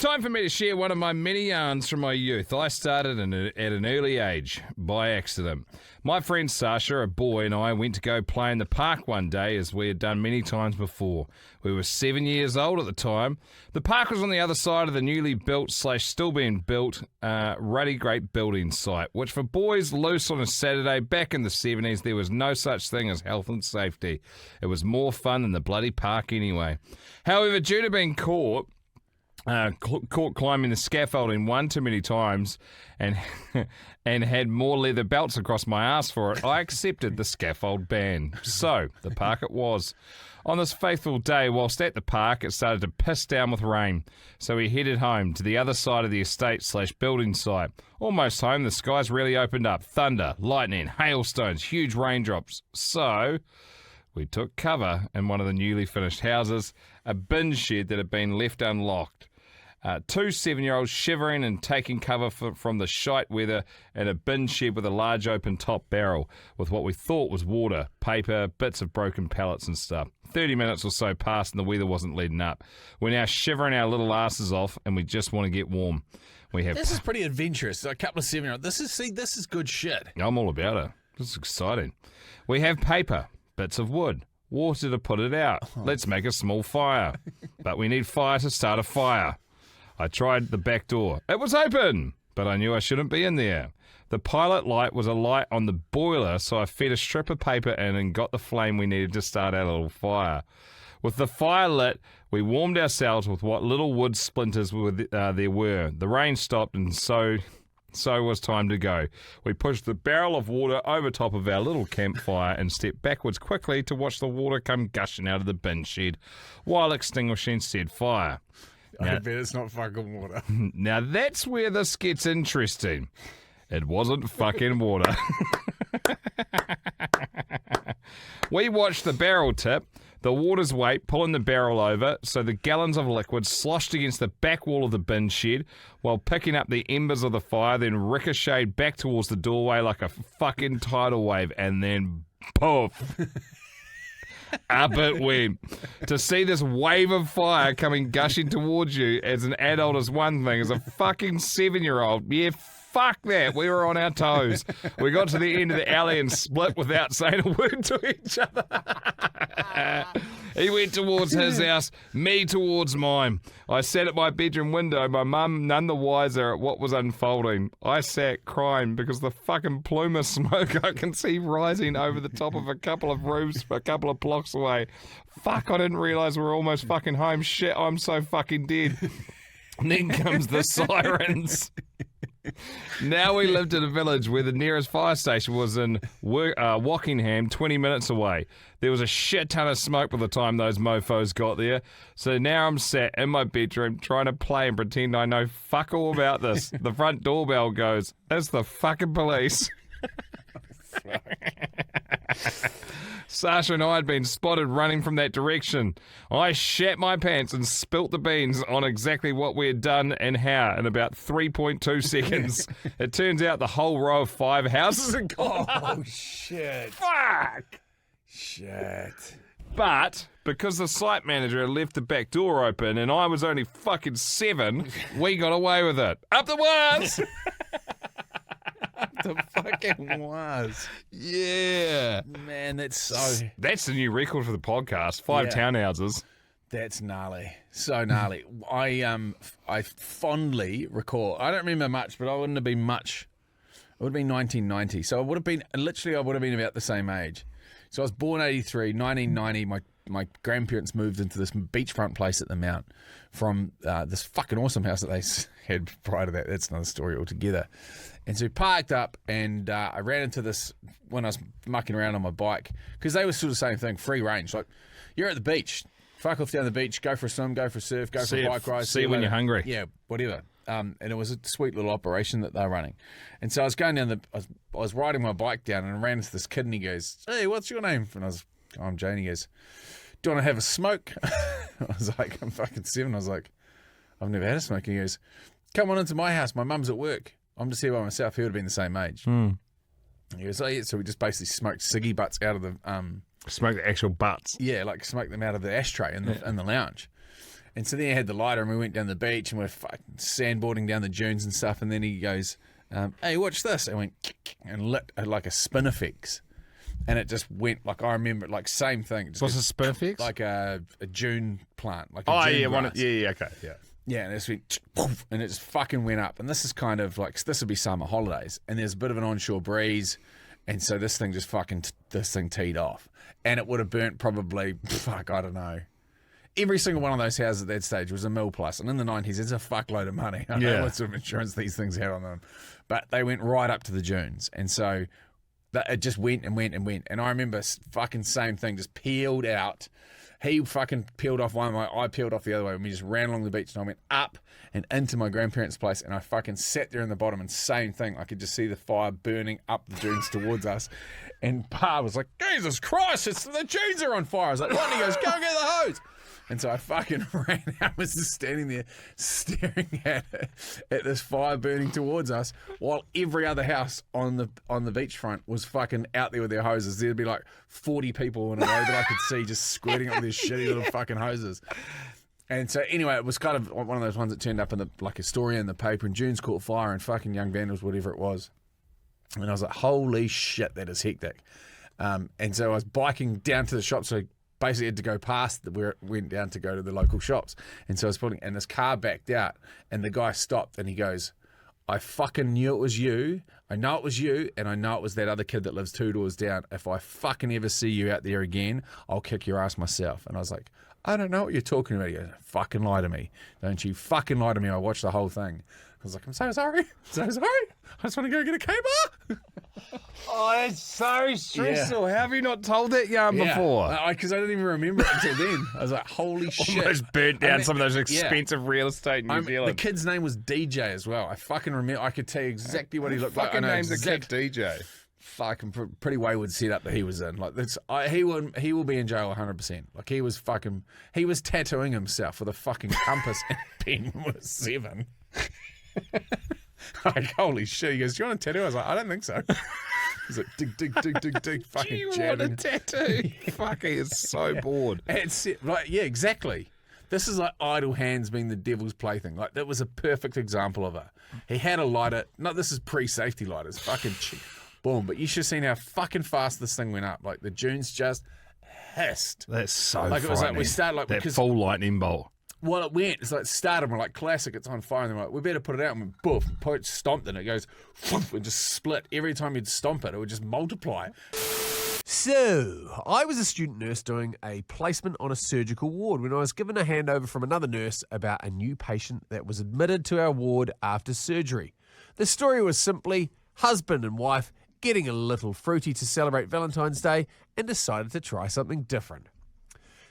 time for me to share one of my many yarns from my youth. I started at an early age, by accident. My friend Sasha, a boy, and I went to go play in the park one day, as we had done many times before. We were 7 years old at the time. The park was on the other side of the newly built / still being built ruddy great building site, which for boys loose on a Saturday back in the 70s, there was no such thing as health and safety. It was more fun than the bloody park anyway. However, due to being caught climbing the scaffolding one too many times and had more leather belts across my ass for it, I accepted the scaffold ban. So, the park it was. On this faithful day, whilst at the park, it started to piss down with rain. So we headed home to the other side of the estate / building site. Almost home, the skies really opened up. Thunder, lightning, hailstones, huge raindrops. So we took cover in one of the newly finished houses, a bin shed that had been left unlocked. 2 7-year-olds shivering and taking cover from the shite weather in a bin shed with a large open top barrel with what we thought was water, paper, bits of broken pallets and stuff. 30 minutes or so passed and the weather wasn't letting up. We're now shivering our little asses off and we just want to get warm. This is pretty adventurous. A couple of 7-year-olds. This is good shit. I'm all about it. This is exciting. We have paper, bits of wood, water to put it out. Let's make a small fire. But we need fire to start a fire. I tried the back door. It was open, but I knew I shouldn't be in there. The pilot light was a light on the boiler, so I fed a strip of paper in and got the flame we needed to start our little fire. With the fire lit, we warmed ourselves with what little wood splinters there were. The rain stopped, and so was time to go. We pushed the barrel of water over top of our little campfire and stepped backwards quickly to watch the water come gushing out of the bin shed while extinguishing said fire. I bet it's not fucking water. Now that's where this gets interesting. It wasn't fucking water. We watched the barrel tip, the water's weight pulling the barrel over, so the gallons of liquid sloshed against the back wall of the bin shed while picking up the embers of the fire, then ricocheted back towards the doorway like a fucking tidal wave, and then poof. Up it went. To see this wave of fire coming gushing towards you as an adult is one thing. As a fucking 7-year-old, yeah, fuck that. We were on our toes. We got to the end of the alley and split without saying a word to each other. He went towards his house, me towards mine. I sat at my bedroom window, my mum none the wiser at what was unfolding. I sat crying because the fucking plume of smoke I can see rising over the top of a couple of roofs a couple of blocks away. Fuck, I didn't realise we were almost fucking home. Shit, I'm so fucking dead. And then comes the sirens. Now we lived in a village where the nearest fire station was in Wokingham, 20 minutes away. There was a shit ton of smoke by the time those mofos got there. So now I'm sat in my bedroom trying to play and pretend I know fuck all about this. The front doorbell goes, it's the fucking police. Sasha and I had been spotted running from that direction. I shat my pants and spilt the beans on exactly what we had done and how in about 3.2 seconds. It turns out the whole row of 5 houses had gone up. Oh, shit. Fuck! Shit. But because the site manager had left the back door open and I was only fucking 7, we got away with it. Up the ones! The fucking was. Yeah. Man, that's the new record for the podcast. 5 townhouses. That's gnarly. So gnarly. I fondly recall, I don't remember much, but I wouldn't have been much. It would have been 1990. So I would have been about the same age. So I was born 83, 1990, my grandparents moved into this beachfront place at the Mount from this fucking awesome house that they had prior to that. That's another story altogether. And so we parked up, and I ran into this when I was mucking around on my bike, because they were sort of the same thing, free range. Like, you're at the beach, fuck off down the beach, go for a swim, go for a surf, go for a bike ride. See when you're hungry. Yeah, whatever. And it was a sweet little operation that they were running. And so I was going down I was riding my bike down, and I ran into this kid, and he goes, hey, what's your name? And I was, I'm Jane. He goes, do you want to have a smoke? I was like, I'm fucking 7. I was like, I've never had a smoke. He goes, come on into my house. My mum's at work. I'm just here by myself. He would have been the same age. He goes, oh, yeah. So we just basically smoked ciggy butts out of the... Smoke the actual butts. Yeah, like smoked them out of the ashtray in the lounge. And so then he had the lighter and we went down the beach and we're fucking sandboarding down the dunes and stuff. And then he goes, hey, watch this. I went and lit like a spinifex. And it just went, like, I remember, like, same thing. What's a spinifex? Like a June plant. Like Oh, June yeah, grass. okay, yeah. Yeah, and it just went, poof, and it just fucking went up. And this is kind of like, this would be summer holidays. And there's a bit of an onshore breeze. And so this thing just fucking, this thing teed off. And it would have burnt probably, I don't know. Every single one of those houses at that stage was $1 million plus. And in the 90s, it's a fuckload of money. I don't know what sort of insurance these things had on them. But they went right up to the dunes. And so it just went and went and went. And I remember fucking same thing, just peeled out. He fucking peeled off one way, I peeled off the other way, and we just ran along the beach, and I went up and into my grandparents' place, and I fucking sat there in the bottom, and same thing. I could just see the fire burning up the dunes towards us. And Pa was like, Jesus Christ, the dunes are on fire. I was like, what? And he goes, go and get the hose. And so I fucking ran out, was just standing there staring at this fire burning towards us, while every other house on the beachfront was fucking out there with their hoses. There'd be like 40 people in a row that I could see just squirting up with their shitty little fucking hoses. And so anyway, it was kind of one of those ones that turned up in like a story in the paper, and dunes caught fire and fucking young vandals, whatever it was. And I was like, holy shit, that is hectic. And so I was biking down to the shop, so basically had to go past where it went down to go to the local shops. And so I was putting, and this car backed out, and the guy stopped, and he goes, I fucking knew it was you. I know it was you, and I know it was that other kid that lives 2 doors down. If I fucking ever see you out there again, I'll kick your ass myself. And I was like, I don't know what you're talking about. He goes, fucking lie to me. Don't you fucking lie to me. I watched the whole thing. I was like, I'm so sorry. So sorry. I just want to go get a K-bar. Oh, it's so stressful. How have you not told that yarn before? Because I didn't even remember it until then. I was like, holy shit. Almost burnt down some of those expensive real estate in New Zealand. The kid's name was DJ as well. I fucking remember. I could tell you exactly what he looked like. I know named the kid DJ. Fucking pretty wayward setup that he was in. Like this, he will be in jail 100%. Like he was tattooing himself with a fucking compass and pen when he was 7. Like, holy shit. He goes, do you want a tattoo? I was like, I don't think so. He's like, dig, dig, dig, dig, dig, fucking Do you jabbing. want a tattoo? Fuck, he is so bored. It's like, yeah, exactly. This is like idle hands being the devil's plaything. Like, that was a perfect example of it. He had a lighter. No, this is pre-safety lighters. Fucking boom. But you should have seen how fucking fast this thing went up. Like, the dunes just hissed. That's so like, it was like we started like that because full lightning bolt. well, it went. It's like started. We're like, classic. It's on fire. And they're like, we better put it out. And we boof, stomped it. It goes, whoosh, and just split. Every time you'd stomp it, it would just multiply. So, I was a student nurse doing a placement on a surgical ward when I was given a handover from another nurse about a new patient that was admitted to our ward after surgery. The story was simply husband and wife getting a little fruity to celebrate Valentine's Day and decided to try something different.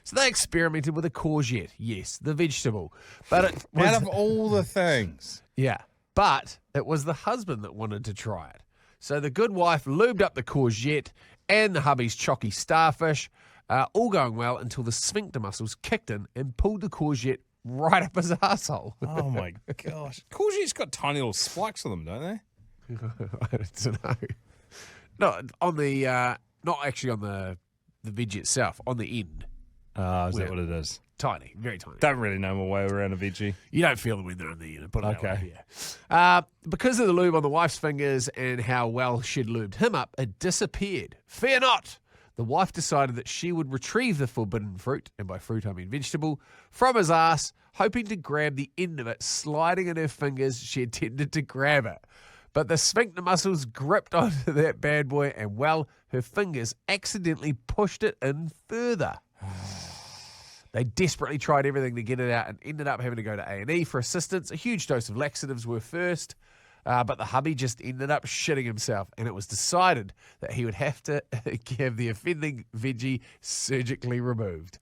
So they experimented with a courgette, yes, the vegetable. But it was, Out of all the things. yeah, but it was the husband that wanted to try it. So the good wife lubed up the courgette and the hubby's chocky starfish, all going well until the sphincter muscles kicked in and pulled the courgette right up his arsehole. Oh my gosh. Courgette's got tiny little spikes on them, don't they? I don't know. No, on the, not actually on the veg itself, on the end. Is that what it is? Tiny, very tiny. Don't really know my way around a veggie. You don't feel them when they're in the unit. Put it that Okay. way, yeah. Because of the lube on the wife's fingers and how well she'd lubed him up, it disappeared. Fear not! The wife decided that she would retrieve the forbidden fruit, and by fruit I mean vegetable, from his ass, hoping to grab the end of it. Sliding in her fingers, she attempted to grab it. But the sphincter muscles gripped onto that bad boy, and well, her fingers accidentally pushed it in further. They desperately tried everything to get it out and ended up having to go to A&E for assistance. A huge dose of laxatives were first, but the hubby just ended up shitting himself, and it was decided that he would have to have the offending veggie surgically removed.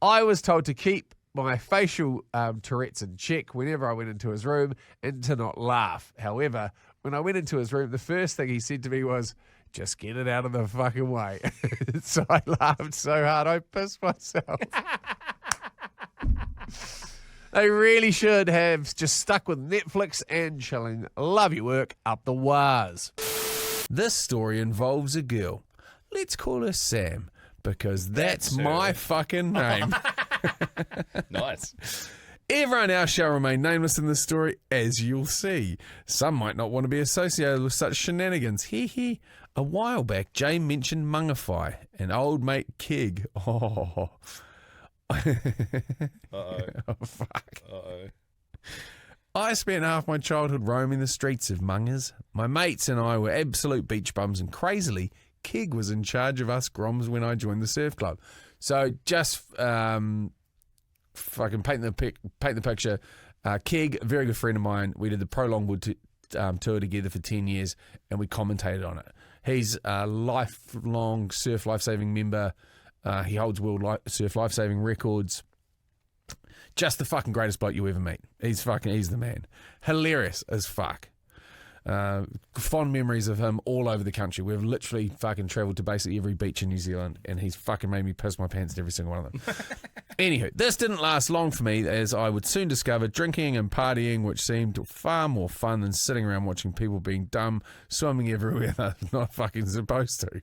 I was told to keep my facial Tourette's in check whenever I went into his room and to not laugh. However, when I went into his room, the first thing he said to me was, just get it out of the fucking way. So I laughed so hard I pissed myself. They really should have just stuck with Netflix and chilling. Love your work up the waz. This story involves a girl. Let's call her Sam, because that's my fucking name. Nice. Everyone else shall remain nameless in this story, as you'll see. Some might not want to be associated with such shenanigans. Hee hee. A while back, Jay mentioned Mungify, and old mate Keg. Oh. Uh-oh. Oh, fuck. Uh-oh. I spent half my childhood roaming the streets of Mungers. My mates and I were absolute beach bums, and crazily, Keg was in charge of us groms when I joined the surf club. So just fucking paint the picture. Keg, a very good friend of mine, we did the Pro Longwood tour together for 10 years, and we commentated on it. He's a lifelong surf lifesaving member. He holds world surf lifesaving records. Just the fucking greatest bloke you ever meet. He's the man. Hilarious as fuck. Fond memories of him all over the country. We've literally fucking travelled to basically every beach in New Zealand, and he's fucking made me piss my pants at every single one of them. Anywho, this didn't last long for me, as I would soon discover drinking and partying, which seemed far more fun than sitting around watching people being dumb, swimming everywhere they're not fucking supposed to.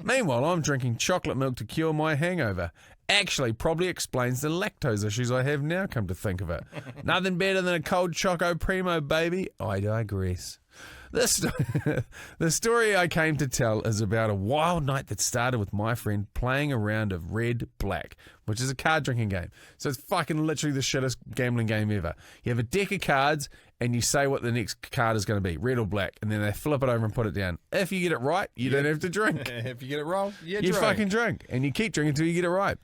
Meanwhile, I'm drinking chocolate milk to cure my hangover. Actually, probably explains the lactose issues I have now, come to think of it. Nothing better than a cold Choco Primo, baby. I digress. The story I came to tell is about a wild night that started with my friend playing a round of Red Black, which is a card drinking game. So it's fucking literally the shittest gambling game ever. You have a deck of cards and you say what the next card is going to be, red or black, and then they flip it over and put it down. If you get it right, you don't have to drink. If you get it wrong, you drink. Fucking drink, and you keep drinking until you get it right.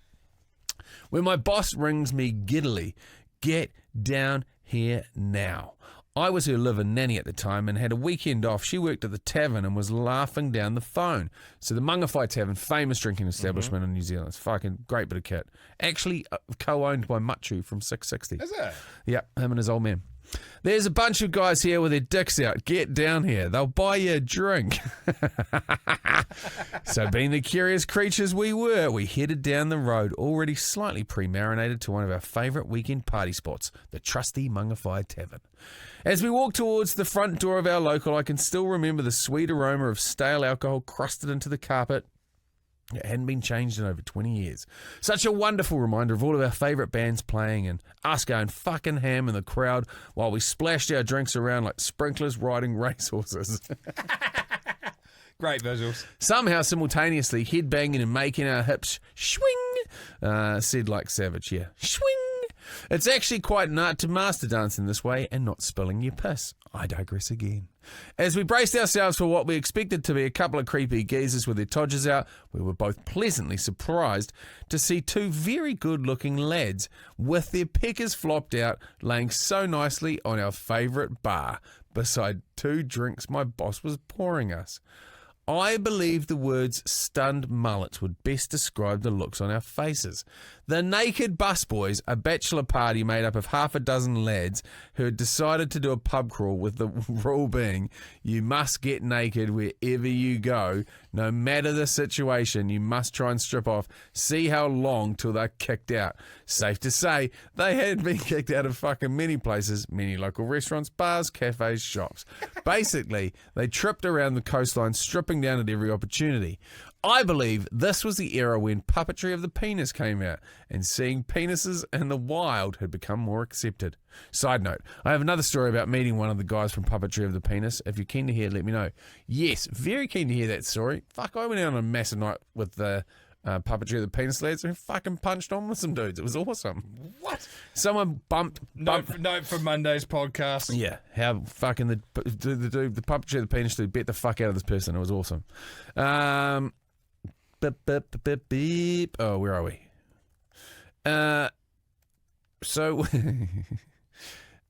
When my boss rings me giddily, get down here now. I was her live-in nanny at the time and had a weekend off. She worked at the tavern and was laughing down the phone. So the Mungify Tavern, famous drinking establishment in New Zealand. It's fucking great bit of kit. Actually co-owned by Machu from 660. Is it? Yeah, him and his old man. There's a bunch of guys here with their dicks out. Get down here. They'll buy you a drink. So being the curious creatures we were, we headed down the road, already slightly pre-marinated, to one of our favourite weekend party spots, the trusty Mungify Tavern. As we walked towards the front door of our local, I can still remember the sweet aroma of stale alcohol crusted into the carpet. It hadn't been changed in over 20 years. Such a wonderful reminder of all of our favourite bands playing and us going fucking ham in the crowd while we splashed our drinks around like sprinklers riding racehorses. Great visuals. Somehow, simultaneously, headbanging and making our hips swing, said like Savage, yeah. Swing. It's actually quite an art to master dancing this way and not spilling your piss. I digress again. As we braced ourselves for what we expected to be a couple of creepy geezers with their todgers out, we were both pleasantly surprised to see two very good-looking lads with their peckers flopped out, laying so nicely on our favourite bar, beside two drinks my boss was pouring us. I believe the words stunned mullets would best describe the looks on our faces. The naked busboys, a bachelor party made up of half a dozen lads who had decided to do a pub crawl, with the rule being you must get naked wherever you go. No matter the situation, you must try and strip off. See how long till they're kicked out. Safe to say, they had been kicked out of fucking many places, many local restaurants, bars, cafes, shops. Basically, they tripped around the coastline, stripping down at every opportunity. I believe this was the era when puppetry of the penis came out, and seeing penises in the wild had become more accepted. Side note, I have another story about meeting one of the guys from Puppetry of the Penis. If you're keen to hear, let me know. Yes, very keen to hear that story. Fuck, I went out on a massive night with the Puppetry of the Penis lads and fucking punched on with some dudes. It was awesome. What? Someone bumped. Note for Monday's podcast. Yeah, how fucking the Puppetry of the Penis dude bet the fuck out of this person. It was awesome. Beep. Oh, where are we? So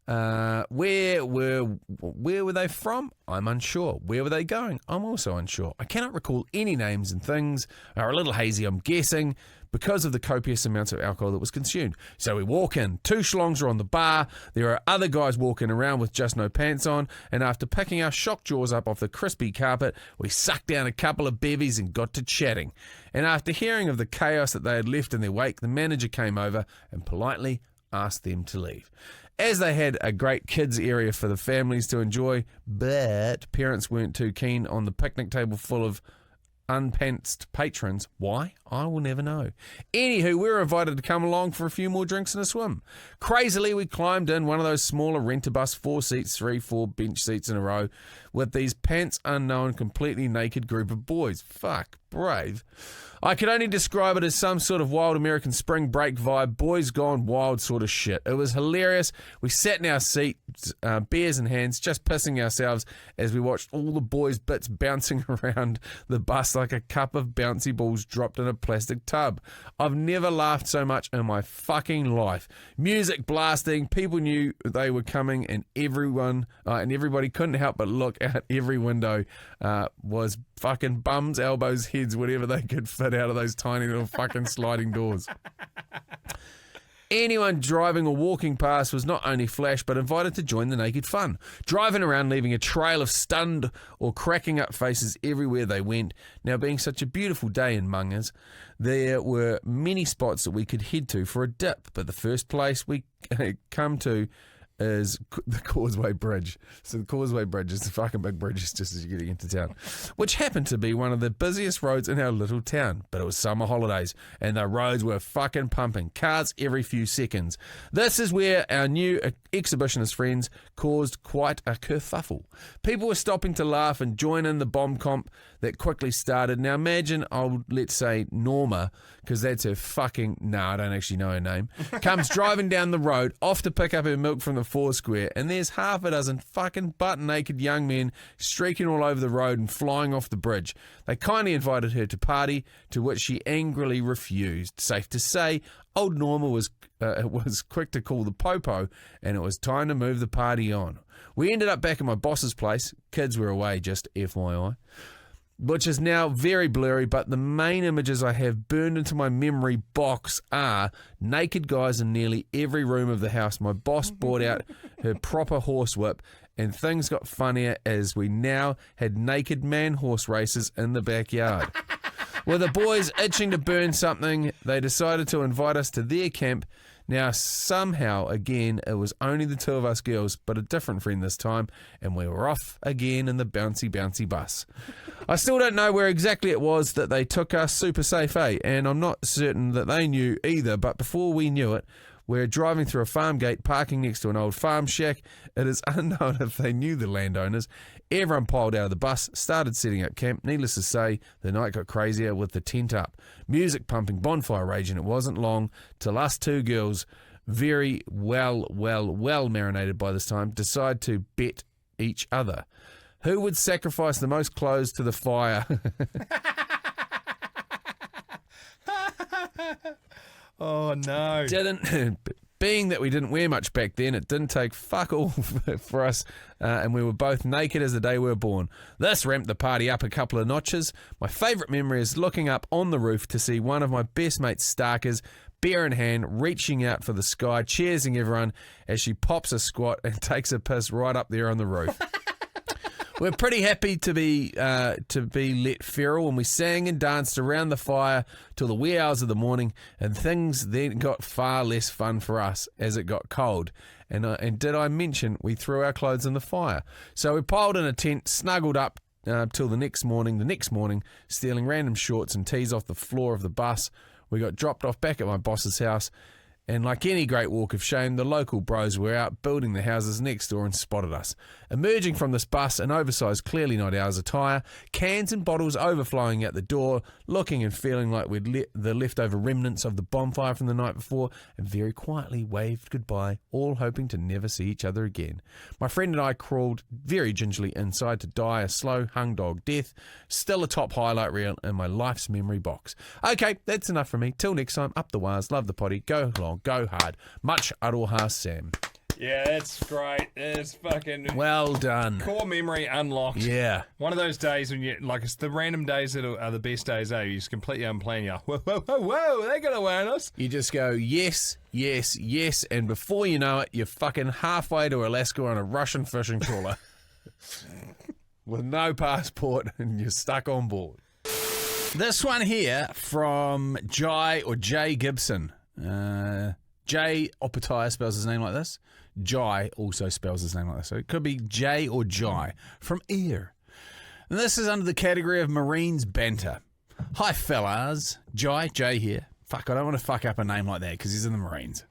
where were they from? I'm unsure. Where were they going? I'm also unsure. I cannot recall any names, and things are a little hazy, I'm guessing, because of the copious amounts of alcohol that was consumed. So we walk in. Two schlongs are on the bar. There are other guys walking around with just no pants on, and after picking our shock jaws up off the crispy carpet, we sucked down a couple of bevies and got to chatting. And after hearing of the chaos that they had left in their wake, the manager came over and politely asked them to leave. As they had a great kids area for the families to enjoy, but parents weren't too keen on the picnic table full of unpantsed patrons. Why? I will never know. Anywho, we were invited to come along for a few more drinks and a swim. Crazily, we climbed in one of those smaller rent-a-bus 4 seats, 4 bench seats in a row with these pants unknown, completely naked group of boys. Fuck, brave. I could only describe it as some sort of wild American spring break vibe, boys gone wild sort of shit. It was hilarious. We sat in our seats, beers in hands, just pissing ourselves as we watched all the boys' bits bouncing around the bus like a cup of bouncy balls dropped in a plastic tub. I've never laughed so much in my fucking life. Music blasting, people knew they were coming, and everybody couldn't help but look out every window. Was fucking bums, elbows, heads, whatever they could fit out of those tiny little fucking sliding doors. Anyone driving or walking past was not only flashed but invited to join the naked fun, driving around leaving a trail of stunned or cracking up faces everywhere they went. Now, being such a beautiful day in Mungers, there were many spots that we could head to for a dip, but the first place we come to is the Causeway Bridge. So the Causeway Bridge is the fucking big bridge just as you're getting into town, which happened to be one of the busiest roads in our little town. But it was summer holidays and the roads were fucking pumping, cars every few seconds. This is where our new exhibitionist friends caused quite a kerfuffle. People were stopping to laugh and join in the bomb comp that quickly started. Now imagine let's say Norma, because that's her fucking, I don't actually know her name, comes driving down the road off to pick up her milk from the Foursquare, and there's half a dozen fucking butt-naked young men streaking all over the road and flying off the bridge. They kindly invited her to party, to which she angrily refused. Safe to say, old Norma was quick to call the popo, and it was time to move the party on. We ended up back at my boss's place. Kids were away, just FYI. Which is now very blurry, but the main images I have burned into my memory box are naked guys in nearly every room of the house. My boss brought out her proper horsewhip, and things got funnier as we now had naked man-horse races in the backyard. With the boys itching to burn something, they decided to invite us to their camp. Now, somehow, again, it was only the two of us girls, but a different friend this time, and we were off again in the bouncy, bouncy bus. I still don't know where exactly it was that they took us, super safe, and I'm not certain that they knew either, but before we knew it, we're driving through a farm gate, parking next to an old farm shack. It is unknown if they knew the landowners. Everyone piled out of the bus, started setting up camp. Needless to say, the night got crazier with the tent up. Music pumping, bonfire raging. It wasn't long till us two girls, very well marinated by this time, decide to bet each other. Who would sacrifice the most clothes to the fire? Oh, no. Being that we didn't wear much back then, it didn't take fuck all for us, and we were both naked as the day we were born. This ramped the party up a couple of notches. My favourite memory is looking up on the roof to see one of my best mates, Starkers, beer in hand, reaching out for the sky, cheersing everyone as she pops a squat and takes a piss right up there on the roof. We're pretty happy to be let feral, and we sang and danced around the fire till the wee hours of the morning, and things then got far less fun for us as it got cold. And did I mention we threw our clothes in the fire? So we piled in a tent, snuggled up till the next morning, stealing random shorts and tees off the floor of the bus. We got dropped off back at my boss's house. And like any great walk of shame, the local bros were out building the houses next door and spotted us. Emerging from this bus, an oversized, clearly not ours attire, cans and bottles overflowing out the door, looking and feeling like we'd let the leftover remnants of the bonfire from the night before, and very quietly waved goodbye, all hoping to never see each other again. My friend and I crawled very gingerly inside to die a slow hung dog death, still a top highlight reel in my life's memory box. Okay, that's enough from me. Till next time, up the wires, love the potty, go long, go hard. Much aroha, Sam. Yeah, that's great. It's fucking well done. Core memory unlocked. Yeah. One of those days when it's the random days that are the best days, eh? You just completely unplanned. You're like, whoa, they're going to win us. You just go, yes, and before you know it, you're fucking halfway to Alaska on a Russian fishing trawler with no passport, and you're stuck on board. This one here from Jay Gibson. Jay Opatai spells his name like this. Jai also spells his name like this. So it could be Jay or Jai from Ear. And this is under the category of Marines banter. Hi, fellas. Jay here. Fuck, I don't want to fuck up a name like that because he's in the Marines.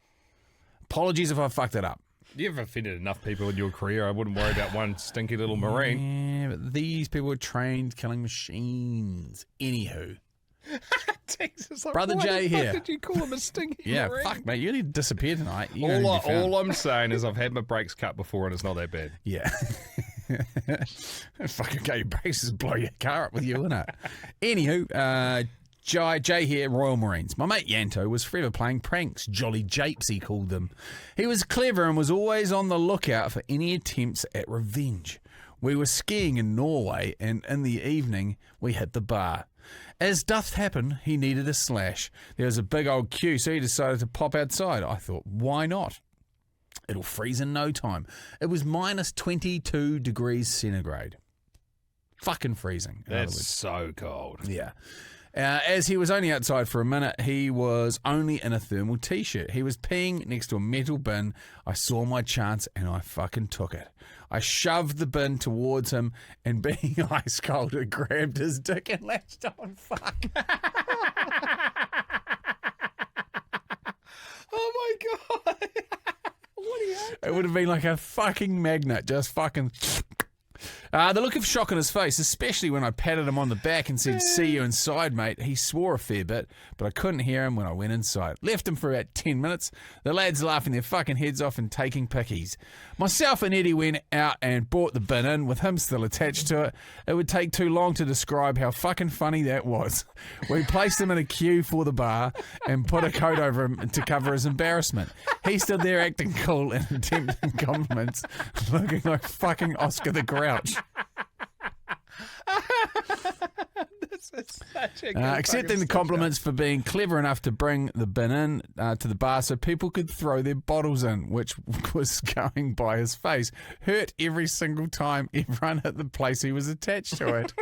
Apologies if I fucked it up. You've offended enough people in your career. I wouldn't worry about one stinky little Marine. Yeah, but these people were trained killing machines. Anywho. Jesus, like, Brother why Jay the fuck here. did you call him a stinky Yeah, Marine? fuck, mate. You need to disappear tonight. You're gonna be found. All I'm saying is I've had my brakes cut before and it's not that bad. Yeah. Fucking get your brakes, just blow your car up with you, innit? Anywho, Jay here, Royal Marines. My mate Yanto was forever playing pranks, jolly japes he called them. He was clever and was always on the lookout for any attempts at revenge. We were skiing in Norway and in the evening we hit the bar. As doth happen, he needed a slash. There was a big old queue, so he decided to pop outside. I thought, why not? It'll freeze in no time. It was minus 22 degrees centigrade. Fucking freezing. in other That's words. so cold. Yeah. As he was only outside for a minute, he was only in a thermal t-shirt. He was peeing next to a metal bin. I saw my chance and I fucking took it. I shoved the bin towards him and being ice cold, I grabbed his dick and latched on. Fuck. Oh my God. What are you at? It would have been like a fucking magnet, just fucking... The look of shock on his face, especially when I patted him on the back and said, see you inside, mate. He swore a fair bit, but I couldn't hear him when I went inside. Left him for about 10 minutes. The lads laughing their fucking heads off and taking pickies. Myself and Eddie went out and brought the bin in with him still attached to it. It would take too long to describe how fucking funny that was. We placed him in a queue for the bar and put a coat over him to cover his embarrassment. He stood there acting cool and attempting compliments, looking like fucking Oscar the Grouch. This is such a good Accepting fucking the compliments for being clever enough to bring the bin in to the bar so people could throw their bottles in, which was going by his face. Hurt every single time everyone hit the place he was attached to it.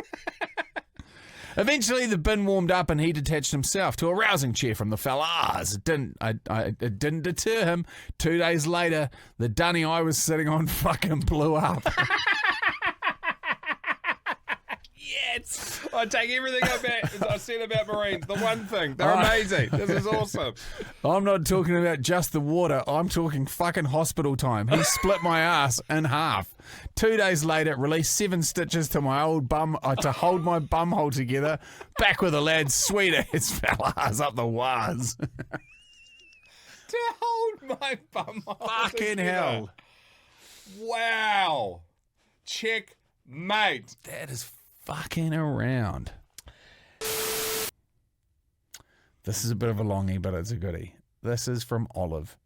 Eventually, the bin warmed up and he detached himself to a rousing cheer from the fellas. It didn't deter him. 2 days later, the dunny I was sitting on fucking blew up. Yes! I take everything I said about Marines. The one thing. They're amazing. This is awesome. I'm not talking about just the water. I'm talking fucking hospital time. He split my ass in half. 2 days later, released 7 stitches to my old bum to hold my bum hole together. Back with the lads, sweet ass fellas up the waz. To hold my bum hole Fucking together. hell. Wow. Checkmate. That is fucking around. This is a bit of a longie, but it's a goodie. This is from Olive.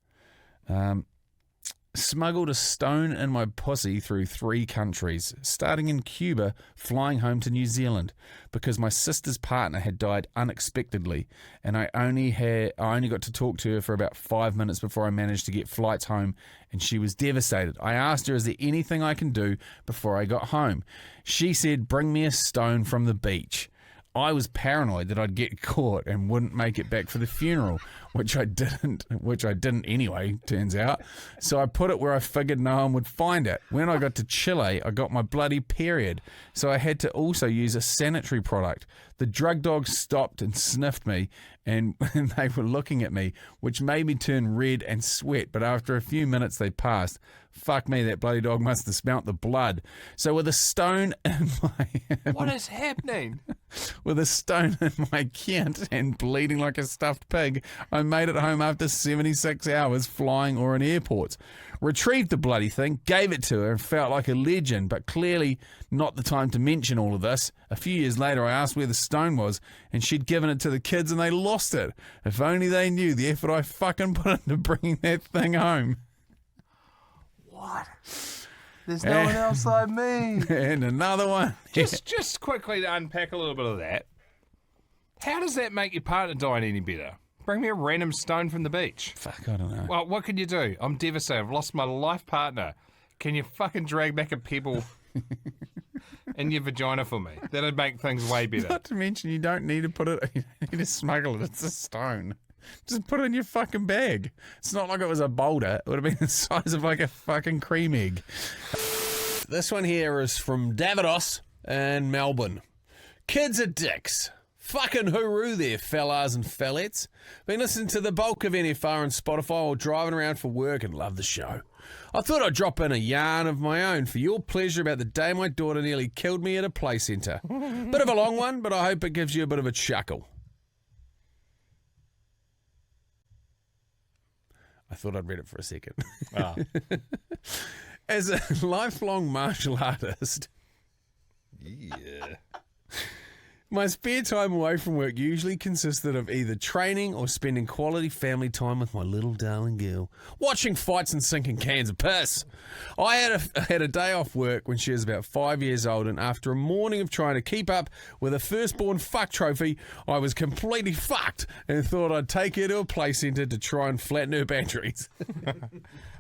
Smuggled a stone in my pussy through 3 countries, starting in Cuba, flying home to New Zealand, because my sister's partner had died unexpectedly, and I only got to talk to her for about 5 minutes before I managed to get flights home, and she was devastated. I asked her, is there anything I can do before I got home? She said, bring me a stone from the beach. I was paranoid that I'd get caught and wouldn't make it back for the funeral, which I didn't anyway, turns out. So I put it where I figured no one would find it. When I got to Chile, I got my bloody period, so I had to also use a sanitary product. The drug dogs stopped and sniffed me, and they were looking at me, which made me turn red and sweat, but after a few minutes they passed. Fuck me, that bloody dog must have smelt the blood. So with a stone in my... What is happening? With a stone in my cunt and bleeding like a stuffed pig, I made it home after 76 hours flying or in airports. Retrieved the bloody thing, gave it to her, and felt like a legend, but clearly not the time to mention all of this. A few years later, I asked where the stone was, and she'd given it to the kids and they lost it. If only they knew the effort I fucking put into bringing that thing home. What? There's no one else like me. And another one. Just quickly to unpack a little bit of that. How does that make your partner die any better? Bring me a random stone from the beach. Fuck, I don't know. Well, what can you do? I'm devastated. I've lost my life partner. Can you fucking drag back a pebble in your vagina for me? That'd make things way better. Not to mention, you don't need to put it, you need to smuggle it. It's a stone. Just put it in your fucking bag. It's not like it was a boulder. It would have been the size of like a fucking cream egg. This one here is from Davidos. in Melbourne. Kids are dicks. Fucking hooroo there, fellas and fellettes. Been listening to the bulk of NFR on Spotify while driving around for work and love the show. I thought I'd drop in a yarn of my own for your pleasure about the day my daughter nearly killed me at a play centre. Bit of a long one, but I hope it gives you a bit of a chuckle. I thought I'd read it for a second. Oh. As a lifelong martial artist, Yeah. my spare time away from work usually consisted of either training or spending quality family time with my little darling girl, watching fights and sinking cans of piss. I had a day off work when she was about 5 years old, and after a morning of trying to keep up with a firstborn fuck trophy, I was completely fucked and thought I'd take her to a play centre to try and flatten her batteries.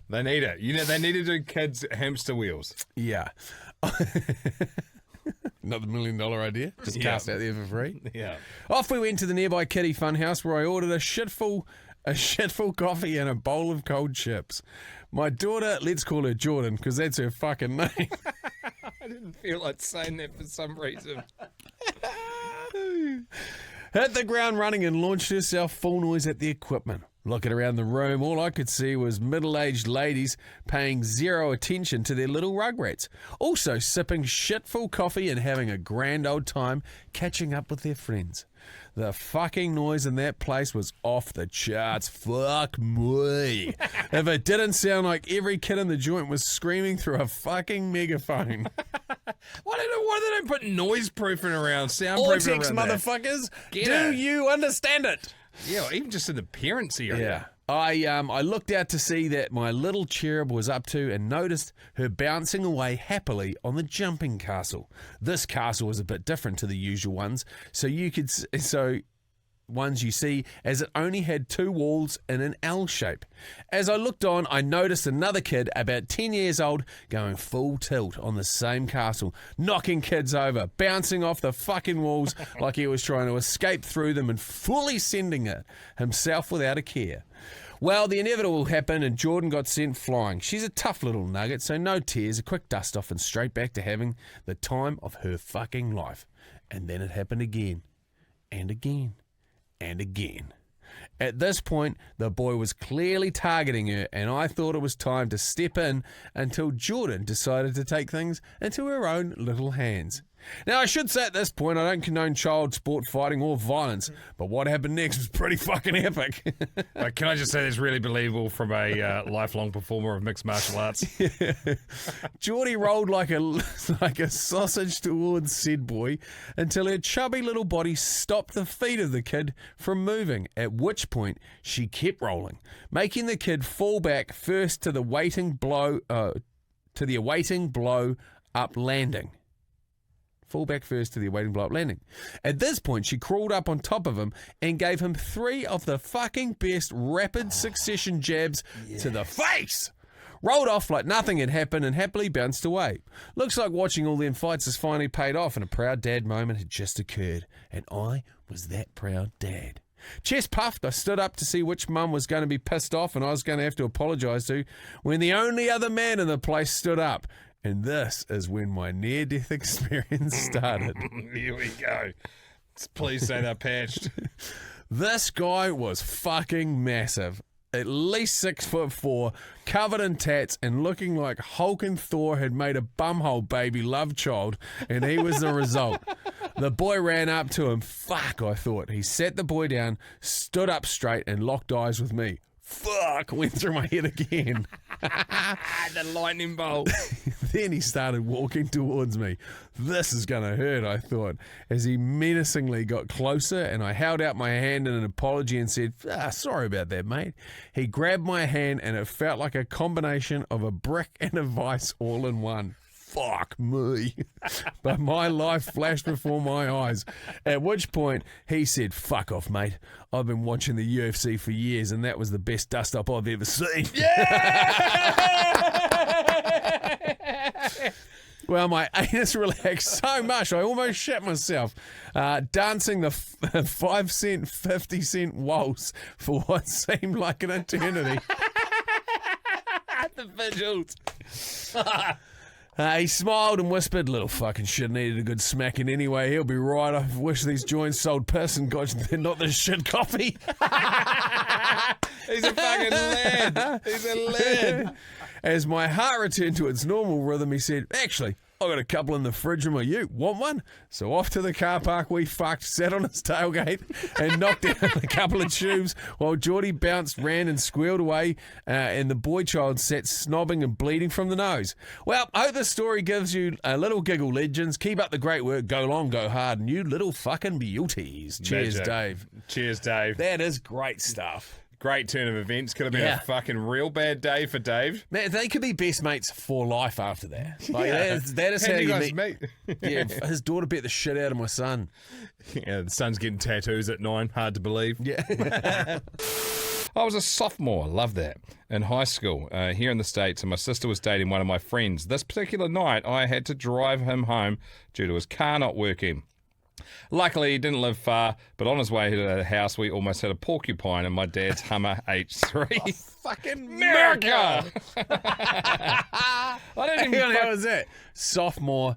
They need it. You know, they need to do kids' hamster wheels. Yeah. Not the $1 million idea. Just cast out there for free. Yeah. Off we went to the nearby kiddie funhouse where I ordered a shitful coffee and a bowl of cold chips. My daughter, let's call her Jordan because that's her fucking name. I didn't feel like saying that for some reason. Hit the ground running and launched herself full noise at the equipment. Looking around the room, all I could see was middle-aged ladies paying zero attention to their little rugrats, also sipping shitful coffee and having a grand old time catching up with their friends. The fucking noise in that place was off the charts. Fuck me. If it didn't sound like every kid in the joint was screaming through a fucking megaphone. Why do they put noise proofing around, soundproofing Vortex, around that? motherfuckers. Get Do it. you understand it? Yeah, or even just in the parents area. I looked out to see that my little cherub was up to and noticed her bouncing away happily on the jumping castle. This castle was a bit different to the usual ones, ones you see, as it only had two walls in an L shape. As I looked on, I noticed another kid about 10 years old going full tilt on the same castle, knocking kids over, bouncing off the fucking walls like he was trying to escape through them and fully sending it himself without a care. Well, the inevitable happened and Jordan got sent flying. She's a tough little nugget, so no tears, a quick dust off and straight back to having the time of her fucking life. And then it happened again and again and again. At this point, the boy was clearly targeting her, and I thought it was time to step in until Jordan decided to take things into her own little hands. Now, I should say at this point, I don't condone child sport fighting or violence, but what happened next was pretty fucking epic. But can I just say that's really believable from a lifelong performer of mixed martial arts? Geordie rolled like a sausage towards said boy until her chubby little body stopped the feet of the kid from moving, at which point she kept rolling, making the kid fall back first to the awaiting blow up landing. Fall back first to the awaiting blow-up landing. At this point, she crawled up on top of him and gave him 3 of the fucking best rapid succession jabs to the face. Rolled off like nothing had happened and happily bounced away. Looks like watching all them fights has finally paid off and a proud dad moment had just occurred. And I was that proud dad. Chest puffed, I stood up to see which mum was going to be pissed off and I was going to have to apologise to when the only other man in the place stood up. And this is when my near-death experience started. Here we go. Please say they're patched. This guy was fucking massive. At least 6'4", covered in tats and looking like Hulk and Thor had made a bumhole baby love child, and he was the result. The boy ran up to him. Fuck, I thought. He sat the boy down, stood up straight, and locked eyes with me. Fuck, went through my head again. The lightning bolt. Then he started walking towards me. This is going to hurt, I thought, as he menacingly got closer, and I held out my hand in an apology and said, sorry about that, mate. He grabbed my hand, and it felt like a combination of a brick and a vice all in one. Fuck me. But my life flashed before my eyes, at which point he said, fuck off, mate. I've been watching the UFC for years and that was the best dust-up I've ever seen. Yeah! Well, my anus relaxed so much I almost shit myself, dancing the 5 cent, 50 cent waltz for what seemed like an eternity. The visuals. He smiled and whispered, "Little fucking shit needed a good smacking anyway. He'll be right. I wish these joints sold piss and got not this shit coffee." He's a fucking lad. He's a lad. As my heart returned to its normal rhythm, he said, "Actually, I got a couple in the fridge in my ute. Want one?" So off to the car park we fucked, sat on his tailgate and knocked down a couple of tubes while Geordie bounced, ran and squealed away and the boy child sat snobbing and bleeding from the nose. Well, I hope this story gives you a little giggle, legends. Keep up the great work. Go long, go hard, and you little fucking beauties. Cheers, Magic. Dave. Cheers, Dave. That is great stuff. Great turn of events. Could have been Yeah. a fucking real bad day for Dave. Man, they could be best mates for life after that. Like, that is How how do you guys meet. meet? Yeah, his daughter beat the shit out of my son. Yeah, the son's getting tattoos at 9. Hard to believe. Yeah. I was a sophomore, love that, in high school here in the States, and my sister was dating one of my friends. This particular night, I had to drive him home due to his car not working. Luckily, he didn't live far, but on his way to the house, we almost hit a Porcupine in my dad's Hummer H3. Fucking America! I didn't even How was that? Sophomore,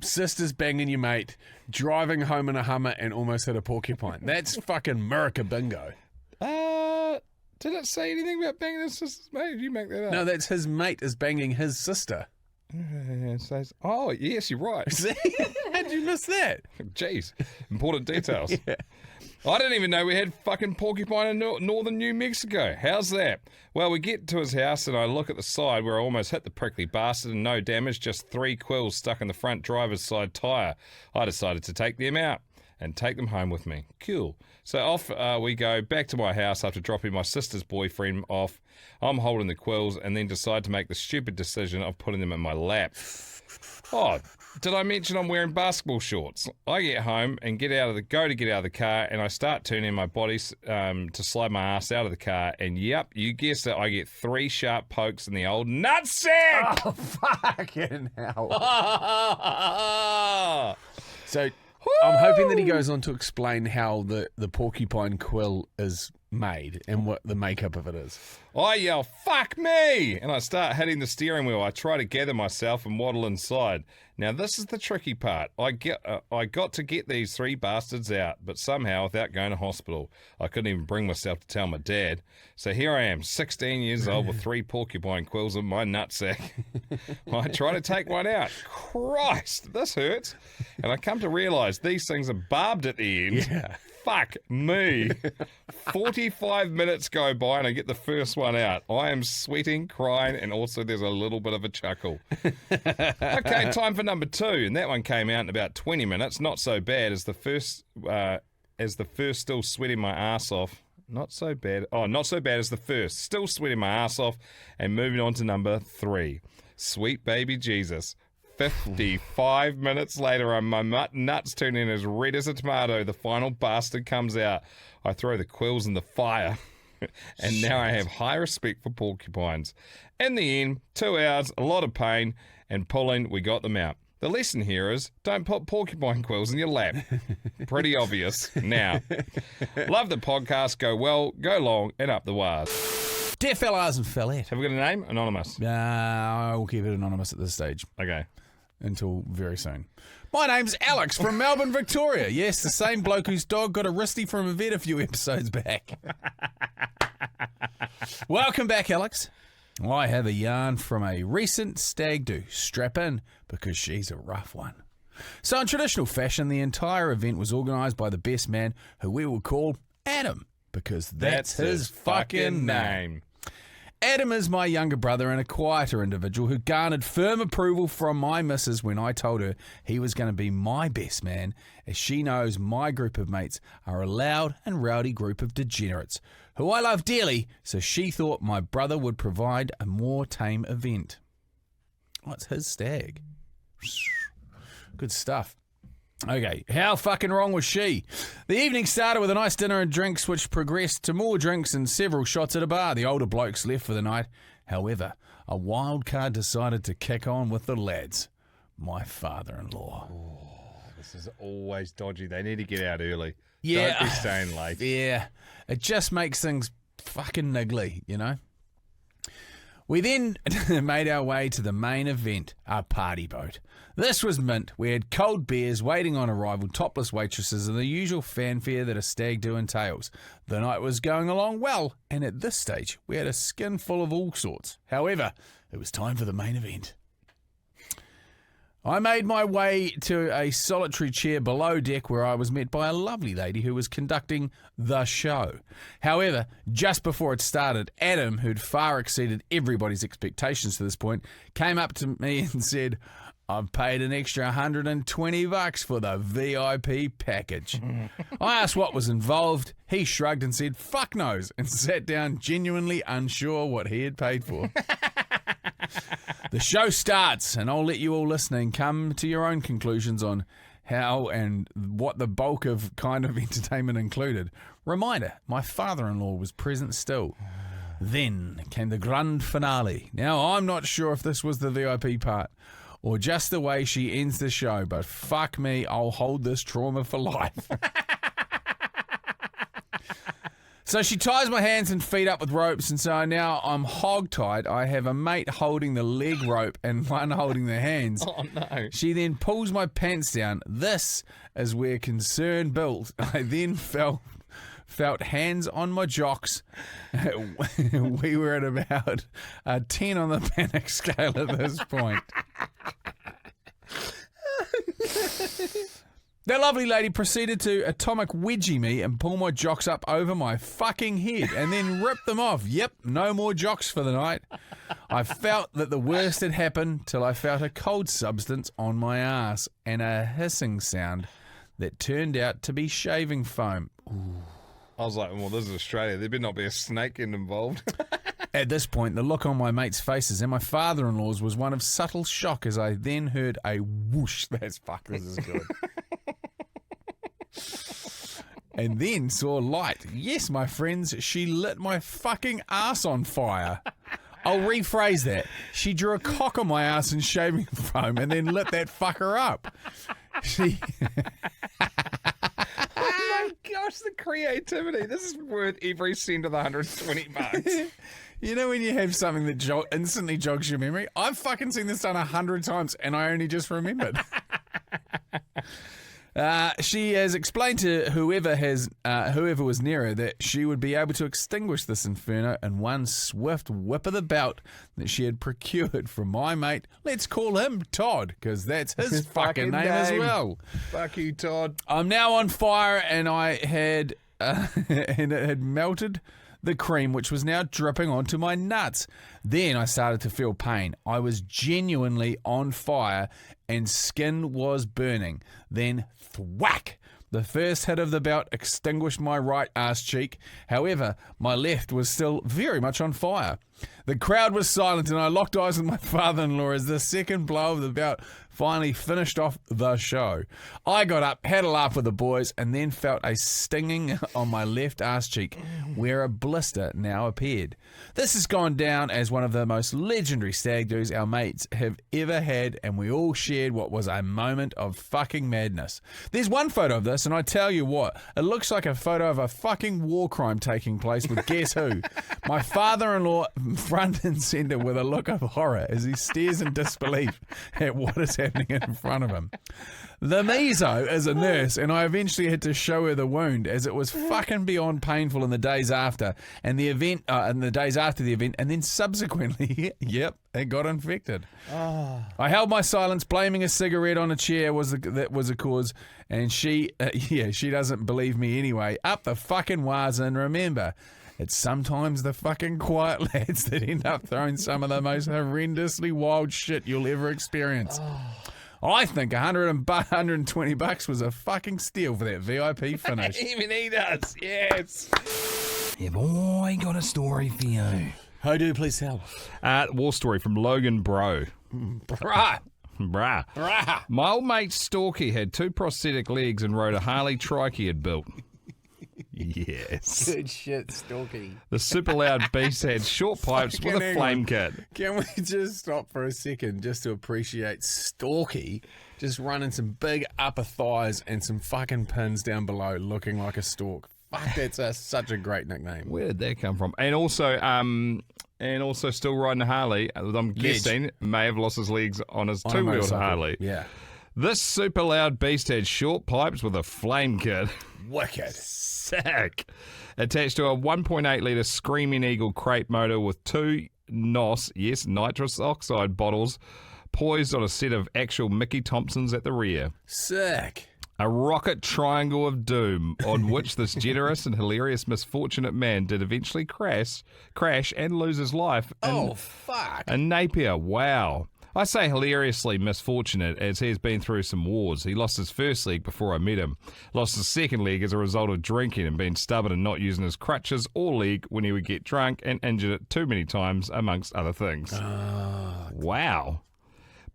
sisters banging your mate, driving home in a Hummer and almost hit a Porcupine. That's fucking America bingo. Did it say anything about banging his sister's mate? Did you make that up? No, that's his mate is banging his sister. It says, oh, yes, you're right. See? How'd you miss that? Jeez, important details. I didn't even know we had fucking Porcupine in northern New Mexico. How's that? Well, we get to his house and I look at the side where I almost hit the prickly bastard and no damage, just 3 quills stuck in the front driver's side tyre. I decided to take them out and take them home with me. Cool. So off we go back to my house after dropping my sister's boyfriend off. I'm holding the quills and then decide to make the stupid decision of putting them in my lap. Oh, did I mention I'm wearing basketball shorts? I get home and get out of the car and I start turning my body to slide my ass out of the car and yep, you guessed it, I get 3 sharp pokes in the old nutsack! Oh, fucking hell. So I'm hoping that he goes on to explain how the porcupine quill is made and what the makeup of it is. I yell, "Fuck me!" and I start hitting the steering wheel. I try to gather myself and waddle inside. Now this is the tricky part. I got to get these 3 bastards out, but somehow without going to hospital. I couldn't even bring myself to tell my dad. So here I am, 16 years old with 3 porcupine quills in my nutsack. I try to take one out. Christ, this hurts. And I come to realise these things are barbed at the end. Yeah. Fuck me. 45 minutes go by and I get the first one out. I am sweating, crying, and also there's a little bit of a chuckle. Okay, time for number 2. And that one came out in about 20 minutes. Not so bad as the first, still sweating my ass off. Not so bad. Oh, not so bad as the first. Still sweating my ass off. And moving on to number 3. Sweet baby Jesus. 55 minutes later, my nuts turning as red as a tomato. The final bastard comes out. I throw the quills in the fire. And now I have high respect for porcupines. In the end, 2 hours, a lot of pain, and pulling, we got them out. The lesson here is, don't put porcupine quills in your lap. Pretty obvious. Now, love the podcast. Go well, go long, and up the wires. Dear fellas and fellette. Have we got a name? Anonymous. I will keep it anonymous at this stage. Okay. Until very soon. My name's Alex from Melbourne, Victoria. Yes, the same bloke whose dog got a wristy from a vet a few episodes back. Welcome back, Alex. I have a yarn from a recent stag do. Strap in, because she's a rough one. So in traditional fashion, the entire event was organised by the best man, who we will call Adam, because that's his fucking name. Adam is my younger brother and a quieter individual who garnered firm approval from my missus when I told her he was going to be my best man, as she knows my group of mates are a loud and rowdy group of degenerates who I love dearly, so she thought my brother would provide a more tame event. Oh, it's his stag. Good stuff. Okay, how fucking wrong was she? The evening started with a nice dinner and drinks, which progressed to more drinks and several shots at a bar. The older blokes left for the night. However, a wild card decided to kick on with the lads. My father-in-law. This is always dodgy. They need to get out early. Yeah. Don't be staying late. Yeah, it just makes things fucking niggly, you know? We then made our way to the main event, our party boat. This was mint. We had cold beers waiting on arrival, topless waitresses, and the usual fanfare that a stag do entails. The night was going along well, and at this stage, we had a skin full of all sorts. However, it was time for the main event. I made my way to a solitary chair below deck where I was met by a lovely lady who was conducting the show. However, just before it started, Adam, who'd far exceeded everybody's expectations to this point, came up to me and said, "I've paid an extra $120 for the VIP package." I asked what was involved. He shrugged and said, "Fuck knows," and sat down genuinely unsure what he had paid for. The show starts, and I'll let you all listening come to your own conclusions on how and what the bulk of kind of entertainment included. Reminder, my father-in-law was present still. Then came the grand finale. Now, I'm not sure if this was the VIP part or just the way she ends the show, but fuck me, I'll hold this trauma for life. So she ties my hands and feet up with ropes, and so now I'm hog-tied. I have a mate holding the leg rope and one holding the hands. Oh, no. She then pulls my pants down. This is where concern built. I then felt hands on my jocks. We were at about a 10 on the panic scale at this point. The lovely lady proceeded to atomic wedgie me and pull my jocks up over my fucking head and then rip them off. Yep, no more jocks for the night. I felt that the worst had happened till I felt a cold substance on my ass and a hissing sound that turned out to be shaving foam. Ooh. I was like, well, this is Australia. There better not be a snake involved. At this point, the look on my mates' faces and my father-in-law's was one of subtle shock as I then heard a whoosh. This is good. And then saw light. Yes, my friends, she lit my fucking ass on fire. I'll rephrase that. She drew a cock on my ass in shaving foam and then lit that fucker up. She... Oh my gosh, the creativity. This is worth every cent of the $120. You know when you have something that instantly jogs your memory? I've fucking seen this done 100 times and I only just remembered. She has explained to whoever was near her that she would be able to extinguish this inferno in one swift whip of the belt that she had procured from my mate. Let's call him Todd, because that's his fucking name as well. Fuck you, Todd. I'm now on fire, and I had and it had melted the cream, which was now dripping onto my nuts. Then I started to feel pain. I was genuinely on fire and skin was burning. Then thwack! The first hit of the belt extinguished my right ass cheek. However, my left was still very much on fire. The crowd was silent and I locked eyes with my father-in-law as the second blow of the belt finally finished off the show. I got up, had a laugh with the boys, and then felt a stinging on my left ass cheek where a blister now appeared. This has gone down as one of the most legendary stag do's our mates have ever had, and we all shared what was a moment of fucking madness. There's one photo of this, and I tell you what, it looks like a photo of a fucking war crime taking place with guess who? My father-in-law front and centre with a look of horror as he stares in disbelief at what is happening in front of him. The meso is a nurse, and I eventually had to show her the wound as it was fucking beyond painful in the days after, and the event, and the days after the event, and then subsequently, yep, it got infected. Oh. I held my silence, blaming a cigarette on a chair that was a cause, and she doesn't believe me anyway. Up the fucking waz, and remember, it's sometimes the fucking quiet lads that end up throwing some of the most horrendously wild shit you'll ever experience. Oh. I think $120 was a fucking steal for that VIP finish. Even he does, yes. Have I got a story for you? How do please tell? War story from Logan Bro. Brah. My old mate Storky had 2 prosthetic legs and rode a Harley trike he had built. Yes. Good shit, Storky. The super loud beast had short pipes with a flame kit. Can we just stop for a second just to appreciate Storky just running some big upper thighs and some fucking pins down below looking like a stork? Fuck, that's such a great nickname. Where did that come from? And also, and also still riding a Harley. I'm guessing may have lost his legs on his On a two-wheeled motorcycle. Harley. Yeah. This super loud beast had short pipes with a flame kit. Wicked. Sick. Attached to a 1.8 litre Screaming Eagle crate motor with two nitrous oxide bottles poised on a set of actual Mickey Thompsons at the rear. Sick. A rocket triangle of doom on which this generous and hilarious misfortunate man did eventually crash and lose his life in Oh, fuck. a Napier. Wow. I say hilariously misfortunate as he has been through some wars. He lost his first leg before I met him. Lost his second leg as a result of drinking and being stubborn and not using his crutches or leg when he would get drunk, and injured it too many times, amongst other things. Wow.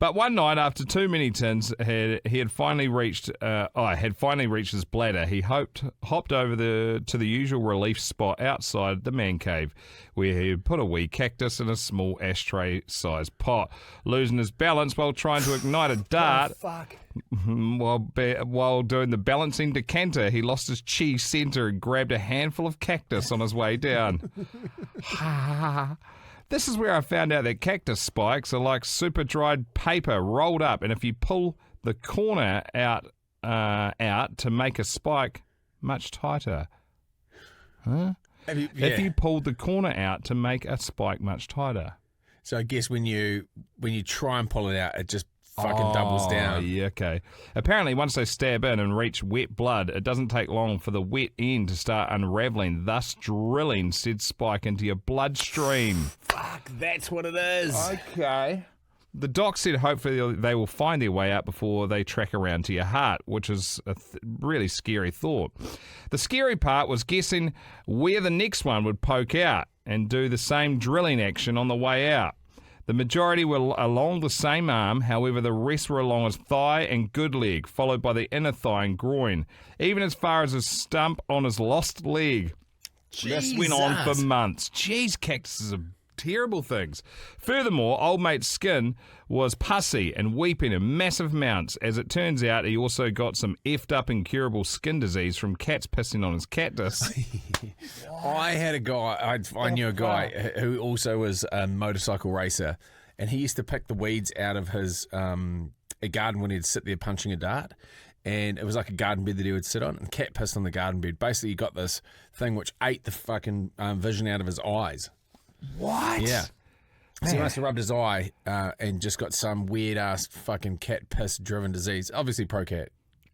But one night, after too many tins, he had finally reached his bladder. He hopped over to the usual relief spot outside the man cave, where he had put a wee cactus in a small ashtray-sized pot, losing his balance while trying to ignite a dart. Oh, fuck. While doing the balancing decanter, he lost his chi center and grabbed a handful of cactus on his way down. This is where I found out that cactus spikes are like super dried paper rolled up, and if you pull the corner out to make a spike much tighter. Huh? If you pulled the corner out to make a spike much tighter. So I guess when you try and pull it out, it just fucking doubles down. Yeah, okay. Apparently, once they stab in and reach wet blood, it doesn't take long for the wet end to start unraveling, thus drilling said spike into your bloodstream. Fuck, that's what it is. Okay. The doc said hopefully they will find their way out before they track around to your heart, which is a really scary thought. The scary part was guessing where the next one would poke out and do the same drilling action on the way out. The majority were along the same arm, however the rest were along his thigh and good leg, followed by the inner thigh and groin, even as far as his stump on his lost leg. This went on for months. Jeez, cactuses are terrible things. Furthermore, old mate's skin was pussy and weeping in massive amounts. As it turns out, he also got some effed up incurable skin disease from cats pissing on his cactus. I had a guy, I knew a guy who also was a motorcycle racer, and he used to pick the weeds out of his a garden when he'd sit there punching a dart. And it was like a garden bed that he would sit on, and cat pissed on the garden bed. Basically, he got this thing which ate the fucking vision out of his eyes. What? Yeah. So he must have rubbed his eye and just got some weird-ass fucking cat piss-driven disease. Obviously, pro-cat.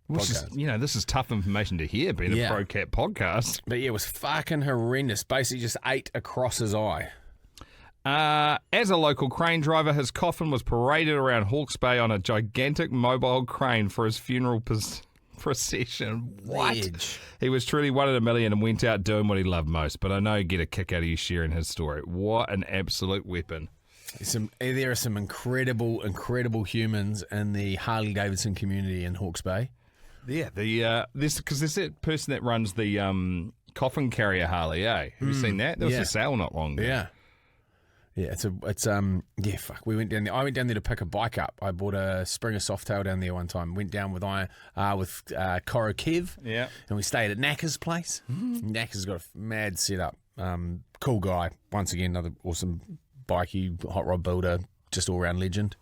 Which is, this is tough information to hear, being a pro-cat podcast. But yeah, it was fucking horrendous. Basically, just ate across his eye. As a local crane driver, his coffin was paraded around Hawke's Bay on a gigantic mobile crane for his funeral procession. What? Edge. He was truly one in a million and went out doing what he loved most, but I know you get a kick out of you sharing his story. What an absolute weapon. There are some incredible humans in the Harley-Davidson community in Hawke's Bay. Yeah, there's that person that runs the coffin carrier Harley, eh? Have you seen that? There was a sale not long ago. Yeah. Yeah, fuck. We went down there. I went down there to pick a bike up. I bought a Springer Softail down there one time. Went down with Coro Kev. Yeah. And we stayed at Knacker's place. Knacker's got a mad setup. Cool guy. Once again, another awesome bikey, hot rod builder, just all round legend.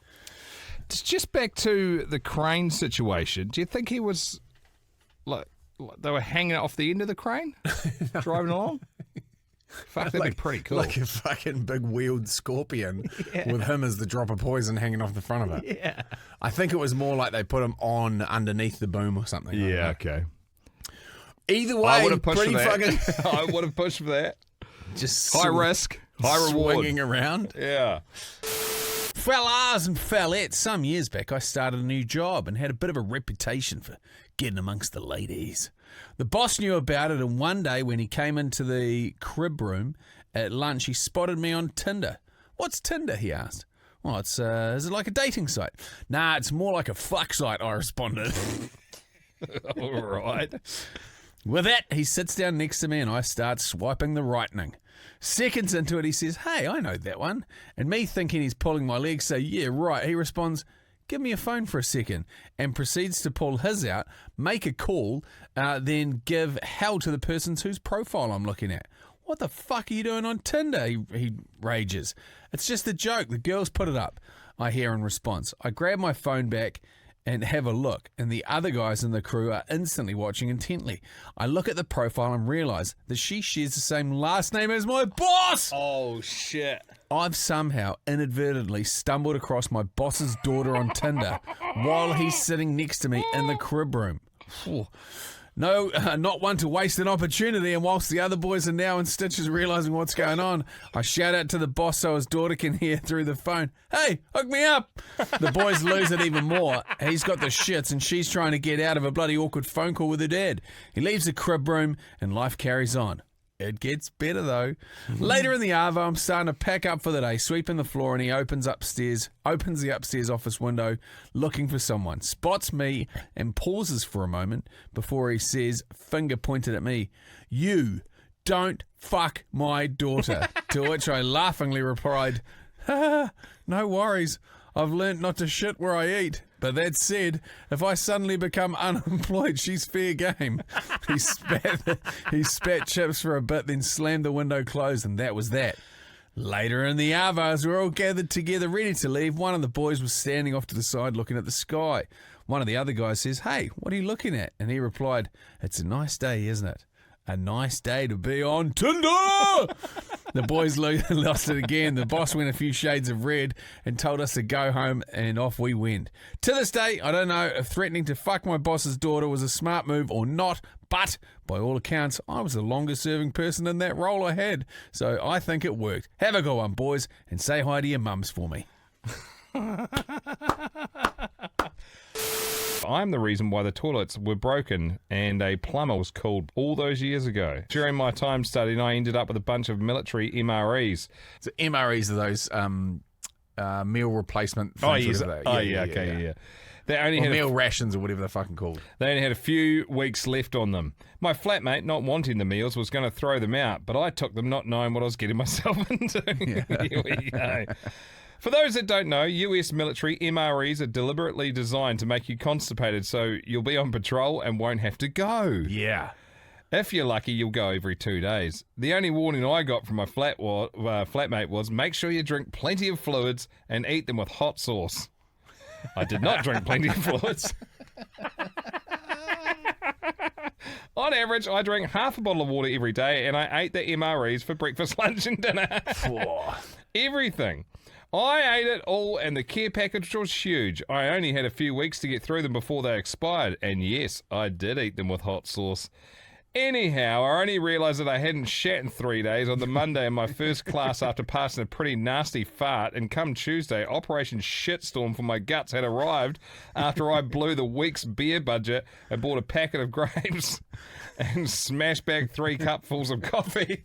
Just back to the crane situation. Do you think he was like they were hanging off the end of the crane, driving along? Fuck, that'd be pretty cool. Like a fucking big wheeled scorpion with him as the drop of poison hanging off the front of it. Yeah. I think it was more like they put him on underneath the boom or something. Yeah, okay. Either way, I would have pushed pretty for that. fucking I would have pushed for that. just High risk, high reward. swinging around. Yeah. Fellas and fellettes, some years back I started a new job and had a bit of a reputation for getting amongst the ladies. The boss knew about it, and one day when he came into the crib room at lunch, he spotted me on Tinder. What's Tinder, he asked. Well, is it like a dating site? Nah, it's more like a fuck site, I responded. All right. With that, he sits down next to me and I start swiping the rightening. Seconds into it, he says, hey, I know that one. And me thinking he's pulling my leg, say, yeah, right. He responds, give me your phone for a second, and proceeds to pull his out, make a call, then give hell to the person whose profile I'm looking at. What the fuck are you doing on Tinder? He rages. It's just a joke. The girls put it up, I hear in response. I grab my phone back and have a look, and the other guys in the crew are instantly watching intently. I look at the profile and realise that she shares the same last name as my boss! Oh, shit. I've somehow inadvertently stumbled across my boss's daughter on Tinder while he's sitting next to me in the crib room. No, not one to waste an opportunity, and whilst the other boys are now in stitches realising what's going on, I shout out to the boss so his daughter can hear through the phone, "Hey, hook me up!" The boys lose it even more. He's got the shits and she's trying to get out of a bloody awkward phone call with her dad. He leaves the crib room and life carries on. It gets better though. Later in the arvo, I'm starting to pack up for the day, sweeping the floor, and he opens the upstairs office window looking for someone, spots me and pauses for a moment before he says, finger pointed at me, "You don't fuck my daughter." To which I laughingly replied, "No worries. I've learnt not to shit where I eat. But that said, if I suddenly become unemployed, she's fair game." He spat chips for a bit, then slammed the window closed, and that was that. Later in the Arvos, we're all gathered together ready to leave. One of the boys was standing off to the side looking at the sky. One of the other guys says, "Hey, what are you looking at?" And he replied, "It's a nice day, isn't it? A nice day to be on Tinder!" The boys lost it again. The boss went a few shades of red and told us to go home, and off we went. To this day, I don't know if threatening to fuck my boss's daughter was a smart move or not, but by all accounts, I was the longest serving person in that role I had, so I think it worked. Have a good one, boys, and say hi to your mums for me. I'm the reason why the toilets were broken and a plumber was called all those years ago. During my time studying, I ended up with a bunch of military MREs. So MREs are those meal replacement things. Yeah. They only had meal rations or whatever they're fucking called. They only had a few weeks left on them. My flatmate, not wanting the meals, was going to throw them out, but I took them not knowing what I was getting myself into. Here we go. For those that don't know, US military MREs are deliberately designed to make you constipated so you'll be on patrol and won't have to go. Yeah. If you're lucky, you'll go every 2 days. The only warning I got from my flatmate was make sure you drink plenty of fluids and eat them with hot sauce. I did not drink plenty of fluids. On average, I drank half a bottle of water every day, and I ate the MREs for breakfast, lunch, and dinner. Everything. I ate it all, and the care package was huge. I only had a few weeks to get through them before they expired, and yes, I did eat them with hot sauce. Anyhow, I only realised that I hadn't shat in 3 days on the Monday in my first class after passing a pretty nasty fart, and come Tuesday, Operation Shitstorm for my guts had arrived after I blew the week's beer budget and bought a packet of grapes and smashed back 3 cupfuls of coffee.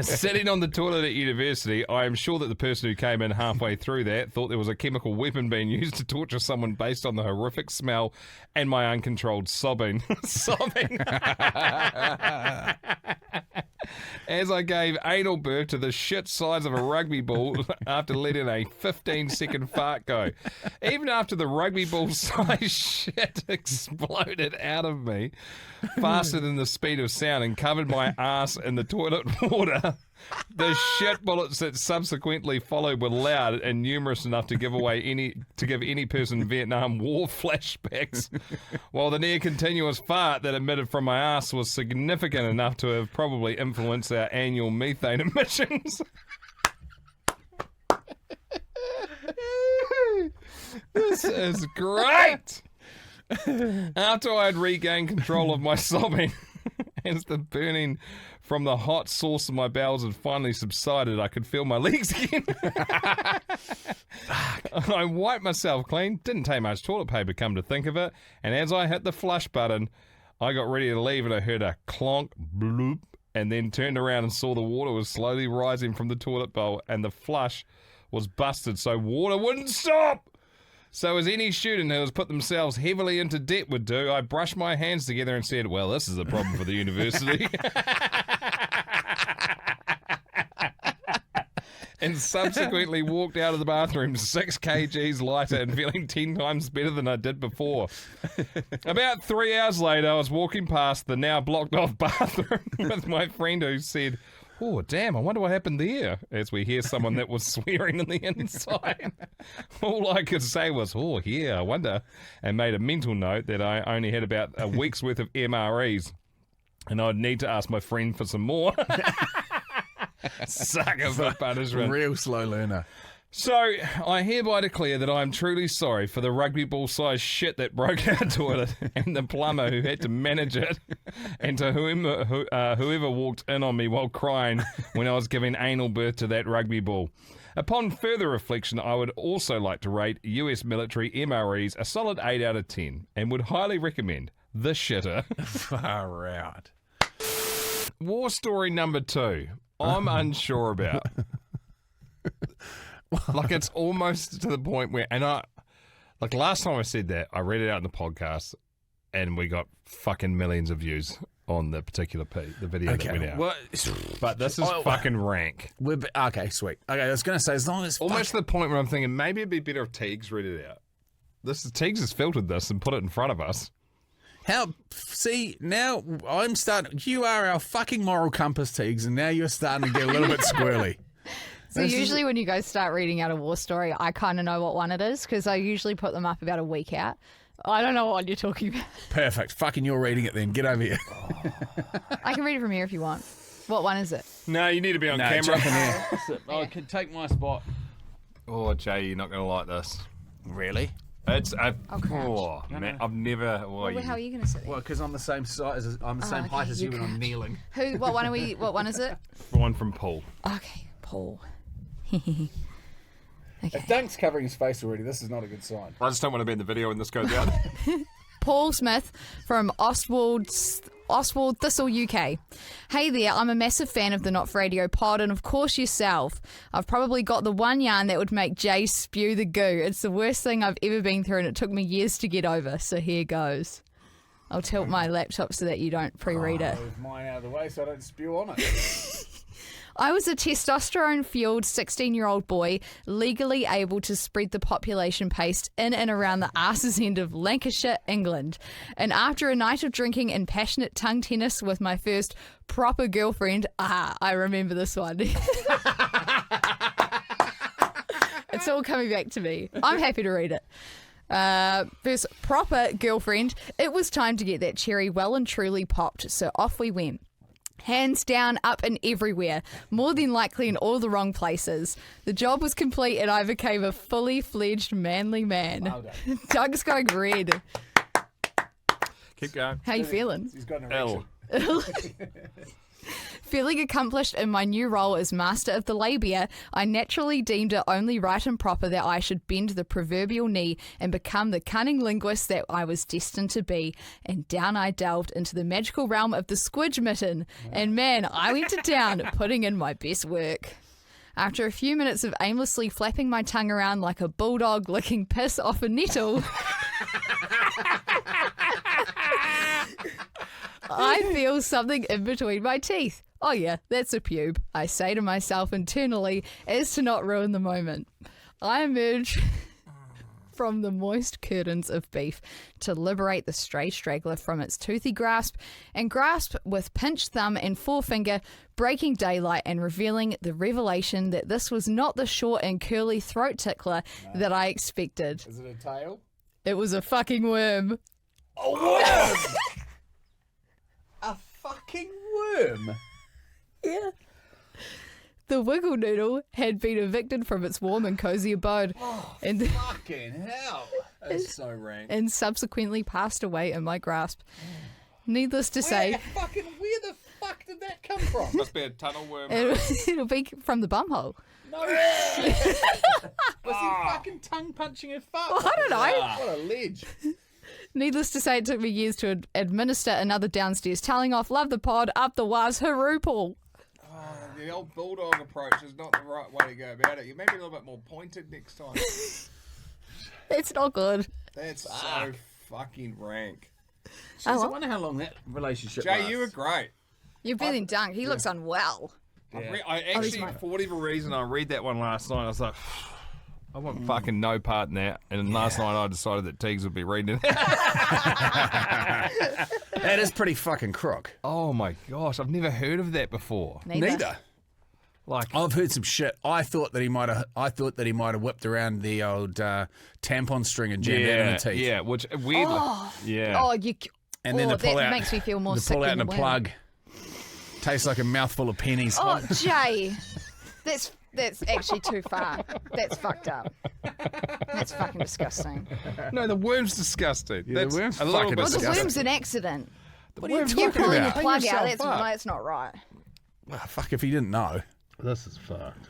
Sitting on the toilet at university, I am sure that the person who came in halfway through that thought there was a chemical weapon being used to torture someone based on the horrific smell and my uncontrolled sobbing. As I gave anal birth to the shit size of a rugby ball after letting a 15-second fart go. Even after the rugby ball size shit exploded out of me faster than the speed of sound and covered my ass in the toilet water, the shit bullets that subsequently followed were loud and numerous enough to give any person Vietnam War flashbacks, while the near continuous fart that emitted from my ass was significant enough to have probably influenced our annual methane emissions. This is great! After I had regained control of my sobbing, as the burning from the hot sauce in my bowels had finally subsided, I could feel my legs again. I wiped myself clean, didn't take much toilet paper, come to think of it, and as I hit the flush button, I got ready to leave and I heard a clonk, bloop, and then turned around and saw the water was slowly rising from the toilet bowl and the flush was busted so water wouldn't stop. So as any student who has put themselves heavily into debt would do, I brushed my hands together and said, well, this is a problem for the university. and subsequently walked out of the bathroom 6 kgs lighter and feeling 10 times better than I did before. About 3 hours later, I was walking past the now blocked off bathroom with my friend who said, "Oh, damn, I wonder what happened there," as we hear someone that was swearing in the inside. All I could say was, "Oh, yeah, I wonder," and made a mental note that I only had about a week's worth of MREs, and I'd need to ask my friend for some more. Sucker for punishment. Real slow learner. So, I hereby declare that I am truly sorry for the rugby ball-sized shit that broke our toilet and the plumber who had to manage it, and to whoever walked in on me while crying when I was giving anal birth to that rugby ball. Upon further reflection, I would also like to rate US military MREs a solid 8 out of 10, and would highly recommend The Shitter. Far out. War story number 2. I'm unsure about. Like, it's almost to the point where, and like last time I said that, I read it out in the podcast, and we got fucking millions of views on the particular the video that went out. Well, But this is fucking rank. okay, sweet. Okay, I was going to say, as long as... Almost to the point where I'm thinking maybe it'd be better if Teagues read it out. Teagues has filtered this and put it in front of us. See, now I'm starting... You are our fucking moral compass, Teagues, and now you're starting to get a little bit squirrely. So usually when you guys start reading out a war story, I kind of know what one it is because I usually put them up about a week out. I don't know what one you're talking about. Perfect. Fucking you're reading it then. Get over here. I can read it from here if you want. What one is it? No, you need to be on camera. Jump in here. I can take my spot. Oh, Jay, you're not going to like this. Really? It's a... crouch. Man, I've never... Well, how are you going to sit there? Well, because I'm the same size as... I'm the same height as you and I'm kneeling. What one is it? One from Paul. Okay, Paul. If Dunk's covering his face already, this is not a good sign. I just don't want to be in the video when this goes out. Paul Smith from Oswald Thistle, UK. Hey there, I'm a massive fan of the Not For Radio pod and of course yourself. I've probably got the one yarn that would make Jay spew the goo. It's the worst thing I've ever been through and it took me years to get over, so here goes. I'll tilt my laptop so that you don't pre-read it. Move mine out of the way so I don't spew on it. I was a testosterone-fueled 16-year-old boy, legally able to spread the population paste in and around the arse's end of Lancashire, England. And after a night of drinking and passionate tongue tennis with my first proper girlfriend, I remember this one. It's all coming back to me. I'm happy to read it. First proper girlfriend, it was time to get that cherry well and truly popped, so off we went. Hands down, up and everywhere, more than likely in all the wrong places. The job was complete and I became a fully fledged manly man. Well done. Doug's going red. Keep going. How you feeling? He's got an erection. Feeling accomplished in my new role as master of the labia, I naturally deemed it only right and proper that I should bend the proverbial knee and become the cunning linguist that I was destined to be. And down I delved into the magical realm of the squidge mitten. And man, I went to town, putting in my best work. After a few minutes of aimlessly flapping my tongue around like a bulldog licking piss off a nettle, I feel something in between my teeth. Oh yeah, that's a pube, I say to myself internally as to not ruin the moment. I emerge from the moist curtains of beef to liberate the stray straggler from its toothy grasp and grasp with pinched thumb and forefinger, breaking daylight and revealing the revelation that this was not the short and curly throat tickler that I expected. Is it a tail? It was a fucking worm. A worm! A fucking worm? Yeah. The wiggle noodle had been evicted from its warm and cozy abode and Fucking hell. That's so rank. and subsequently passed away in my grasp. Needless to say, Where the fuck did that come from? Must be a tunnel worm. it'll be from the bumhole. No shit. Was he fucking tongue punching a fuck? Well, I don't know. What a ledge. Needless to say, it took me years to administer another downstairs telling off. Love the pod, up the waz, hooroo, Paul. The old bulldog approach is not the right way to go about it. You may be a little bit more pointed next time. It's not good. That's so fucking rank. I wonder how long that relationship Jay, lasts. you were great. You're better than Dunk. He looks unwell. I actually, for whatever reason, I read that one last night. I was like, I want fucking no part in that. And last night I decided that Teagues would be reading it. That is pretty fucking crook. Oh my gosh, I've never heard of that before. Neither. Like, I've heard some shit. I thought that he might have whipped around the old tampon string and jammed that in the teeth. Yeah, which weirdly, And then that makes me feel more sick pull out than in a the plug. Tastes like a mouthful of pennies. Oh, Jay, that's actually too far. That's fucked up. That's fucking disgusting. No, the worm's disgusting. Yeah, That's the worm's a little fucking bit Well, the disgusting. worm's an accident. What are you You talking pulling the about? plug out, yourself up. that's not right. Well, fuck if he didn't know. This is fucked.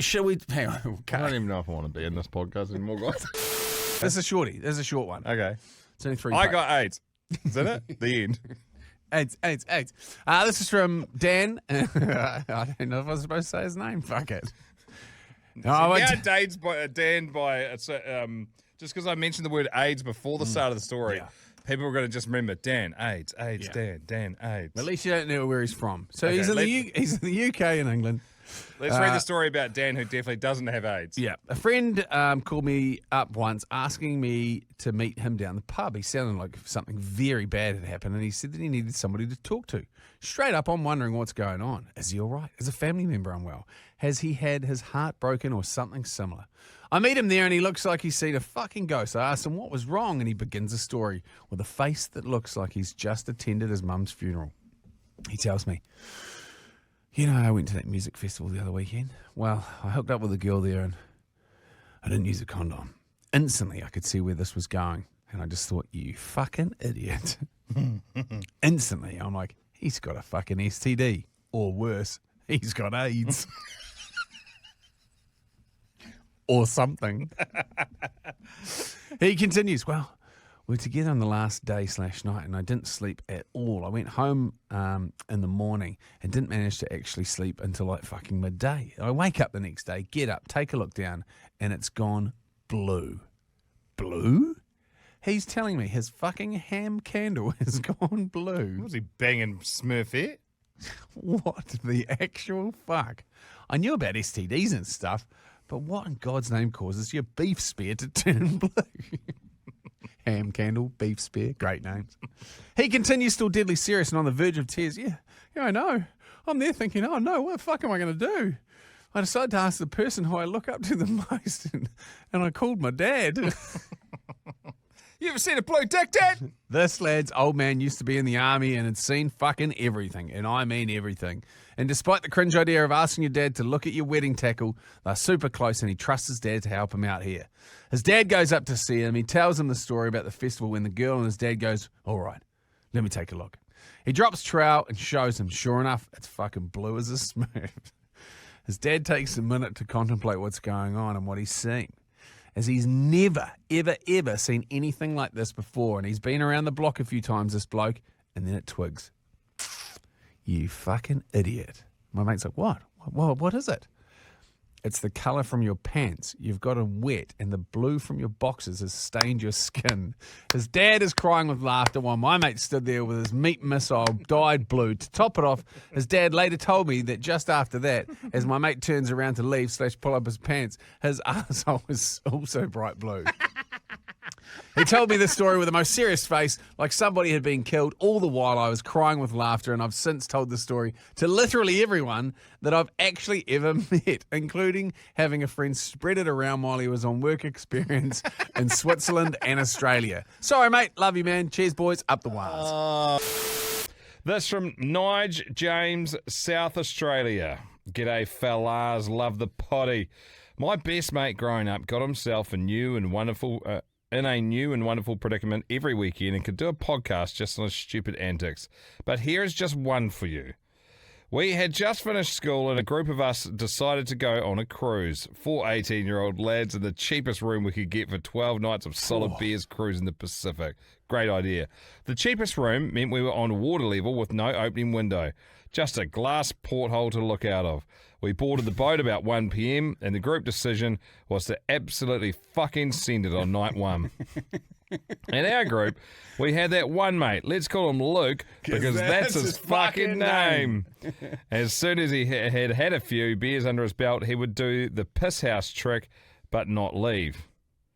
Shall we? Hang on. I don't Okay. even know if I want to be in this podcast anymore, guys. This is a shorty. This is a short one. Okay. It's only 3 I parts. got AIDS. Is that it? The end. AIDS. This is from Dan. I don't know if I was supposed to say his name. Fuck it. No, Yeah, Dan by just because I mentioned the word AIDS before the start of the story, Yeah. people are going to just remember Dan, AIDS, Yeah. Dan, AIDS. At least you don't know where he's from. So Okay, he's in the UK in England. Let's read the story about Dan, who definitely doesn't have AIDS. Yeah. A friend called me up once asking me to meet him down the pub. He sounded like something very bad had happened, and he said that he needed somebody to talk to. Straight up, I'm wondering what's going on. Is he all right? Is a family member unwell? Has he had his heart broken or something similar? I meet him there, and he looks like he's seen a fucking ghost. I asked him what was wrong, and he begins a story with a face that looks like he's just attended his mum's funeral. He tells me, you know, I went to that music festival the other weekend. Well, I hooked up with a girl there and I didn't use a condom. Instantly, I could see where this was going. And I just thought, you fucking idiot. Instantly, I'm like, he's got a fucking STD. Or worse, he's got AIDS. Or something. He continues, well, we're together on the last day/night and I didn't sleep at all. I went home in the morning and didn't manage to actually sleep until like fucking midday. I wake up the next day, get up, take a look down, and it's gone blue. Blue? He's telling me his fucking ham candle has gone blue. Was he banging Smurf here? What the actual fuck? I knew about STDs and stuff, but what in God's name causes your beef spear to turn blue? Ham candle, beef spear, great names. He continues, still deadly serious and on the verge of tears. Yeah, I know. I'm there thinking, oh no, what the fuck am I going to do? I decided to ask the person who I look up to the most, and I called my dad. You ever seen a blue dick, Dad? This lad's old man used to be in the army and had seen fucking everything, and I mean everything. And despite the cringe idea of asking your dad to look at your wedding tackle, they're super close and he trusts his dad to help him out here. His dad goes up to see him. He tells him the story about the festival when the girl and his dad goes, all right, let me take a look. He drops trowel and shows him. Sure enough, it's fucking blue as a smurf. His dad takes a minute to contemplate what's going on and what he's seeing, as he's never, ever, ever seen anything like this before. And he's been around the block a few times, this bloke, and then it twigs. You fucking idiot. My mate's like, what? What is it? It's the colour from your pants. You've got them wet, and the blue from your boxes has stained your skin. His dad is crying with laughter while my mate stood there with his meat missile dyed blue. To top it off, his dad later told me that just after that, as my mate turns around to leave / pull up his pants, his arsehole was also bright blue. He told me this story with the most serious face, like somebody had been killed, all the while I was crying with laughter, and I've since told the story to literally everyone that I've actually ever met, including having a friend spread it around while he was on work experience in Switzerland and Australia. Sorry, mate. Love you, man. Cheers, boys. Up the wires. This from Nige James, South Australia. G'day, fellas. Love the potty. My best mate growing up got himself in a new and wonderful predicament every weekend and could do a podcast just on his stupid antics. But here is just one for you. We had just finished school and a group of us decided to go on a cruise. 4 18-year-old lads in the cheapest room we could get for 12 nights of solid beers cruising the Pacific. Great idea. The cheapest room meant we were on water level with no opening window. Just a glass porthole to look out of. We boarded the boat about 1 p.m. and the group decision was to absolutely fucking send it on night one. In our group, we had that one mate. Let's call him Luke because that's his fucking name. As soon as he had a few beers under his belt, he would do the piss house trick but not leave.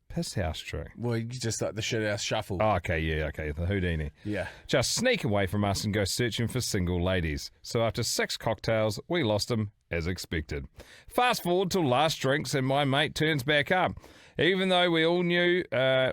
Piss house trick? Well, you just like the shit house shuffle. Oh, okay, the Houdini. Yeah. Just sneak away from us and go searching for single ladies. So after 6 cocktails, we lost him as expected. Fast forward till last drinks and my mate turns back up. Even though we all knew,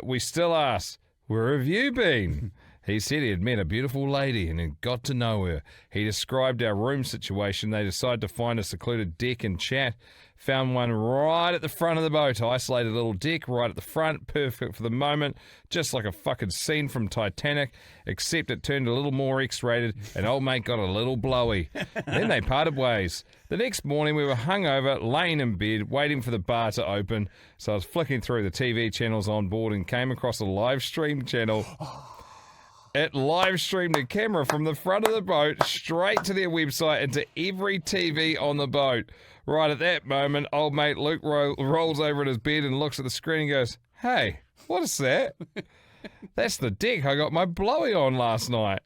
we still asked, where have you been? He said he had met a beautiful lady and had got to know her. He described our room situation. They decided to find a secluded deck and chat. Found one right at the front of the boat. Isolated little deck right at the front. Perfect for the moment. Just like a fucking scene from Titanic. Except it turned a little more X-rated and old mate got a little blowy. Then they parted ways. The next morning we were hungover, laying in bed, waiting for the bar to open. So I was flicking through the TV channels on board and came across a live stream channel. It live streamed a camera from the front of the boat straight to their website and to every TV on the boat. Right at that moment, old mate Luke rolls over in his bed and looks at the screen and goes, "Hey, what is that?" "That's the deck I got my blowy on last night."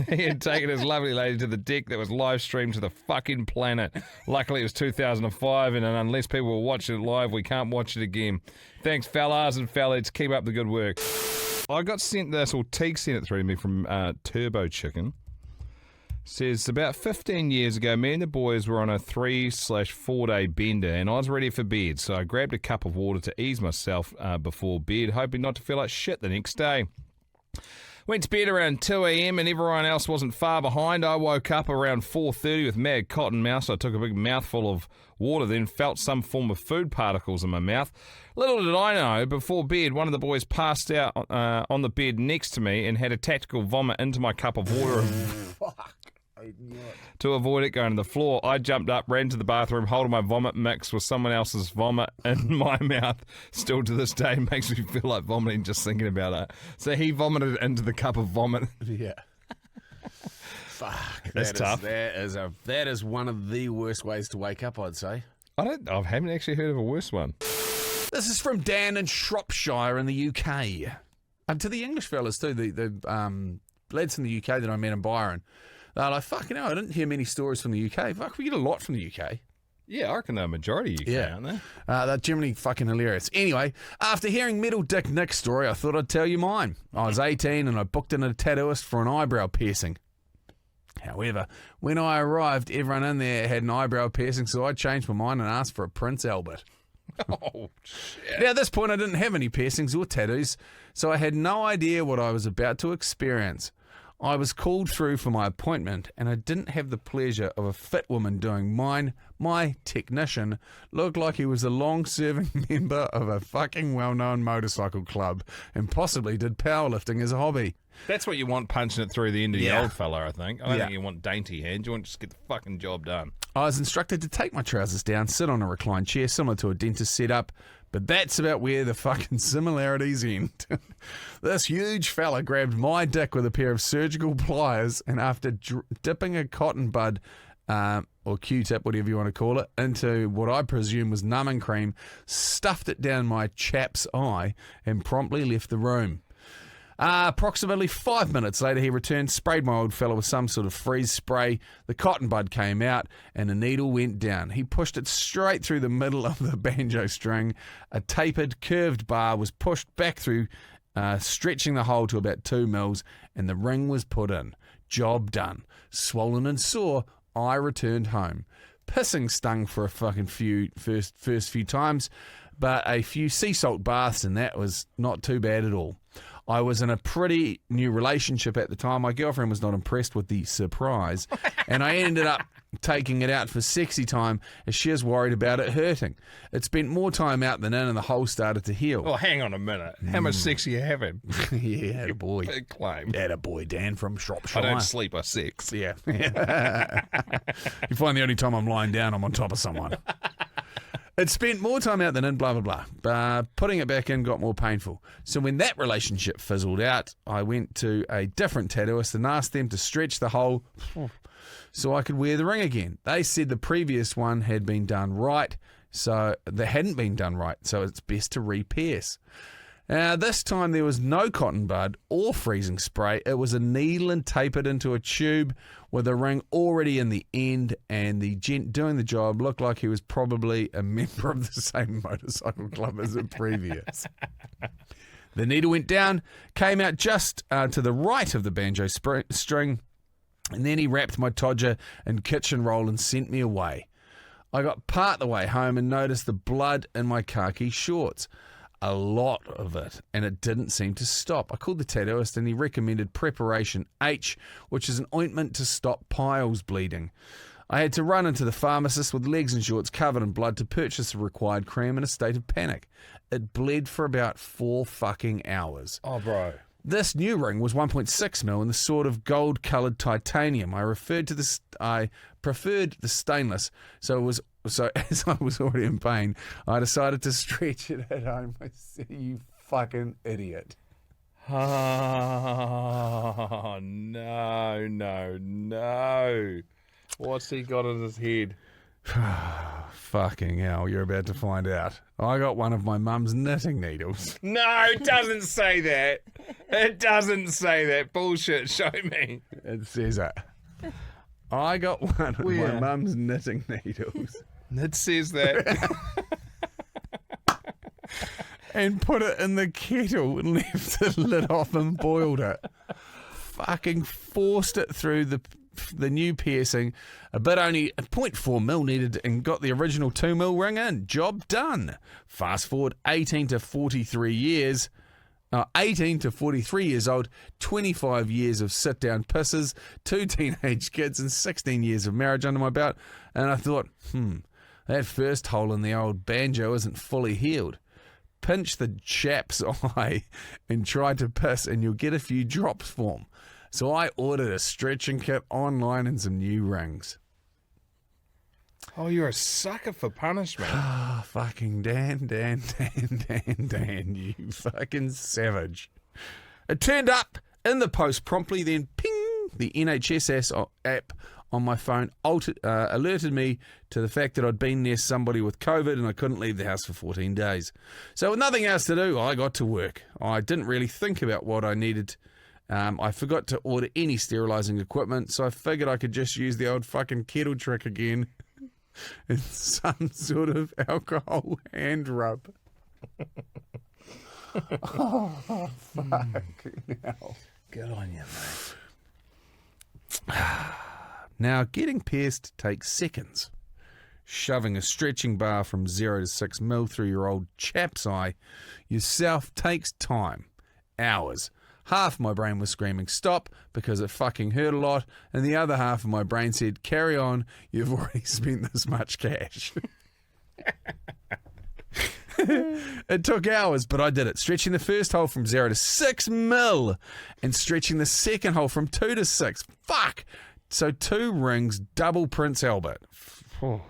He had taken his lovely lady to the deck that was live streamed to the fucking planet. Luckily it was 2005 and unless people were watching it live, we can't watch it again. Thanks fellas and fellas, keep up the good work. I got sent this, or Teague sent it through to me from Turbo Chicken. Says, about 15 years ago, me and the boys were on a 3/4 day bender and I was ready for bed, so I grabbed a cup of water to ease myself before bed, hoping not to feel like shit the next day. Went to bed around 2 a.m. and everyone else wasn't far behind. I woke up around 4:30 with mad cotton mouth, so I took a big mouthful of water, then felt some form of food particles in my mouth. Little did I know, before bed, one of the boys passed out on the bed next to me and had a tactical vomit into my cup of water. To avoid it going to the floor, I jumped up, ran to the bathroom, holding my vomit mix with someone else's vomit in my mouth. Still to this day makes me feel like vomiting just thinking about it. So he vomited into the cup of vomit. Yeah. Fuck. That's tough. That is one of the worst ways to wake up, I'd say. I haven't actually heard of a worse one. This is from Dan in Shropshire in the UK. And to the English fellas too, the lads from the UK that I met in Byron. They're like, fucking hell, I didn't hear many stories from the UK. Fuck, we get a lot from the UK. Yeah, I reckon the majority UK, aren't they? They're generally fucking hilarious. Anyway, after hearing Metal Dick Nick's story, I thought I'd tell you mine. I was 18 and I booked in a tattooist for an eyebrow piercing. However, when I arrived, everyone in there had an eyebrow piercing, so I changed my mind and asked for a Prince Albert. Oh, shit. Now, at this point, I didn't have any piercings or tattoos, so I had no idea what I was about to experience. I was called through for my appointment, and I didn't have the pleasure of a fit woman doing mine. My technician looked like he was a long-serving member of a fucking well-known motorcycle club and possibly did powerlifting as a hobby. That's what you want punching it through the end of the Yeah. old fella, I think. I don't Yeah. think you want dainty hands. You want to just get the fucking job done. I was instructed to take my trousers down, sit on a reclined chair similar to a dentist setup, but that's about where the fucking similarities end. This huge fella grabbed my dick with a pair of surgical pliers and after dipping a cotton bud, or Q-tip, whatever you want to call it, into what I presume was numbing cream, stuffed it down my chap's eye and promptly left the room. Approximately 5 minutes later, he returned, sprayed my old fella with some sort of freeze spray. The cotton bud came out, and the needle went down. He pushed it straight through the middle of the banjo string. A tapered, curved bar was pushed back through, stretching the hole to about 2 mils, and the ring was put in. Job done. Swollen and sore, I returned home. Pissing stung for a fucking first few times, but a few sea salt baths, and that was not too bad at all. I was in a pretty new relationship at the time. My girlfriend was not impressed with the surprise, and I ended up taking it out for sexy time as she was worried about it hurting. It spent more time out than in, and the hole started to heal. Oh, hang on a minute. How much sex are you having? Yeah, had a boy. Big claim. Had a boy, Dan from Shropshire. I don't sleep, I sex. Yeah. You find the only time I'm lying down, I'm on top of someone. It spent more time out than in, blah, blah, blah. Putting it back in got more painful. So when that relationship fizzled out, I went to a different tattooist and asked them to stretch the hole so I could wear the ring again. They said the previous one had been done right, so they hadn't been done right, so it's best to re-pierce. This time there was no cotton bud or freezing spray. It was a needle and tapered into a tube with a ring already in the end, and the gent doing the job looked like he was probably a member of the same motorcycle club as the previous. The needle went down, came out just to the right of the banjo string, and then he wrapped my todger in kitchen roll and sent me away. I got part the way home and noticed the blood in my khaki shorts. A lot of it, and it didn't seem to stop. I called the tattooist and he recommended Preparation H, which is an ointment to stop piles bleeding. I had to run into the pharmacist with legs and shorts covered in blood to purchase the required cream in a state of panic. It bled for about 4 fucking hours. Oh, bro. This new ring was 1.6 mil in the sort of gold-coloured titanium. I preferred the stainless, so as I was already in pain, I decided to stretch it at home. I said, "You fucking idiot." Oh, no. What's he got in his head? Fucking hell, you're about to find out. I got one of my mum's knitting needles. No, it doesn't say that. It doesn't say that. Bullshit. Show me. It says it. I got one of my mum's knitting needles. It says that. And put it in the kettle and left the lid off and boiled it. Fucking forced it through the new piercing. A bit only 0.4 mil needed and got the original 2 mil ring in. Job done. Fast forward 18 to 43 years old, 25 years of sit-down pisses, 2 teenage kids and 16 years of marriage under my belt. And I thought, that first hole in the old banjo isn't fully healed. Pinch the chap's eye and try to piss and you'll get a few drops form. So I ordered a stretching kit online and some new rings. Oh, you're a sucker for punishment. Ah, fucking Dan, you fucking savage. It turned up in the post promptly, then ping, the NHS app on my phone alerted me to the fact that I'd been near somebody with COVID and I couldn't leave the house for 14 days. So with nothing else to do, I got to work. I didn't really think about what I needed. I forgot to order any sterilising equipment, so I figured I could just use the old fucking kettle trick again. It's some sort of alcohol hand rub. Oh, fucking hell. Good on you, mate. Now, getting pierced takes seconds. Shoving a stretching bar from 0 to 6 mil through your old chap's eye yourself takes time. Hours. Half my brain was screaming stop because it fucking hurt a lot, and the other half of my brain said carry on, you've already spent this much cash. It took hours, but I did it. Stretching the first hole from 0 to 6 mil and stretching the second hole from 2 to 6. Fuck! So 2 rings, double Prince Albert. Oh.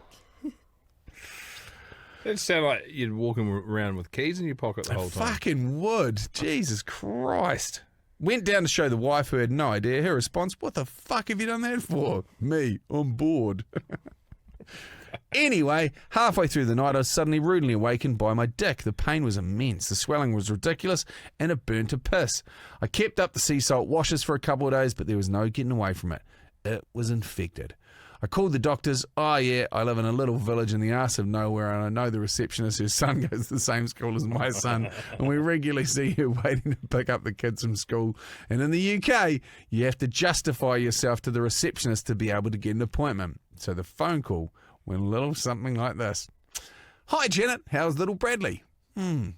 It sounded like you're walking around with keys in your pocket the whole time. Fucking would. Jesus Christ. Went down to show the wife, who had no idea. Her response, what the fuck have you done that for? Me, on board. Anyway, halfway through the night, I was suddenly rudely awakened by my dick. The pain was immense. The swelling was ridiculous, and it burnt to piss. I kept up the sea salt washes for a couple of days, but there was no getting away from it. It was infected. I called the doctors. Oh, yeah, I live in a little village in the arse of nowhere, and I know the receptionist whose son goes to the same school as my son, and we regularly see her waiting to pick up the kids from school. And in the UK, you have to justify yourself to the receptionist to be able to get an appointment. So the phone call went a little something like this. Hi, Janet. How's little Bradley? I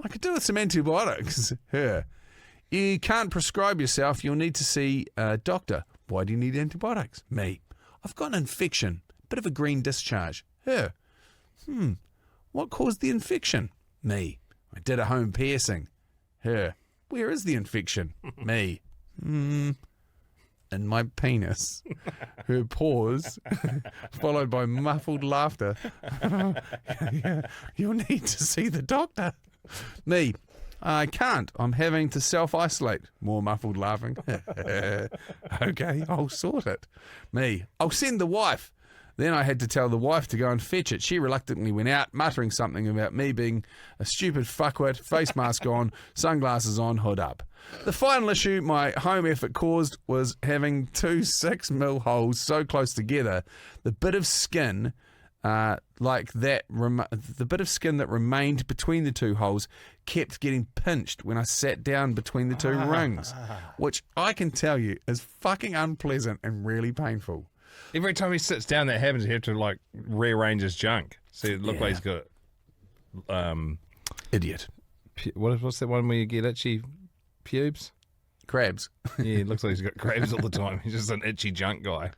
could do with some antibiotics. Her. You can't prescribe yourself. You'll need to see a doctor. Why do you need antibiotics? Me. I've got an infection. Bit of a green discharge. Her. What caused the infection? Me. I did a home piercing. Her. Where is the infection? Me. In my penis. Her pause, followed by muffled laughter. You'll need to see the doctor. Me. I can't. I'm having to self-isolate. More muffled laughing. Okay, I'll sort it. Me. I'll send the wife. Then I had to tell the wife to go and fetch it. She reluctantly went out, muttering something about me being a stupid fuckwit, face mask on, sunglasses on, hood up. The final issue my home effort caused was having 2 6mm holes so close together, the bit of skin the bit of skin that remained between the 2 holes kept getting pinched when I sat down between the 2 rings, which I can tell you is fucking unpleasant and really painful. Every time he sits down, that happens. You have to like rearrange his junk. So it looks like he's got Idiot. What's that one where you get itchy pubes? Crabs. Yeah, it looks like he's got crabs all the time. He's just an itchy junk guy.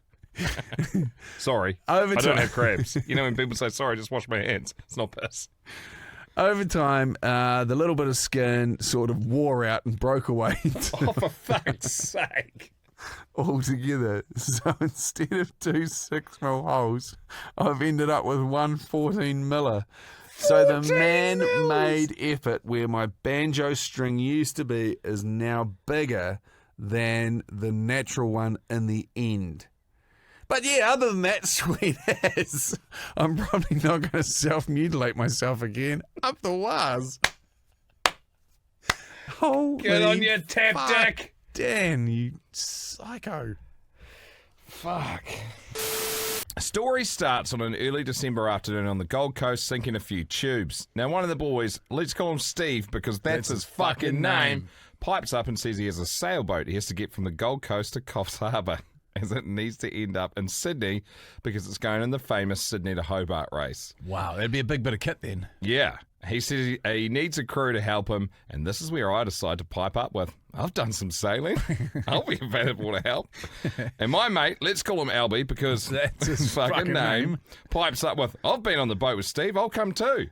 Sorry, Over I don't time- have crabs. You know when people say, sorry, just wash my hands. It's not piss. Over time, the little bit of skin sort of wore out and broke away Oh, for fuck's sake. altogether. So instead of 2 6mm holes, I've ended up with 1 14mm. So the man-made effort where my banjo string used to be is now bigger than the natural one in the end. But yeah, other than that, sweet ass, I'm probably not going to self-mutilate myself again. Up the waz. Holy Good on you, tap fuck. dick. Dan, you psycho. Fuck. A story starts on an early December afternoon on the Gold Coast sinking a few tubes. Now, one of the boys, let's call him Steve because that's his fucking name, pipes up and says he has a sailboat he has to get from the Gold Coast to Coffs Harbour, as it needs to end up in Sydney because it's going in the famous Sydney to Hobart race. Wow, that'd be a big bit of kit then. Yeah. He says he needs a crew to help him, and this is where I decide to pipe up with, I've done some sailing. I'll be available to help. And my mate, let's call him Albie because That's his fucking fucking name, pipes up with, I've been on the boat with Steve, I'll come too.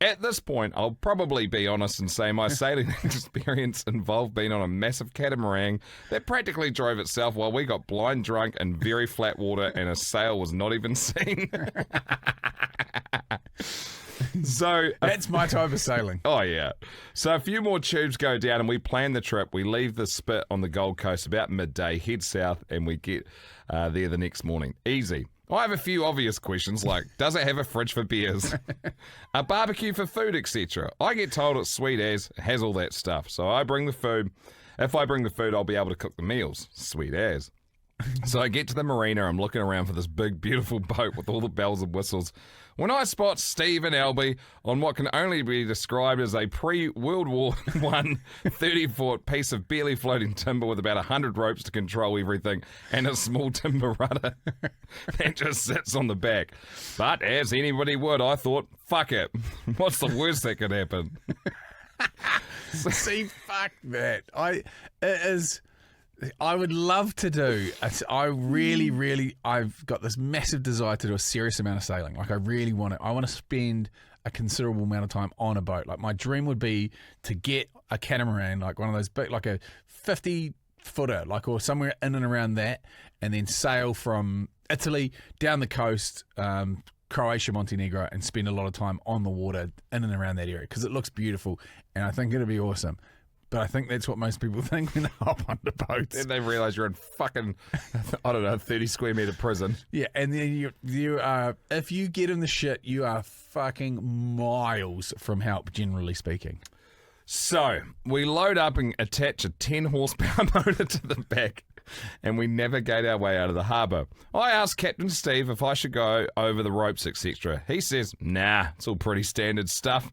At this point, I'll probably be honest and say my sailing experience involved being on a massive catamaran that practically drove itself while we got blind drunk in very flat water and a sail was not even seen. So That's my type of sailing. oh yeah. So a few more tubes go down and we plan the trip. We leave the spit on the Gold Coast about midday, head south, and we get there the next morning. Easy. I have a few obvious questions like, does it have a fridge for beers? A barbecue for food, etc. I get told it's sweet as, it has all that stuff. So I bring the food. If I bring the food, I'll be able to cook the meals. Sweet as. So I get to the marina, I'm looking around for this big, beautiful boat with all the bells and whistles. When I spot Steve and Albie on what can only be described as a pre-World War I 30-foot piece of barely floating timber with about 100 ropes to control everything and a small timber rudder that just sits on the back. But as anybody would, I thought, fuck it. What's the worst that could happen? See, fuck that. I would love to do. I've got this massive desire to do a serious amount of sailing. Like, I really want it. I want to spend a considerable amount of time on a boat. Like, my dream would be to get a catamaran, like one of those big, like a 50-footer, like, or somewhere in and around that, and then sail from Italy down the coast, Croatia, Montenegro, and spend a lot of time on the water in and around that area because it looks beautiful, and I think it'd be awesome. But I think that's what most people think when they hop onto boats. Then they realise you're in fucking, I don't know, 30 square metre prison. Yeah, and then you are, if you get in the shit, you are fucking miles from help, generally speaking. So we load up and attach a 10 horsepower motor to the back and we navigate our way out of the harbour. I asked Captain Steve if I should go over the ropes, etc. He says, nah, it's all pretty standard stuff.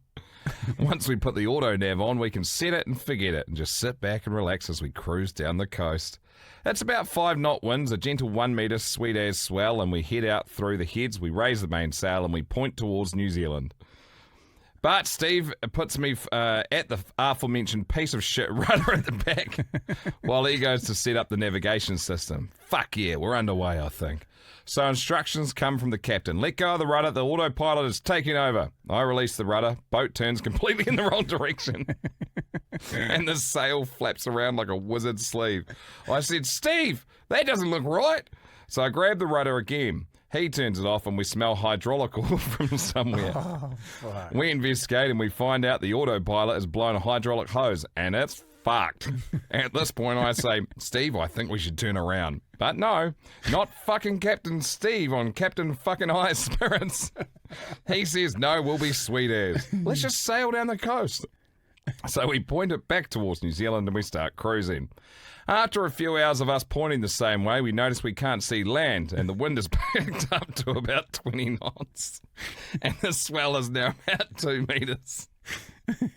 Once we put the auto nav on, we can set it and forget it and just sit back and relax as we cruise down the coast. It's about 5-knot winds, a gentle 1 metre sweet as swell, and we head out through the heads, we raise the mainsail and we point towards New Zealand. But Steve puts me at the aforementioned piece of shit rudder at the back while he goes to set up the navigation system. Fuck yeah, we're underway, I think. So instructions come from the captain. Let go of the rudder, the autopilot is taking over. I release the rudder, boat turns completely in the wrong direction. And the sail flaps around like a wizard's sleeve. I said, Steve, that doesn't look right. So I grab the rudder again. He turns it off and we smell hydraulic oil from somewhere. Fuck. We investigate and we find out the autopilot has blown a hydraulic hose and it's fucked. At this point I say, Steve, I think we should turn around. But no, not fucking Captain Steve on Captain fucking High Spirits. He says, no, we'll be sweet as. Let's just sail down the coast. So we point it back towards New Zealand and we start cruising. After a few hours of us pointing the same way, we notice we can't see land and the wind has picked up to about 20 knots. And the swell is now about 2 meters.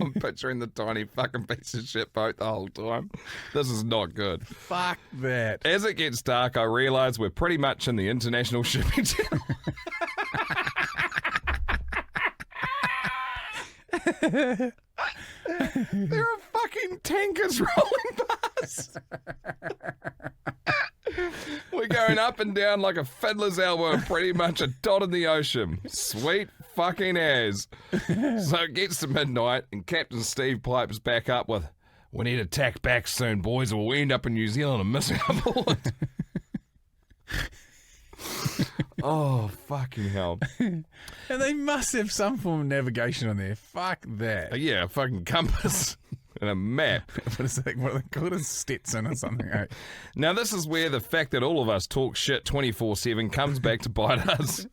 I'm picturing the tiny fucking piece of shit boat the whole time. This is not good. Fuck that. As it gets dark, I realise we're pretty much in the international shipping channel. There are fucking tankers rolling past. We're going up and down like a fiddler's elbow and pretty much a dot in the ocean. Sweet fucking as. So it gets to midnight and Captain Steve pipes back up with, we need to tack back soon, boys, or we'll end up in New Zealand and miss our board. Oh, fucking hell. And they must have some form of navigation on there. Fuck that. Yeah, a fucking compass and a map. What is that? What are they called? A Stetson or something. Right? Now, this is where the fact that all of us talk shit 24/7 comes back to bite us.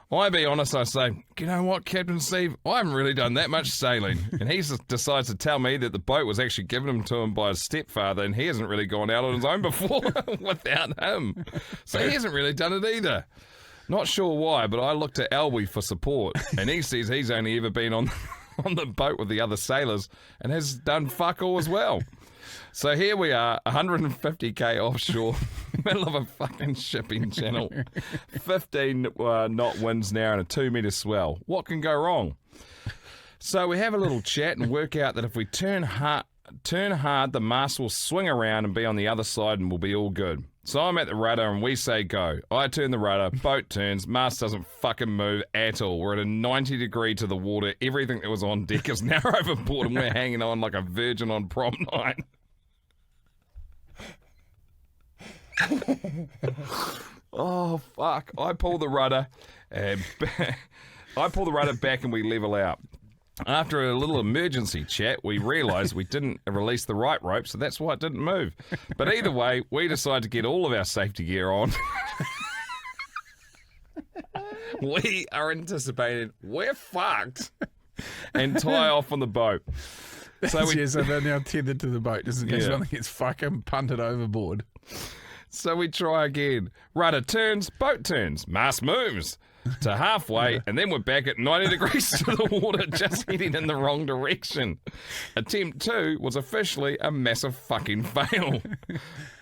I be honest, I say, you know what, Captain Steve, I haven't really done that much sailing. And he decides to tell me that the boat was actually given to him by his stepfather and he hasn't really gone out on his own before without him. So he hasn't really done it either. Not sure why, but I looked at Albie for support and he says he's only ever been on the boat with the other sailors and has done fuck all as well. So here we are, 150k offshore, middle of a fucking shipping channel, 15 knot winds now and a 2 metre swell. What can go wrong? So we have a little chat and work out that if we turn hard, the mast will swing around and be on the other side and we'll be all good. So I'm at the rudder and we say go. I turn the rudder, boat turns, mast doesn't fucking move at all. We're at a 90 degree to the water. Everything that was on deck is now overboard and we're hanging on like a virgin on prom night. Oh fuck! I pull the rudder, back, and we level out. After a little emergency chat, we realise we didn't release the right rope, so that's why it didn't move. But either way, we decide to get all of our safety gear on. We are anticipating we're fucked, and tie off on the boat. So they're now tethered to the boat just in case something gets fucking punted overboard. So we try again. Rudder turns, boat turns, mast moves to halfway, and then we're back at 90 degrees to the water, just heading in the wrong direction. Attempt 2 was officially a massive fucking fail.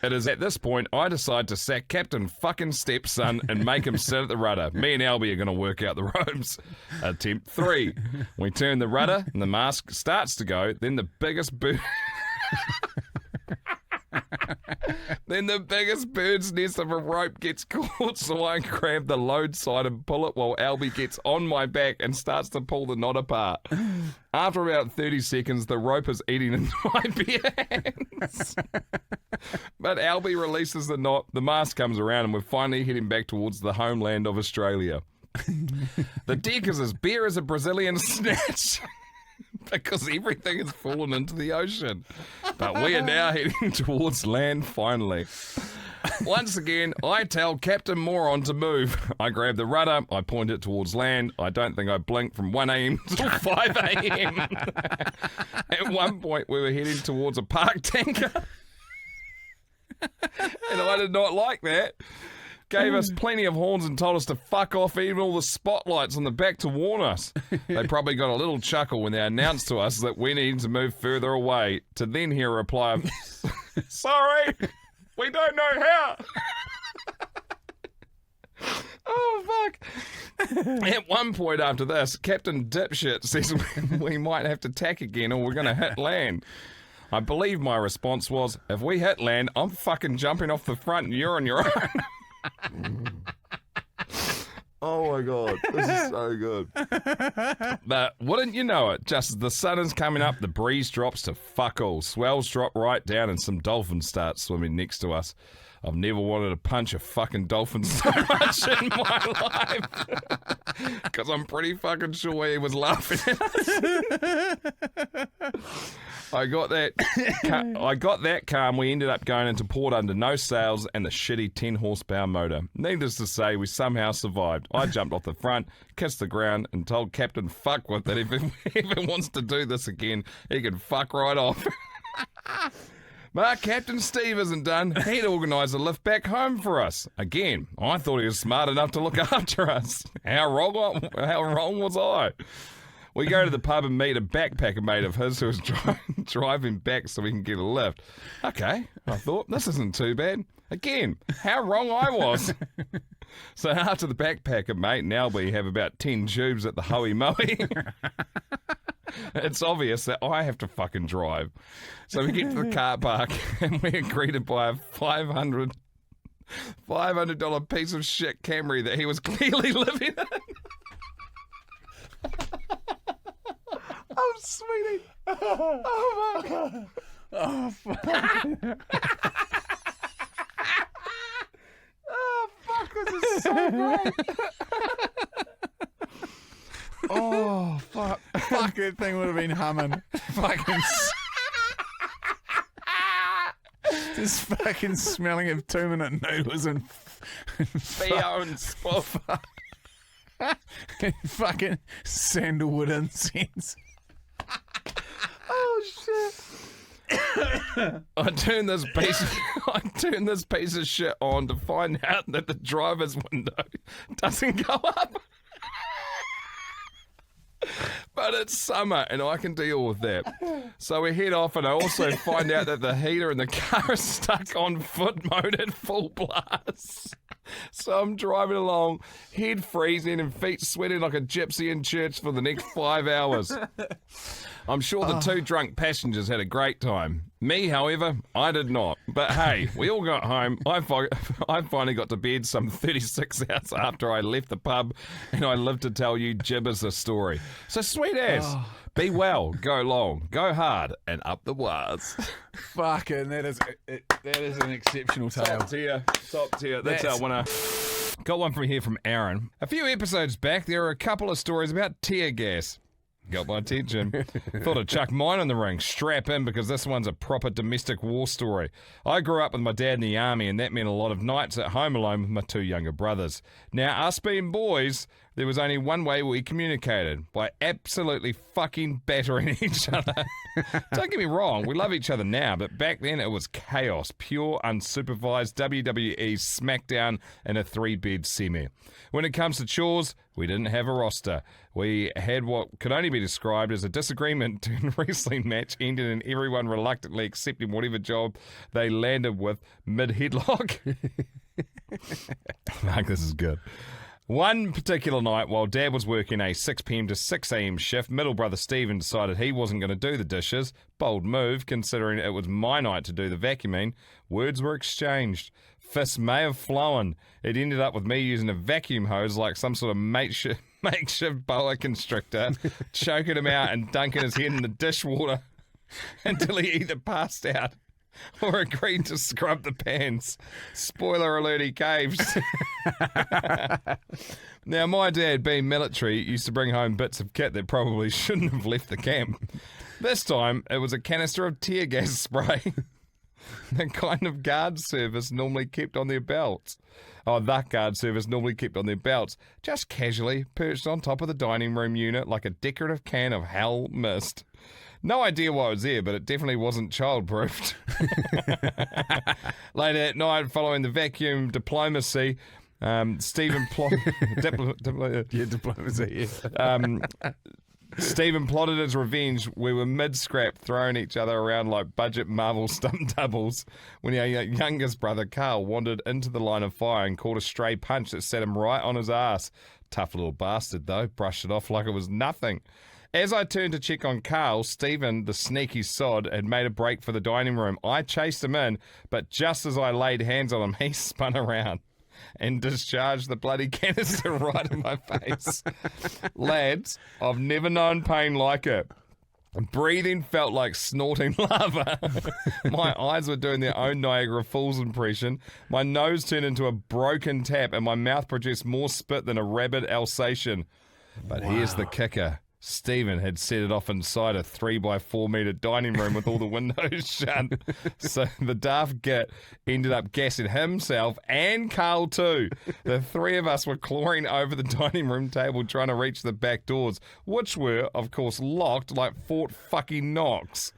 It is at this point I decide to sack Captain fucking Stepson and make him sit at the rudder. Me and Albie are going to work out the ropes. Attempt 3. We turn the rudder and the mast starts to go, then the biggest bird... Then the biggest bird's nest of a rope gets caught, so I grab the load side and pull it while Albie gets on my back and starts to pull the knot apart. After about 30 seconds, the rope is eating into my bare hands. But Albie releases the knot, the mast comes around, and we're finally heading back towards the homeland of Australia. The deck is as bare as a Brazilian snatch. Because everything has fallen into the ocean. But we are now heading towards land finally. Once again, I tell Captain Moron to move. I grab the rudder, I point it towards land. I don't think I blinked from 1 a.m. till 5 a.m. At one point, we were heading towards a park tanker. And I did not like that. Gave us plenty of horns and told us to fuck off, even all the spotlights on the back to warn us. They probably got a little chuckle when they announced to us that we needed to move further away, to then hear a reply of, sorry, we don't know how. Oh, fuck. At one point after this, Captain Dipshit says we might have to tack again or we're going to hit land. I believe my response was, if we hit land, I'm fucking jumping off the front and you're on your own. Oh my god, this is so good. But wouldn't you know it, just as the sun is coming up, the breeze drops to fuck all. Swells drop right down and some dolphins start swimming next to us. I've never wanted to punch a fucking dolphin so much in my life. Because I'm pretty fucking sure he was laughing at us. I got that calm. We ended up going into port under no sails and the shitty 10 horsepower motor. Needless to say, we somehow survived. I jumped off the front, kissed the ground, and told Captain Fuckwit that if he ever wants to do this again, he can fuck right off. But Captain Steve isn't done. He'd organised a lift back home for us. Again, I thought he was smart enough to look after us. How wrong was I? We go to the pub and meet a backpacker mate of his who was driving back so we can get a lift. Okay, I thought, this isn't too bad. Again, how wrong I was. So after the backpacker mate, now we have about 10 tubes at the Hoey Moey. It's obvious that I have to fucking drive. So we get to the car park and we agree to buy a $500 piece of shit Camry that he was clearly living in. Oh, sweetie. Oh, my God. Oh, fuck. Oh, fuck, this is so great. Oh, fuck. Fuck, that thing would have been humming. Fucking... Just fucking smelling of 2-minute noodles and... Theo and Spoof. Fucking sandalwood incense. Oh, shit. I turn this piece of shit on to find out that the driver's window doesn't go up. But it's summer and I can deal with that. So we head off and I also find out that the heater in the car is stuck on foot mode at full blast. So I'm driving along, head freezing and feet sweating like a gypsy in church for the next 5 hours. I'm sure the two drunk passengers had a great time. Me, however, I did not. But hey, we all got home. I finally got to bed some 36 hours after I left the pub, and I lived to tell you Jibbers a story. So sweet ass, be well, go long, go hard, and up the wires. Fucking, that is an exceptional tale. Top tier. That's our winner. Got one from here from Aaron. A few episodes back, there were a couple of stories about tear gas. Got my attention. Thought I'd chuck mine in the ring. Strap in, because this one's a proper domestic war story. I grew up with my dad in the army, and that meant a lot of nights at home alone with my 2 younger brothers. Now, us being boys, there was only one way we communicated: by absolutely fucking battering each other. Don't get me wrong, we love each other now, but back then it was chaos. Pure, unsupervised WWE smackdown in a 3-bed semi. When it comes to chores, we didn't have a roster. We had what could only be described as a disagreement to a wrestling match, ending in everyone reluctantly accepting whatever job they landed with mid-headlock. Mark, this is good. One particular night, while Dad was working a 6 p.m. to 6 a.m. shift, middle brother Stephen decided he wasn't going to do the dishes. Bold move, considering it was my night to do the vacuuming. Words were exchanged. Fists may have flown. It ended up with me using a vacuum hose like some sort of makeshift boa constrictor, choking him out and dunking his head in the dishwater until he either passed out or agreed to scrub the pans. Spoiler alert, he caves. Now, my dad, being military, used to bring home bits of kit that probably shouldn't have left the camp. This time, it was a canister of tear gas spray. The kind of guard service normally kept on their belts. That guard service normally kept on their belts, just casually perched on top of the dining room unit like a decorative can of Hell Mist. No idea why it was there, but it definitely wasn't child-proofed. Later that night, following the vacuum diplomacy, Stephen diplomacy. Stephen plotted his revenge. We were mid-scrap, throwing each other around like budget Marvel stunt doubles, when our youngest brother Carl wandered into the line of fire and caught a stray punch that set him right on his ass. Tough little bastard, though. Brushed it off like it was nothing. As I turned to check on Carl, Stephen, the sneaky sod, had made a break for the dining room. I chased him in, but just as I laid hands on him, he spun around and discharged the bloody canister right in my face. Lads, I've never known pain like it. Breathing felt like snorting lava. My eyes were doing their own Niagara Falls impression. My nose turned into a broken tap, and my mouth produced more spit than a rabid Alsatian. But here's the kicker. Stephen had set it off inside a 3x4 metre dining room with all the windows shut. So the daft git ended up gassing himself and Carl too. The three of us were clawing over the dining room table trying to reach the back doors, which were, of course, locked like Fort fucking Knox.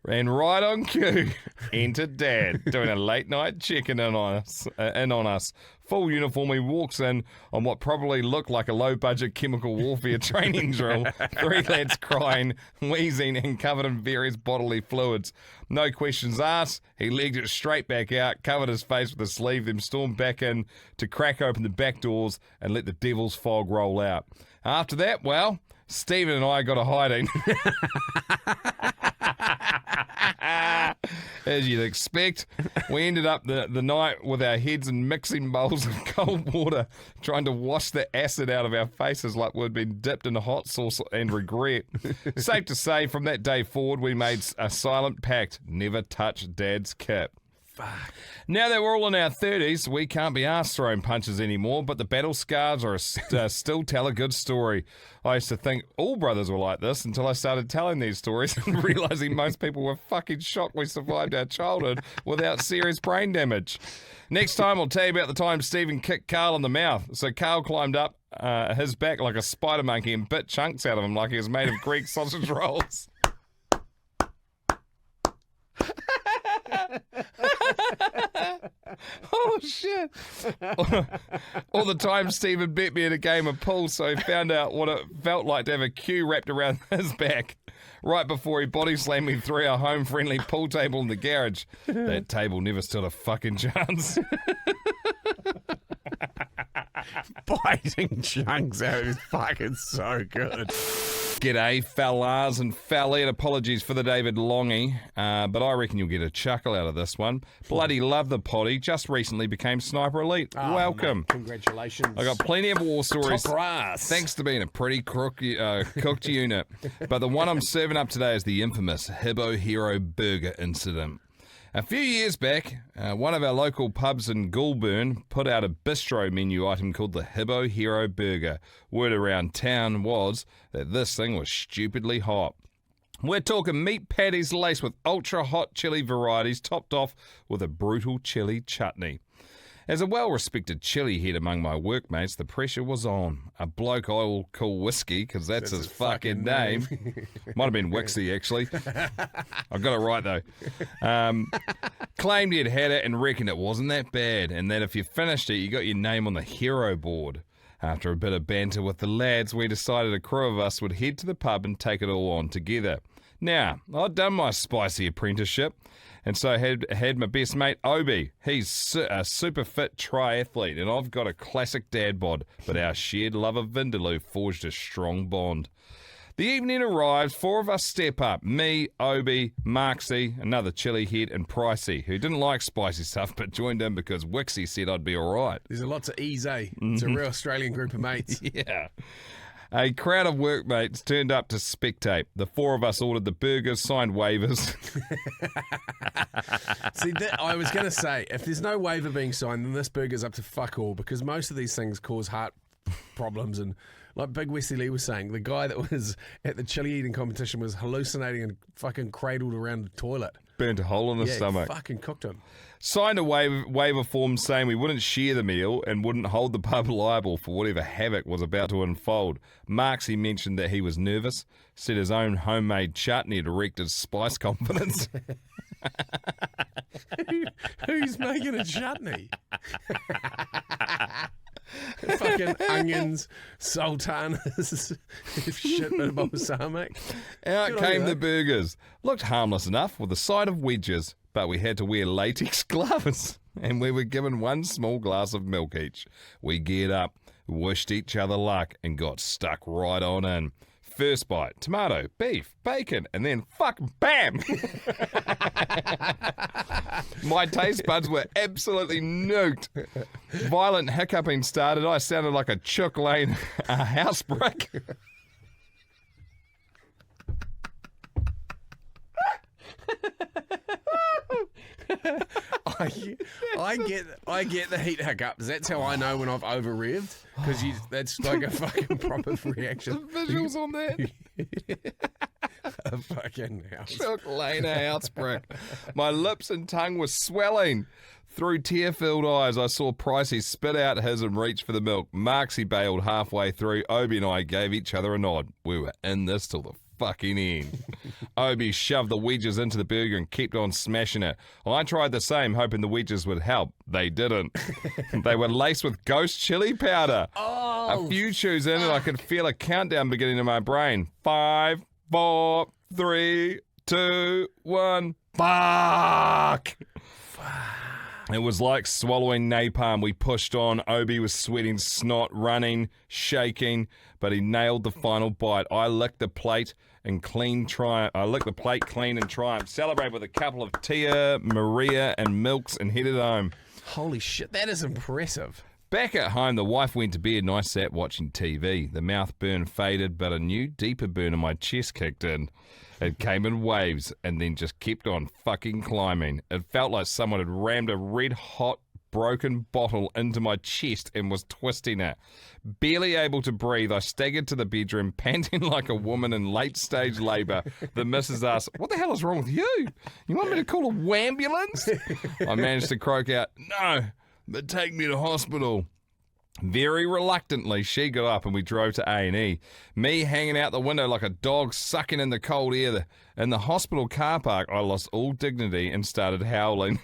And right on cue, entered Dad, doing a late night check-in on us. Full uniform, he walks in on what probably looked like a low-budget chemical warfare training drill. Three lads crying, wheezing, and covered in various bodily fluids. No questions asked. He legged it straight back out, covered his face with a sleeve, then stormed back in to crack open the back doors and let the devil's fog roll out. After that, well, Stephen and I got a hiding. As you'd expect, we ended up the night with our heads in mixing bowls of cold water, trying to wash the acid out of our faces like we'd been dipped in hot sauce and regret. Safe to say, from that day forward, we made a silent pact: never touch Dad's kit. Fuck. Now that we're all in our 30s, we can't be arsed throwing punches anymore, but the battle scars still tell a good story. I used to think all brothers were like this until I started telling these stories and realising most people were fucking shocked we survived our childhood without serious brain damage. Next time I'll tell you about the time Stephen kicked Carl in the mouth. So Carl climbed up his back like a spider monkey and bit chunks out of him like he was made of Greek sausage rolls. Oh shit. All the time Stephen bet me at a game of pool, so he found out what it felt like to have a cue wrapped around his back right before he body slammed me through our home friendly pool table in the garage. That table never stood a fucking chance. Biting chunks out is fucking so good. G'day, fellas and fellette. Apologies for the David Longy, but I reckon you'll get a chuckle out of this one. Bloody love the potty. Just recently became Sniper Elite. Welcome. Mate, congratulations. I got plenty of war stories. Top brass. Thanks to being a pretty cooked unit. But the one I'm serving up today is the infamous Hibbo Hero Burger incident. A few years back, one of our local pubs in Goulburn put out a bistro menu item called the Hibbo Hero Burger. Word around town was that this thing was stupidly hot. We're talking meat patties laced with ultra-hot chili varieties topped off with a brutal chili chutney. As a well-respected chili head among my workmates, the pressure was on. A bloke I will call Whiskey, because that's his fucking name. Might have been Wixie, actually. I got it right, though. Claimed he'd had it and reckoned it wasn't that bad, and that if you finished it, you got your name on the hero board. After a bit of banter with the lads, we decided a crew of us would head to the pub and take it all on together. Now, I'd done my spicy apprenticeship, and so I had my best mate, Obi. He's a super fit triathlete, and I've got a classic dad bod, but our shared love of Vindaloo forged a strong bond. The evening arrives, four of us step up, me, Obi, Marksy, another chili head, and Pricey, who didn't like spicy stuff, but joined in because Wixie said I'd be all right. There's a lot to ease, eh? It's a real Australian group of mates. Yeah. A crowd of workmates turned up to spectate. The four of us ordered the burgers, signed waivers. See, I was going to say, if there's no waiver being signed, then this burger's up to fuck all, because most of these things cause heart problems. And like Big Wesley Lee was saying, the guy that was at the chili eating competition was hallucinating and fucking cradled around the toilet. Burnt a hole in his stomach. Fucking cooked him. Signed a waiver form saying we wouldn't share the meal and wouldn't hold the pub liable for whatever havoc was about to unfold. Marksy mentioned that he was nervous, said his own homemade chutney had wrecked his spice confidence. Who's making a chutney? Fucking onions, sultanas, shit bit of balsamic. Out came the burgers. Looked harmless enough with a side of wedges, but we had to wear latex gloves, and we were given one small glass of milk each. We geared up, wished each other luck, and got stuck right on in. First bite, tomato, beef, bacon, and then fucking BAM! My taste buds were absolutely nuked. Violent hiccuping started. I sounded like a chook lane house brick. I get the heat hiccups. That's how I know when I've over-revved, because that's like a fucking proper reaction. Visuals on that. A fucking house. Took Lena Outsprick. My lips and tongue were swelling. Through tear-filled eyes, I saw Pricey spit out his and reach for the milk. Marksy bailed halfway through. Obi and I gave each other a nod. We were in this till the fucking end. Obi shoved the wedges into the burger and kept on smashing it. I tried the same, hoping the wedges would help. They didn't. They were laced with ghost chili powder. A few chews in and I could feel a countdown beginning in my brain. 5, 4, 3, 2, 1. Fuck! It was like swallowing napalm. We pushed on. Obi was sweating snot, running, shaking, but he nailed the final bite. I licked the plate and clean triumph. I licked the plate clean and triumph. Celebrate with a couple of Tia, Maria, and milks and headed home. Holy shit, that is impressive. Back at home, the wife went to bed and I sat watching TV. The mouth burn faded, but a new, deeper burn in my chest kicked in. It came in waves and then just kept on fucking climbing. It felt like someone had rammed a red-hot, broken bottle into my chest and was twisting it. Barely able to breathe, I staggered to the bedroom, panting like a woman in late-stage labour. The missus asked, "What the hell is wrong with you? You want me to call a wambulance?" I managed to croak out, "No, but take me to hospital." Very reluctantly, she got up and we drove to A&E. Me hanging out the window like a dog sucking in the cold air. In the hospital car park, I lost all dignity and started howling.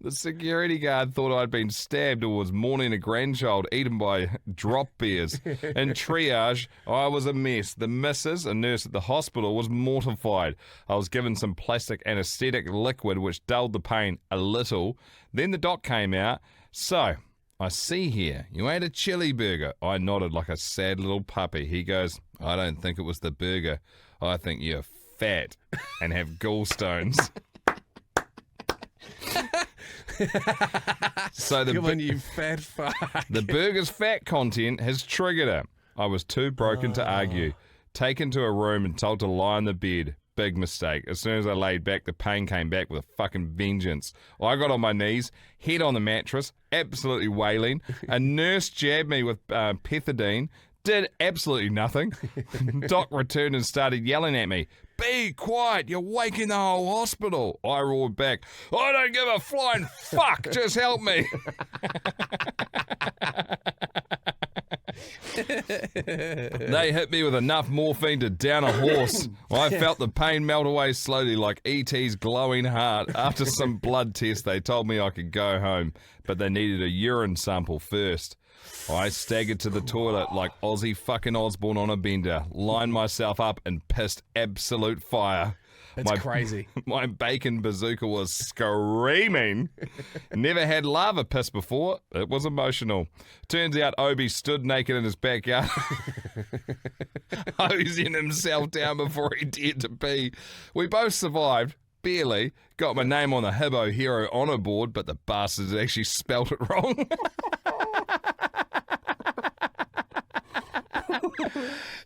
The security guard thought I'd been stabbed or was mourning a grandchild eaten by drop bears. In triage, I was a mess. The missus, a nurse at the hospital, was mortified. I was given some plastic anesthetic liquid which dulled the pain a little. Then the doc came out. "So, I see here, you ate a chili burger." I nodded like a sad little puppy. He goes, "I don't think it was the burger. I think you're fat and have gallstones." So Come on, you fat fuck. the burger's fat content has triggered it. I was too broken to argue. Taken to a room and told to lie on the bed. Big mistake. As soon as I laid back, the pain came back with a fucking vengeance. I got on my knees, head on the mattress, absolutely wailing. A nurse jabbed me with pethidine. Did absolutely nothing. Doc returned and started yelling at me. "Be quiet, you're waking the whole hospital." I roared back, "I don't give a flying fuck, just help me." They hit me with enough morphine to down a horse. I felt the pain melt away slowly like E.T.'s glowing heart. After some blood tests, they told me I could go home, but they needed a urine sample first. I staggered to the toilet like Ozzy fucking Osbourne on a bender, lined myself up and pissed absolute fire. That's crazy. My bacon bazooka was screaming. Never had lava piss before. It was emotional. Turns out Obi stood naked in his backyard, hosing himself down before he dared to pee. We both survived. Barely. Got my name on the Hibbo Hero Honour Board, but the bastards actually spelt it wrong.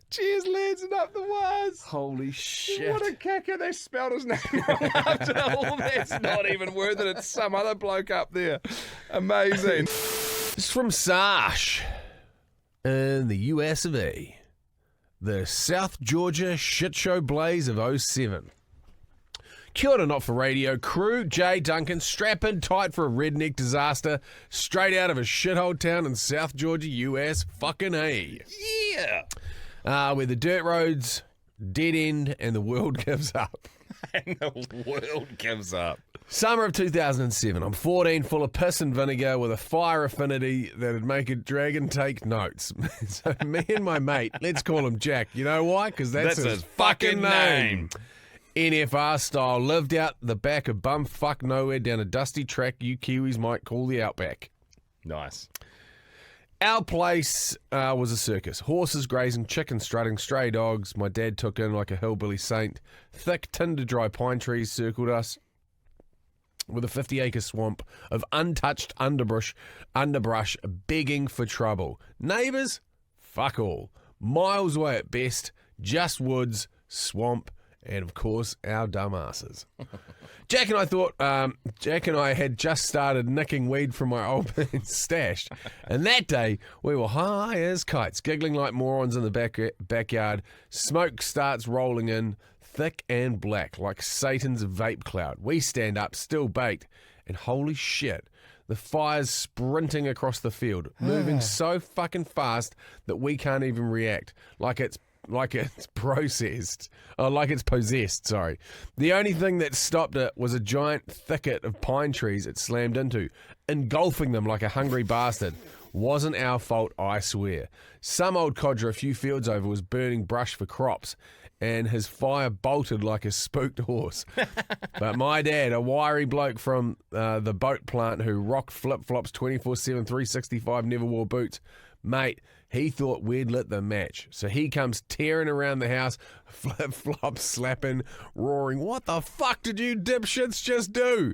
Cheers, lads, and up the wires. Holy shit. What a cacker, they spelled his name wrong after all. That's not even worth it. It's some other bloke up there. Amazing. It's from Sash in the US of A. The South Georgia shit show blaze of 07. Kia ora, not for radio crew. Jay Duncan, strapping tight for a redneck disaster straight out of a shithole town in South Georgia, US. Fucking A. Yeah. Where the dirt roads dead end and the world gives up. And the world gives up. Summer of 2007. I'm 14, full of piss and vinegar with a fire affinity that'd make a dragon take notes. So me and my mate, let's call him Jack. You know why? Because that's his fucking name. NFR style, lived out the back of bumfuck nowhere down a dusty track you Kiwis might call the Outback. Nice. Our place was a circus. Horses grazing, chickens strutting, stray dogs. My dad took in like a hillbilly saint. Thick, tinder-dry pine trees circled us with a 50-acre swamp of untouched underbrush begging for trouble. Neighbours? Fuck all. Miles away at best. Just woods, swamp, and of course our dumbasses. Jack and I had just started nicking weed from my old man's stash, and that day we were high as kites, giggling like morons in the backyard. Smoke starts rolling in, thick and black, like Satan's vape cloud. We stand up, still baked, and holy shit, the fire's sprinting across the field, moving so fucking fast that we can't even react, like it's possessed, sorry. The only thing that stopped it was a giant thicket of pine trees it slammed into, engulfing them like a hungry bastard. Wasn't our fault, I swear. Some old codger a few fields over was burning brush for crops, and his fire bolted like a spooked horse. But my dad, a wiry bloke from the boat plant who rocked flip-flops 24/7, 365, never wore boots, mate, he thought we'd lit the match. So he comes tearing around the house, flip-flops slapping, roaring, "What the fuck did you dipshits just do?"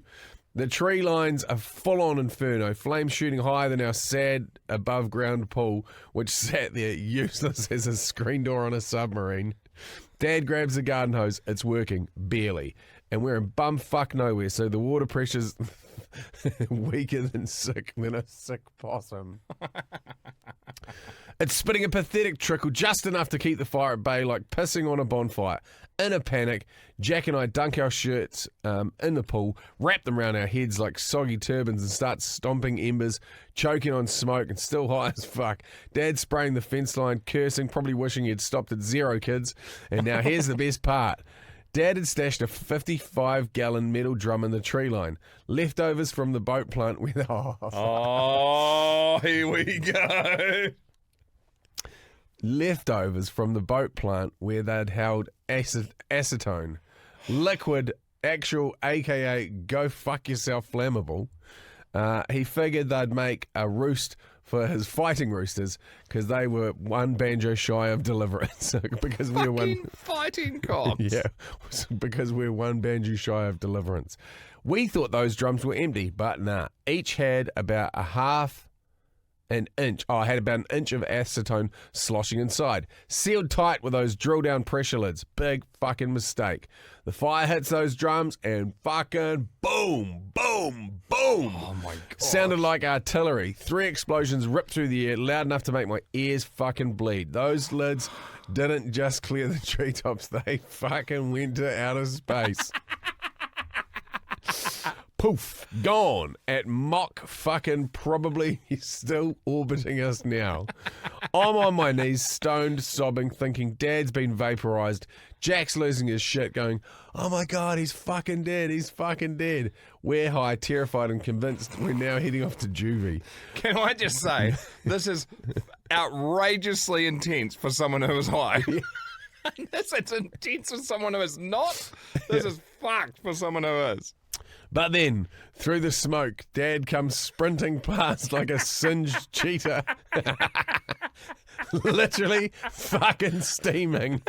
The tree line's a full-on inferno, flames shooting higher than our sad above-ground pool, which sat there useless as a screen door on a submarine. Dad grabs the garden hose. It's working, barely. And we're in bumfuck nowhere, so the water pressure's weaker than a sick possum. It's spitting a pathetic trickle, just enough to keep the fire at bay, like pissing on a bonfire. In a panic, Jack and I dunk our shirts in the pool, wrap them around our heads like soggy turbans, and start stomping embers, choking on smoke and still high as fuck. Dad spraying the fence line, cursing, probably wishing he'd stopped at 0 kids. And now here's the best part. Dad had stashed a 55-gallon metal drum in the tree line. Leftovers from the boat plant with... Oh, here we go. Leftovers from the boat plant where they'd held acetone. Liquid, actual, a.k.a. go fuck yourself flammable. He figured they'd make a roost for his fighting roosters because they were one banjo shy of deliverance. Because we were one fighting cops. Yeah, because we're one banjo shy of deliverance. We thought those drums were empty, but nah. Each had about an inch of acetone sloshing inside, sealed tight with those drill down pressure lids. Big fucking mistake. The fire hits those drums and fucking boom, boom, boom. Oh my God. Sounded like artillery. 3 explosions ripped through the air, loud enough to make my ears fucking bleed. Those lids didn't just clear the treetops, they fucking went to outer space. Poof, gone at Mach fucking probably he's still orbiting us now. I'm on my knees, stoned, sobbing, thinking Dad's been vaporized. Jack's losing his shit, going, "Oh my God, he's fucking dead, he's fucking dead." We're high, terrified and convinced we're now heading off to juvie. Can I just say, this is outrageously intense for someone who is high. It's intense for someone who is not. This is fucked for someone who is. But then, through the smoke, Dad comes sprinting past like a singed cheetah. Literally fucking steaming.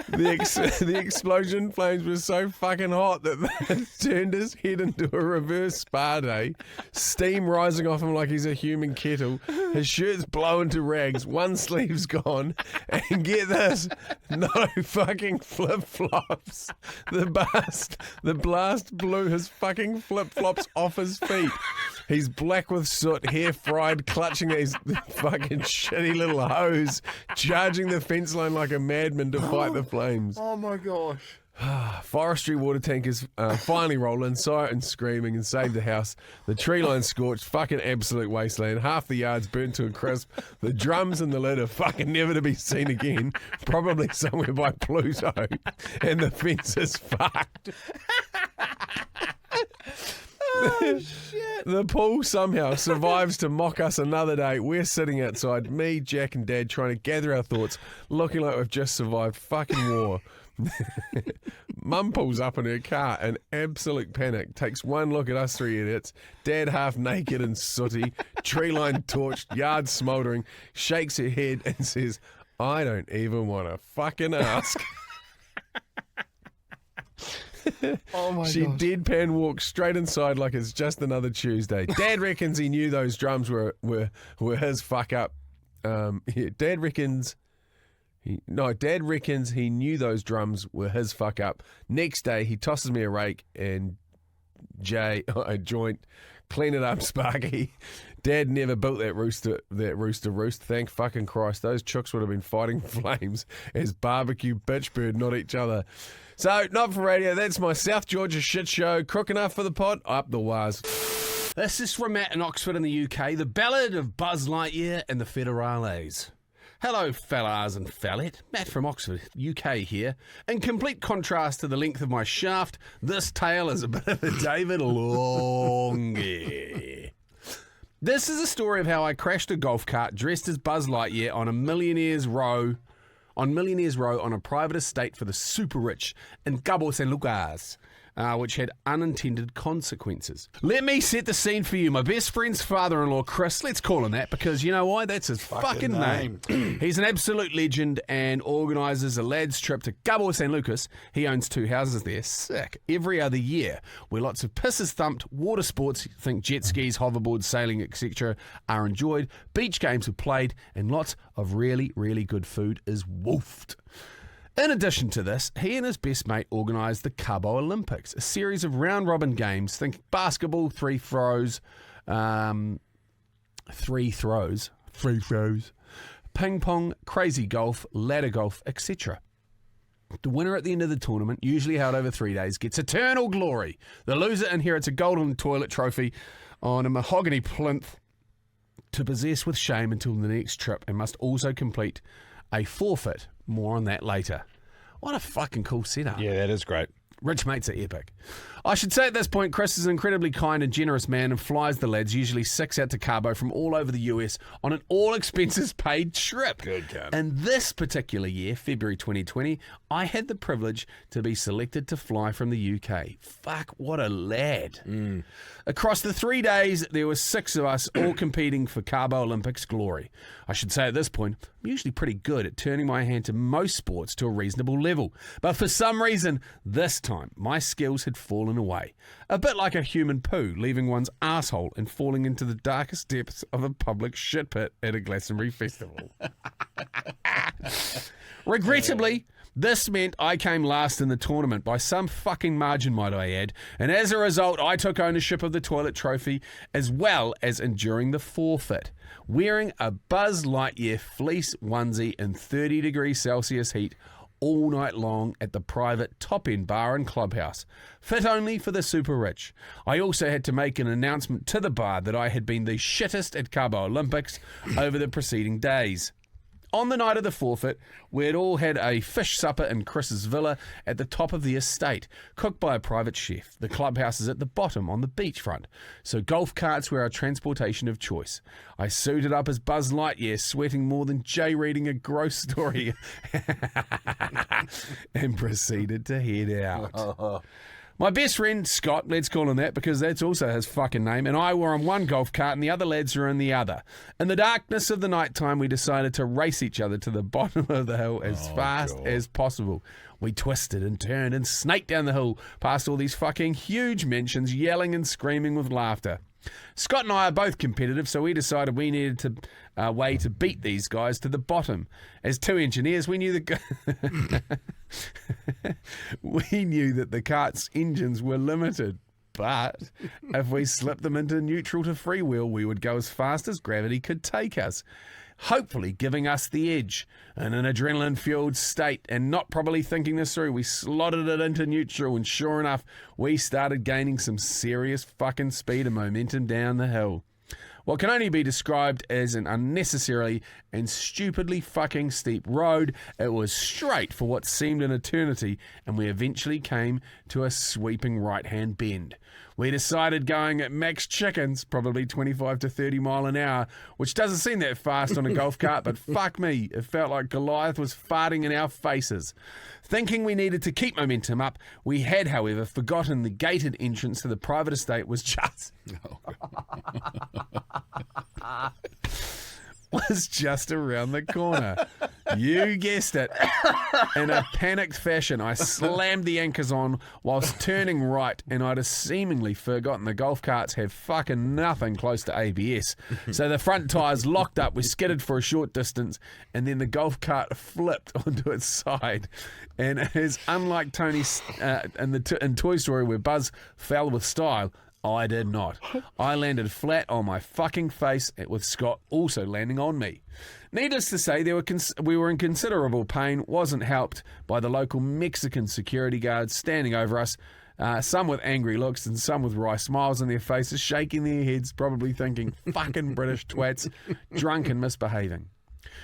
The explosion flames were so fucking hot that they turned his head into a reverse spa day. Steam rising off him like he's a human kettle. His shirt's blowing to rags. One sleeve's gone. And get this, no fucking flip-flops. The blast blew his fucking flip-flops off his feet. He's black with soot, hair fried, clutching his fucking shitty little hose, charging the fence line like a madman to fight the flames. Oh my gosh. Forestry water tankers finally roll in, siren screaming, and save the house. The tree line scorched, fucking absolute wasteland. Half the yard's burnt to a crisp. The drums and the lid are fucking never to be seen again. Probably somewhere by Pluto. And the fence is fucked. Oh, shit. The pool somehow survives to mock us another day. We're sitting outside, me, Jack and Dad, trying to gather our thoughts, looking like we've just survived fucking war. Mum pulls up in her car in absolute panic, takes one look at us 3 idiots, Dad half naked and sooty, tree line torched, yard smouldering, shakes her head and says, "I don't even want to fucking ask." Oh my She gosh. deadpan walks straight inside like it's just another Tuesday. Dad reckons he knew those drums were his fuck up. Dad reckons he knew those drums were his fuck up. Next day, he tosses me a rake and a joint, clean it up, Sparky. Dad never built that rooster roost. Thank fucking Christ. Those chooks would have been fighting flames as barbecue bitchbird, not each other. So, not for radio. That's my South Georgia shit show. Crook enough for the pod? Up the wires. This is from Matt in Oxford in the UK, the Ballad of Buzz Lightyear and the Federales. Hello, fellas and fellette. Matt from Oxford, UK here. In complete contrast to the length of my shaft, this tale is a bit of a David Longy. This is a story of how I crashed a golf cart dressed as Buzz Lightyear on Millionaire's Row on a private estate for the super rich in Cabo San Lucas, which had unintended consequences. Let me set the scene for you. My best friend's father-in-law, Chris, let's call him that because you know why? That's his fucking name. He's an absolute legend and organises a lad's trip to Cabo San Lucas. He owns 2 houses there, sick, every other year, where lots of pisses thumped, water sports, think jet skis, hoverboards, sailing, etc., are enjoyed, beach games are played, and lots of really, really good food is woofed. In addition to this, he and his best mate organised the Cabo Olympics, a series of round-robin games, think basketball, three throws, ping pong, crazy golf, ladder golf, etc. The winner at the end of the tournament, usually held over 3 days, gets eternal glory. The loser inherits a golden toilet trophy on a mahogany plinth to possess with shame until the next trip, and must also complete a forfeit. More on that later. What a fucking cool setup. Yeah, that is great. Rich mates are epic. I should say at this point, Chris is an incredibly kind and generous man and flies the lads, usually 6 out to Cabo from all over the US, on an all-expenses-paid trip. Good cunt. And this particular year, February 2020, I had the privilege to be selected to fly from the UK. Fuck, what a lad. Across the 3 days, there were 6 of us all competing for Cabo Olympics glory. I should say at this point, I'm usually pretty good at turning my hand to most sports to a reasonable level. But for some reason, this time, my skills had fallen away. A bit like a human poo leaving one's asshole and falling into the darkest depths of a public shit pit at a Glastonbury festival. Regrettably, this meant I came last in the tournament by some fucking margin, might I add, and as a result, I took ownership of the toilet trophy as well as enduring the forfeit, wearing a Buzz Lightyear fleece onesie in 30 degrees Celsius heat all night long at the private top-end bar and clubhouse, fit only for the super rich. I also had to make an announcement to the bar that I had been the shittest at Cabo Olympics over the preceding days. On the night of the forfeit, we had all had a fish supper in Chris's villa at the top of the estate, cooked by a private chef. The clubhouse is at the bottom on the beachfront, so golf carts were our transportation of choice. I suited up as Buzz Lightyear, sweating more than Jay reading a gross story, and proceeded to head out. My best friend, Scott, let's call him that because that's also his fucking name, and I were on one golf cart and the other lads were in the other. In the darkness of the night time, we decided to race each other to the bottom of the hill as fast as possible. We twisted and turned and snaked down the hill past all these fucking huge mansions, yelling and screaming with laughter. Scott and I are both competitive, so we decided we needed a way to beat these guys to the bottom. As 2 engineers, we knew that the cart's engines were limited. But if we slipped them into neutral to freewheel, we would go as fast as gravity could take us, hopefully giving us the edge. In an adrenaline-fueled state and not probably thinking this through, we slotted it into neutral, and sure enough, we started gaining some serious fucking speed and momentum down the hill. What can only be described as an unnecessarily and stupidly fucking steep road, it was straight for what seemed an eternity, and we eventually came to a sweeping right-hand bend. We decided going at max chickens, probably 25 to 30 mile an hour, which doesn't seem that fast on a golf cart, but fuck me, it felt like Goliath was farting in our faces. Thinking we needed to keep momentum up, we had, however, forgotten the gated entrance to the private estate was just around the corner. You guessed it. In a panicked fashion, I slammed the anchors on whilst turning right, and I'd have seemingly forgotten the golf carts have fucking nothing close to ABS. So the front tyres locked up, we skidded for a short distance, and then the golf cart flipped onto its side. And as unlike Tony in Toy Story where Buzz fell with style, I did not. I landed flat on my fucking face, with Scott also landing on me. Needless to say, we were in considerable pain, wasn't helped by the local Mexican security guards standing over us, some with angry looks and some with wry smiles on their faces, shaking their heads, probably thinking, fucking British twats, drunk and misbehaving.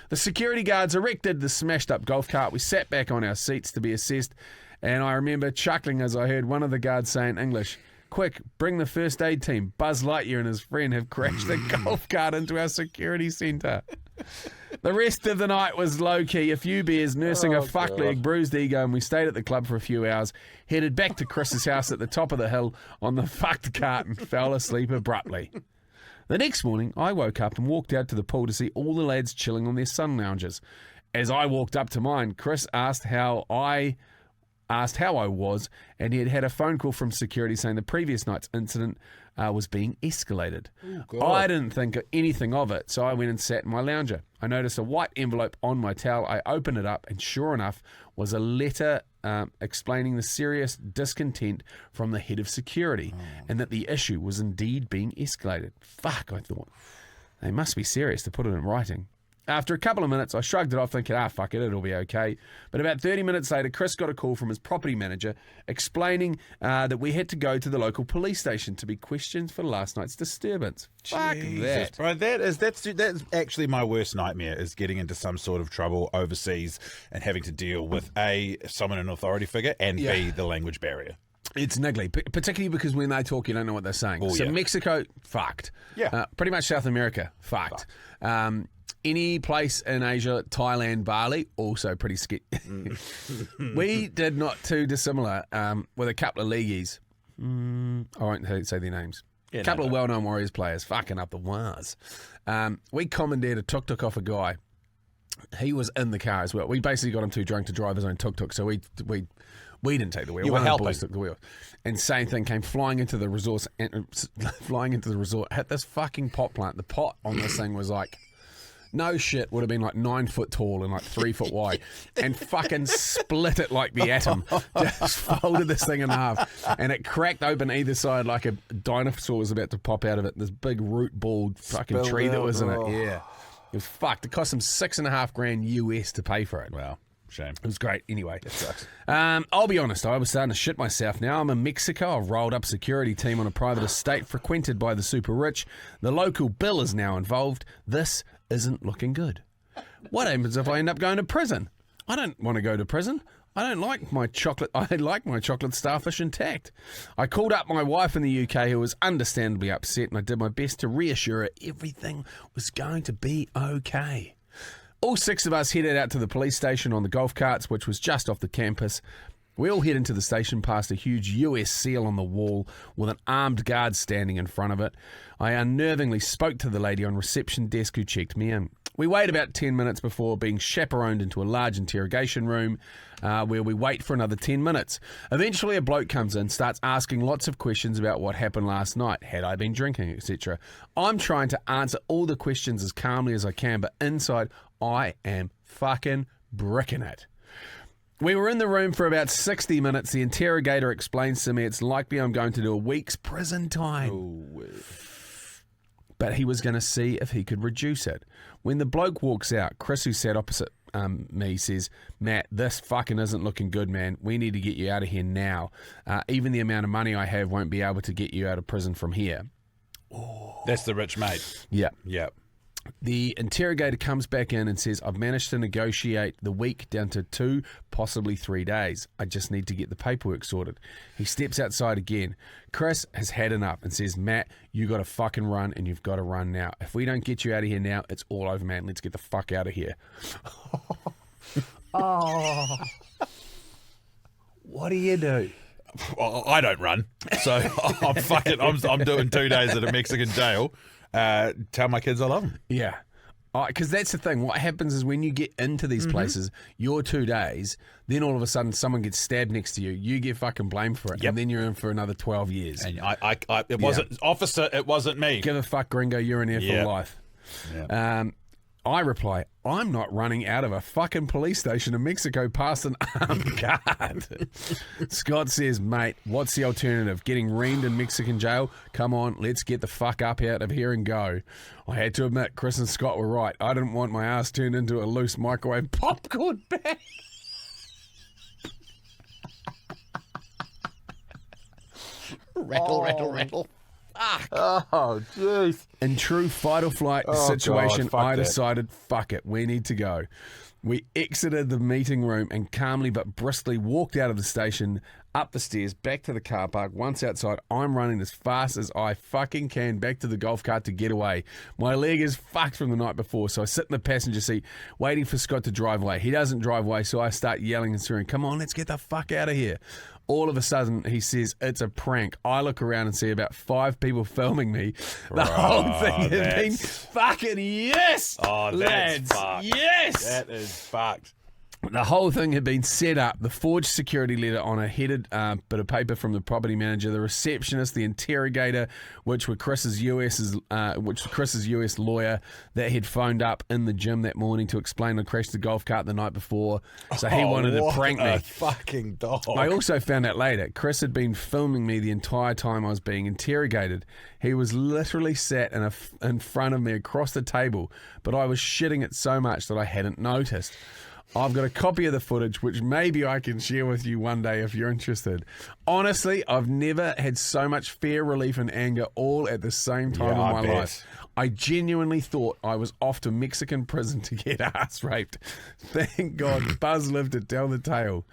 The security guards erected the smashed up golf cart. We sat back on our seats to be assessed, and I remember chuckling as I heard one of the guards say in English, "Quick, bring the first aid team. Buzz Lightyear and his friend have crashed the golf cart into our security centre." The rest of the night was low-key, a few beers, nursing a fuck leg, bruised ego, and we stayed at the club for a few hours, headed back to Chris's house at the top of the hill on the fucked cart and fell asleep abruptly. The next morning, I woke up and walked out to the pool to see all the lads chilling on their sun lounges. As I walked up to mine, Chris asked how I was, and he had had a phone call from security saying the previous night's incident was being escalated. I didn't think anything of it, so I went and sat in my lounger. I noticed a white envelope on my towel. I opened it up, and sure enough, was a letter explaining the serious discontent from the head of security, and that the issue was indeed being escalated. Fuck, I thought. They must be serious to put it in writing. After a couple of minutes, I shrugged it off, thinking, fuck it, it'll be okay. But about 30 minutes later, Chris got a call from his property manager explaining that we had to go to the local police station to be questioned for last night's disturbance. Fuck that. Bro, that's actually my worst nightmare, is getting into some sort of trouble overseas and having to deal with A, someone in an authority figure, and B, the language barrier. It's niggly, particularly because when they talk, you don't know what they're saying. Oh, so yeah. Mexico, fucked. Yeah. Pretty much South America, fucked. Any place in Asia, Thailand, Bali, also pretty sketchy. We did not too dissimilar with a couple of leagueies. I won't say their names. A couple of well-known Warriors players fucking up the wires. We commandeered a tuk-tuk off a guy. He was in the car as well. We basically got him too drunk to drive his own tuk-tuk, so we didn't take the wheel. You were One of the helping. boys took the wheel. And same thing, came flying into the resort, hit this fucking pot plant. The pot on this thing was like, no shit, would have been like 9 foot tall and like 3 foot wide, and fucking split it like the atom. Just folded this thing in half, and it cracked open either side like a dinosaur was about to pop out of it. This big root balled fucking Spilled tree that out. was in it. Yeah, it was fucked. It cost him $6,500 US to pay for it. Wow. Shame. It was great. Anyway, it sucks. I'll be honest, I was starting to shit myself now. I'm in Mexico. I've rolled up security team on a private estate frequented by the super rich. The local bill is now involved. This isn't looking good. What happens if I end up going to prison? I don't want to go to prison. I don't like my chocolate. I like my chocolate starfish intact. I called up my wife in the UK, who was understandably upset, and I did my best to reassure her everything was going to be okay. All 6 of us headed out to the police station on the golf carts, which was just off the campus. We all head into the station past a huge US seal on the wall with an armed guard standing in front of it. I unnervingly spoke to the lady on reception desk who checked me in. We wait about 10 minutes before being chaperoned into a large interrogation room where we wait for another 10 minutes. Eventually a bloke comes in, starts asking lots of questions about what happened last night, had I been drinking, etc. I'm trying to answer all the questions as calmly as I can, but inside I am fucking bricking it. We were in the room for about 60 minutes. The interrogator explains to me it's likely I'm going to do a week's prison time. But he was going to see if he could reduce it. When the bloke walks out, Chris, who sat opposite me, says, "Matt, this fucking isn't looking good, man. We need to get you out of here now. Even the amount of money I have won't be able to get you out of prison from here." That's the rich mate. Yeah. Yep. The interrogator comes back in and says, "I've managed to negotiate the week down to 2, possibly 3 days. I just need to get the paperwork sorted." He steps outside again. Chris has had enough and says, "Matt, you got to fucking run, and you've got to run now. If we don't get you out of here now, it's all over, man. Let's get the fuck out of here." Oh. What do you do? Well, I don't run, so I'm doing 2 days at a Mexican jail. Tell my kids I love them. Yeah. Because that's the thing. What happens is when you get into these places, your 2 days, then all of a sudden someone gets stabbed next to you. You get fucking blamed for it, and then you're in for another 12 years. And it wasn't officer. It wasn't me. Give a fuck, gringo. You're in here for life. Yeah. I reply, I'm not running out of a fucking police station in Mexico past an armed guard. Scott says, mate, what's the alternative? Getting reamed in Mexican jail? Come on, let's get the fuck up out of here and go. I had to admit, Chris and Scott were right. I didn't want my ass turned into a loose microwave popcorn bag. Rattle. Oh, jeez. In true fight or flight situation, I decided, fuck it, we need to go. We exited the meeting room and calmly but briskly walked out of the station, up the stairs, back to the car park. Once outside, I'm running as fast as I fucking can back to the golf cart to get away. My leg is fucked from the night before, so I sit in the passenger seat waiting for Scott to drive away. He doesn't drive away, so I start yelling and swearing, come on, let's get the fuck out of here. All of a sudden, he says, it's a prank. I look around and see about 5 people filming me. The whole thing has been fucking yes, lads. Fucked. Yes. That is fucked. The whole thing had been set up, the forged security letter on a headed bit of paper from the property manager, the receptionist, the interrogator, which was Chris's US lawyer that had phoned up in the gym that morning to explain the crash of the golf cart the night before. So he wanted to prank me. Fucking dog. I also found out later, Chris had been filming me the entire time I was being interrogated. He was literally sat in front of me across the table, but I was shitting it so much that I hadn't noticed. I've got a copy of the footage, which maybe I can share with you one day if you're interested. Honestly, I've never had so much fear, relief, and anger all at the same time in my life. I genuinely thought I was off to Mexican prison to get ass raped. Thank God Buzz lived to tell the tale.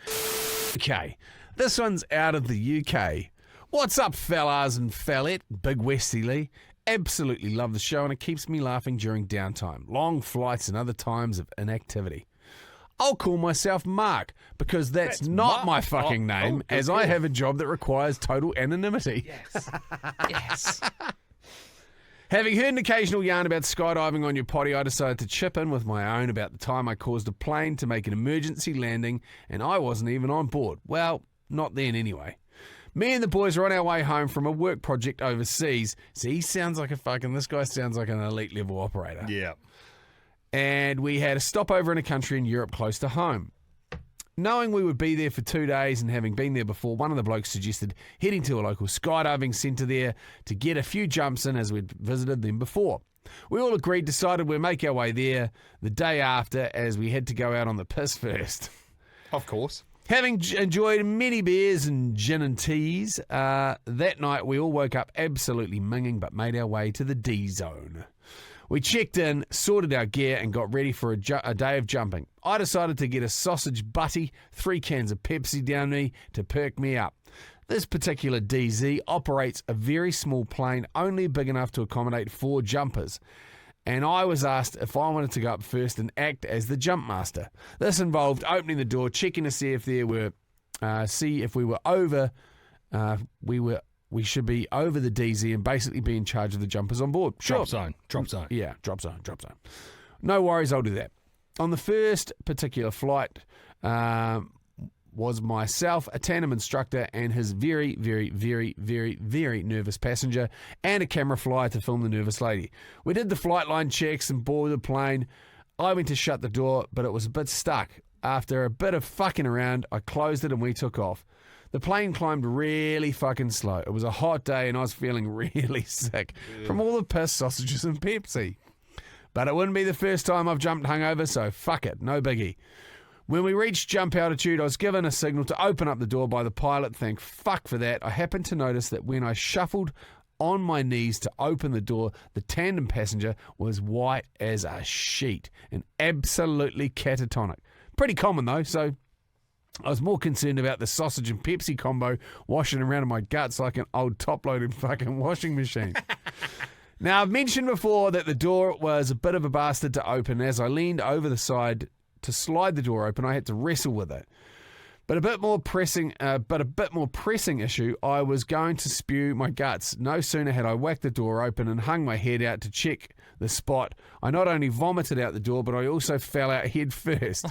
Okay, this one's out of the UK. What's up, fellas and fellette? Big Westy Lee. Absolutely love the show, and it keeps me laughing during downtime, long flights, and other times of inactivity. I'll call myself Mark because that's not my fucking name, as I have a job that requires total anonymity. Yes. Having heard an occasional yarn about skydiving on your potty, I decided to chip in with my own about the time I caused a plane to make an emergency landing and I wasn't even on board. Well, not then anyway. Me and the boys are on our way home from a work project overseas. See, this guy sounds like an elite level operator. Yeah. And we had a stopover in a country in Europe close to home. Knowing we would be there for 2 days and having been there before, one of the blokes suggested heading to a local skydiving centre there to get a few jumps in as we'd visited them before. We all agreed, decided we'd make our way there the day after as we had to go out on the piss first. Of course. Having enjoyed many beers and gin and teas, that night we all woke up absolutely minging but made our way to the D zone. We checked in, sorted our gear, and got ready for a day of jumping. I decided to get a sausage butty, 3 cans of Pepsi down me to perk me up. This particular DZ operates a very small plane, only big enough to accommodate 4 jumpers. And I was asked if I wanted to go up first and act as the jump master. This involved opening the door, checking to see if we were over. We should be over the DZ and basically be in charge of the jumpers on board. Sure. Drop zone. Yeah, drop zone. No worries, I'll do that. On the first particular flight was myself, a tandem instructor, and his very, very, very, very, very nervous passenger, and a camera flyer to film the nervous lady. We did the flight line checks and boarded the plane. I went to shut the door, but it was a bit stuck. After a bit of fucking around, I closed it and we took off. The plane climbed really fucking slow. It was a hot day and I was feeling really sick from all the piss, sausages and Pepsi. But it wouldn't be the first time I've jumped hungover, so fuck it, no biggie. When we reached jump altitude, I was given a signal to open up the door by the pilot. Thank fuck for that. I happened to notice that when I shuffled on my knees to open the door, the tandem passenger was white as a sheet and absolutely catatonic. Pretty common though, so I was more concerned about the sausage and Pepsi combo washing around in my guts like an old top-loaded fucking washing machine. Now, I've mentioned before that the door was a bit of a bastard to open. As I leaned over the side to slide the door open, I had to wrestle with it. But a bit more pressing issue, I was going to spew my guts. No sooner had I whacked the door open and hung my head out to check the spot, I not only vomited out the door, but I also fell out head first.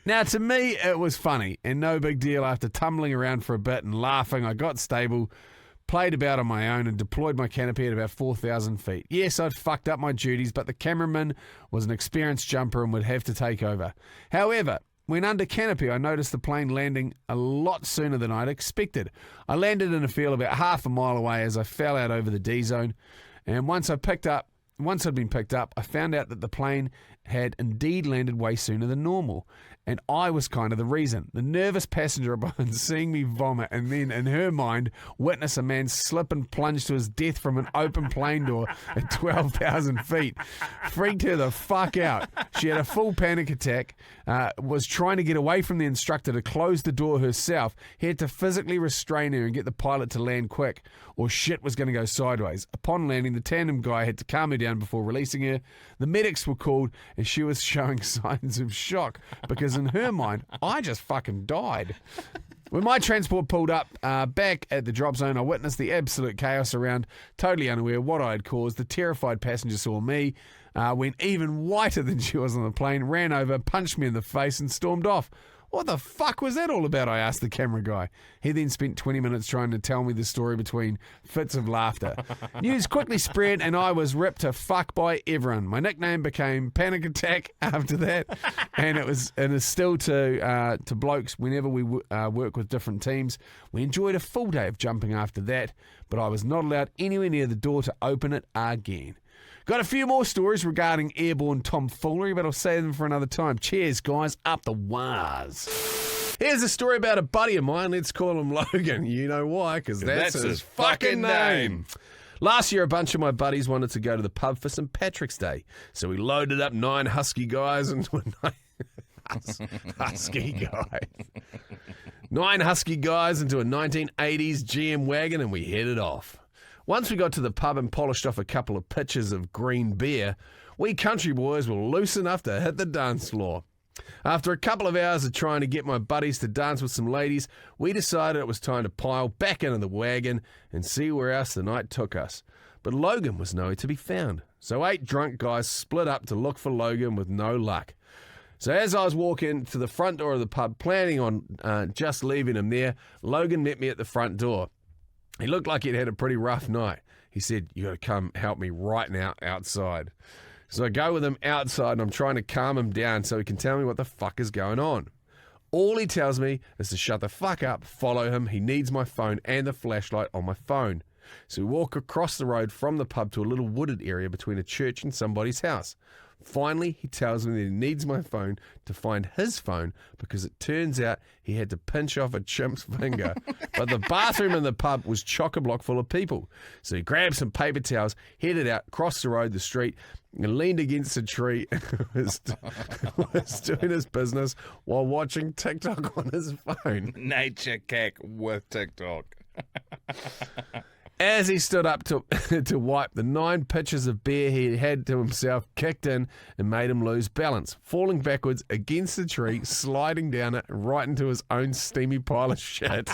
Now, to me, it was funny and no big deal. After tumbling around for a bit and laughing, I got stable, played about on my own and deployed my canopy at about 4,000 feet. Yes, I'd fucked up my duties, but the cameraman was an experienced jumper and would have to take over. However, when under canopy, I noticed the plane landing a lot sooner than I'd expected. I landed in a field about half a mile away as I fell out over the D zone, and once I'd been picked up, I found out that the plane had indeed landed way sooner than normal. And I was kind of the reason. The nervous passenger upon seeing me vomit and then, in her mind, witness a man slip and plunge to his death from an open plane door at 12,000 feet freaked her the fuck out. She had a full panic attack, was trying to get away from the instructor to close the door herself. He had to physically restrain her and get the pilot to land quick, or shit was going to go sideways. Upon landing, the tandem guy had to calm her down before releasing her. The medics were called, and she was showing signs of shock because in her mind, I just fucking died. When my transport pulled up back at the drop zone, I witnessed the absolute chaos around, totally unaware what I had caused. The terrified passenger saw me, went even whiter than she was on the plane, ran over, punched me in the face and stormed off. What the fuck was that all about? I asked the camera guy. He then spent 20 minutes trying to tell me the story between fits of laughter. News quickly spread and I was ripped to fuck by everyone. My nickname became Panic Attack after that, and it's still to blokes whenever we work with different teams. We enjoyed a full day of jumping after that, but I was not allowed anywhere near the door to open it again. Got a few more stories regarding airborne tomfoolery, but I'll save them for another time. Cheers, guys. Up the waz. Here's a story about a buddy of mine. Let's call him Logan. You know why? Because that's his fucking name. Last year, a bunch of my buddies wanted to go to the pub for St. Patrick's Day. So we loaded up 9 husky guys into a 9 husky guys into a 1980s GM wagon, and we headed off. Once we got to the pub and polished off a couple of pitchers of green beer, we country boys were loose enough to hit the dance floor. After a couple of hours of trying to get my buddies to dance with some ladies, we decided it was time to pile back into the wagon and see where else the night took us. But Logan was nowhere to be found, so 8 drunk guys split up to look for Logan with no luck. So as I was walking to the front door of the pub, planning on just leaving him there, Logan met me at the front door. He looked like he'd had a pretty rough night. He said, "You got to come help me right now outside." So I go with him outside and I'm trying to calm him down so he can tell me what the fuck is going on. All he tells me is to shut the fuck up, follow him. He needs my phone and the flashlight on my phone. So we walk across the road from the pub to a little wooded area between a church and somebody's house. Finally, he tells me that he needs my phone to find his phone because it turns out he had to pinch off a chimp's finger. But the bathroom in the pub was chock-a-block full of people. So he grabbed some paper towels, headed out, crossed the road, the street, and leaned against a tree and was doing his business while watching TikTok on his phone. Nature cack with TikTok. As he stood up to wipe, the 9 pitchers of beer he had to himself kicked in and made him lose balance, falling backwards against the tree, sliding down it right into his own steamy pile of shit.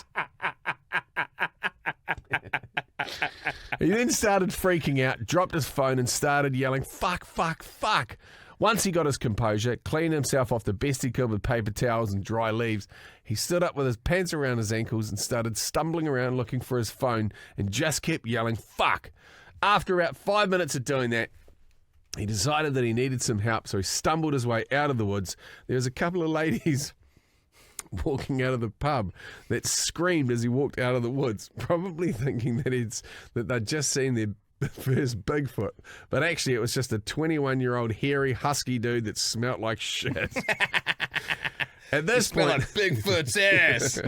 He then started freaking out, dropped his phone and started yelling, "Fuck, fuck, fuck." Once he got his composure, cleaned himself off the best he could with paper towels and dry leaves, he stood up with his pants around his ankles and started stumbling around looking for his phone and just kept yelling, "Fuck." After about 5 minutes of doing that, he decided that he needed some help, so he stumbled his way out of the woods. There was a couple of ladies walking out of the pub that screamed as he walked out of the woods, probably thinking that they'd just seen their first Bigfoot, but actually it was just a 21-year-old hairy husky dude that smelt like shit. At this point, like Bigfoot's ass.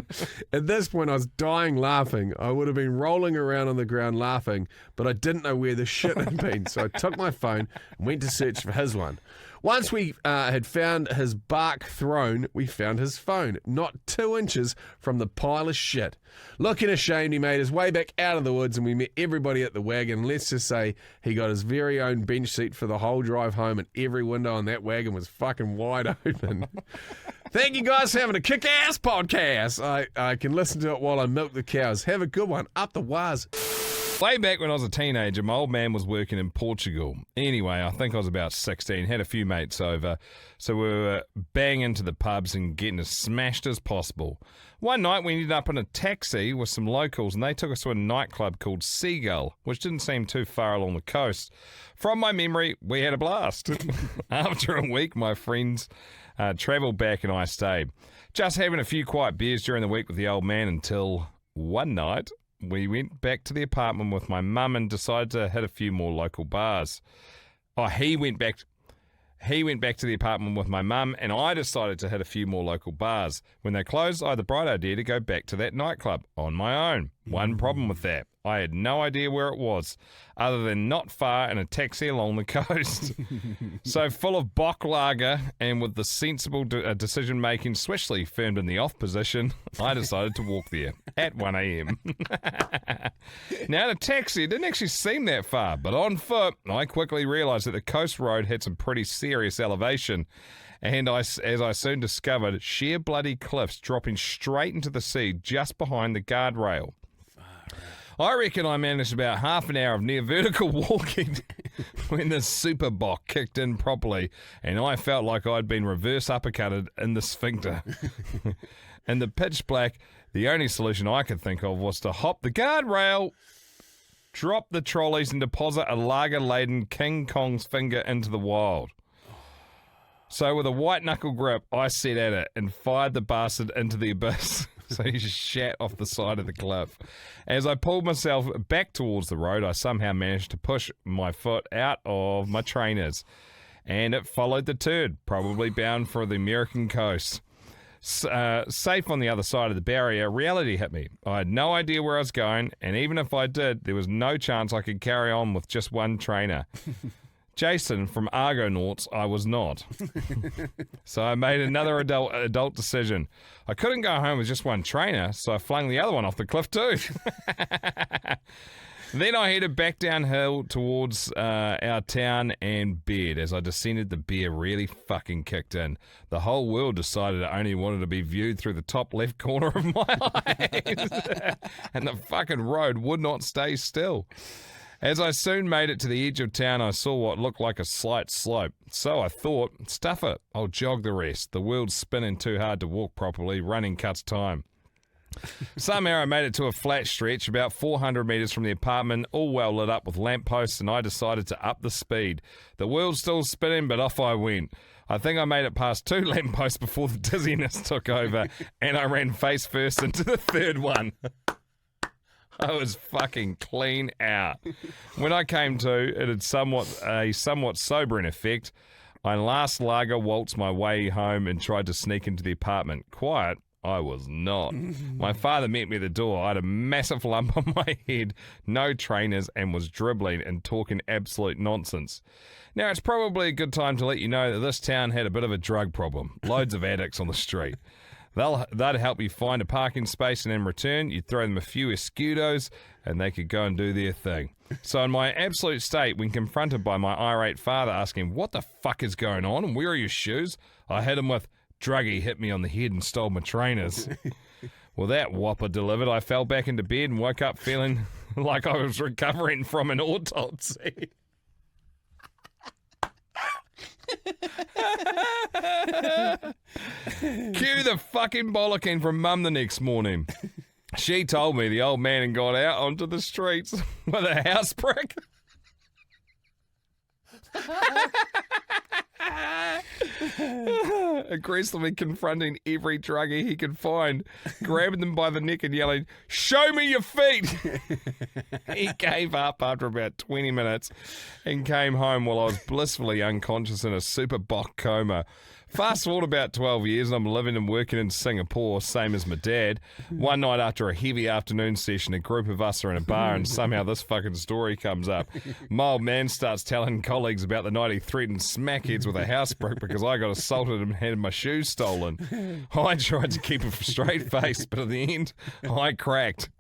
At this point, I was dying laughing. I would have been rolling around on the ground laughing, but I didn't know where the shit had been, so I took my phone and went to search for his one. Once we had found his bark throne, we found his phone, not 2 inches from the pile of shit. Looking ashamed, he made his way back out of the woods and we met everybody at the wagon. Let's just say he got his very own bench seat for the whole drive home and every window on that wagon was fucking wide open. Thank you guys for having a kick-ass podcast. I can listen to it while I milk the cows. Have a good one. Up the waz. Way back when I was a teenager, my old man was working in Portugal. Anyway, I think I was about 16, had a few mates over, so we were banging to the pubs and getting as smashed as possible. One night we ended up in a taxi with some locals and they took us to a nightclub called Seagull, which didn't seem too far along the coast. From my memory, we had a blast. After a week, my friends travelled back and I stayed. Just having a few quiet beers during the week with the old man until one night we went back to the apartment with my mum and decided to hit a few more local bars. He went back to the apartment with my mum and I decided to hit a few more local bars. When they closed, I had the bright idea to go back to that nightclub on my own. One problem with that. I had no idea where it was, other than not far in a taxi along the coast. So full of Bock lager and with the sensible decision-making swiftly firmed in the off position, I decided to walk there at 1 a.m. Now, the taxi didn't actually seem that far, but on foot, I quickly realised that the coast road had some pretty serious elevation. And as I soon discovered, sheer bloody cliffs dropping straight into the sea just behind the guardrail. I reckon I managed about half an hour of near vertical walking when the super bock kicked in properly and I felt like I'd been reverse uppercutted in the sphincter. In the pitch black, the only solution I could think of was to hop the guardrail, drop the trolleys and deposit a lager-laden King Kong's finger into the wild. So with a white knuckle grip, I set at it and fired the bastard into the abyss. So he just shat off the side of the cliff. As I pulled myself back towards the road, I somehow managed to push my foot out of my trainers. And it followed the turd, probably bound for the American coast. Safe on the other side of the barrier, reality hit me. I had no idea where I was going, and even if I did, there was no chance I could carry on with just one trainer. Jason from Argonauts, I was not. So I made another adult decision. I couldn't go home with just one trainer, so I flung the other one off the cliff too. Then I headed back downhill towards our town and bed. As I descended, the beer really fucking kicked in. The whole world decided it only wanted to be viewed through the top left corner of my eyes. And the fucking road would not stay still. As I soon made it to the edge of town, I saw what looked like a slight slope. So I thought, stuff it, I'll jog the rest. The world's spinning too hard to walk properly, running cuts time. Somehow I made it to a flat stretch about 400 metres from the apartment, all well lit up with lampposts, and I decided to up the speed. The world's still spinning, but off I went. I think I made it past 2 lampposts before the dizziness took over, and I ran face first into the third one. I was fucking clean out. When I came to, it had somewhat sobering effect. I last lager waltzed my way home and tried to sneak into the apartment. Quiet, I was not. My father met me at the door. I had a massive lump on my head, no trainers, and was dribbling and talking absolute nonsense. Now, it's probably a good time to let you know that this town had a bit of a drug problem. Loads of addicts on the street. They'd help you find a parking space, and in return, you'd throw them a few escudos, and they could go and do their thing. So in my absolute state, when confronted by my irate father asking, what the fuck is going on, and where are your shoes? I hit him with, druggie hit me on the head and stole my trainers. Well, that whopper delivered. I fell back into bed and woke up feeling like I was recovering from an autopsy. Cue the fucking bollocking from Mum the next morning. She told me the old man had got out onto the streets with a house brick. Aggressively confronting every druggie he could find, grabbing them by the neck and yelling, "Show me your feet!" He gave up after about 20 minutes and came home while I was blissfully unconscious in a super bock coma. Fast forward about 12 years and I'm living and working in Singapore, same as my dad. One night after a heavy afternoon session, a group of us are in a bar and somehow this fucking story comes up. My old man starts telling colleagues about the night he threatened smackheads with a house brick because I got assaulted and had my shoes stolen. I tried to keep a straight face, but in the end, I cracked.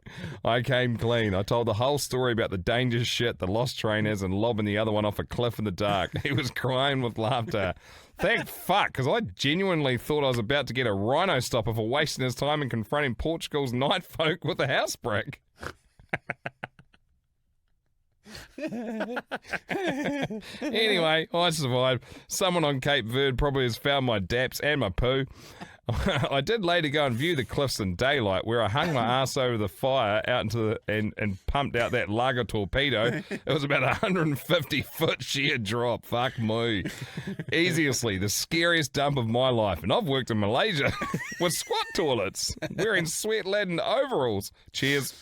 I came clean. I told the whole story about the dangerous shit, the lost trainers, and lobbing the other one off a cliff in the dark. He was crying with laughter. Thank fuck, because I genuinely thought I was about to get a rhino stopper for wasting his time and confronting Portugal's night folk with a house brick. Anyway, I survived. Someone on Cape Verde probably has found my daps and my poo. I did later go and view the cliffs in daylight, where I hung my ass over the fire out into the and pumped out that lager torpedo. It was about 150-foot sheer drop. Fuck me. Easily the scariest dump of my life. And I've worked in Malaysia with squat toilets, wearing sweat-laden overalls. Cheers.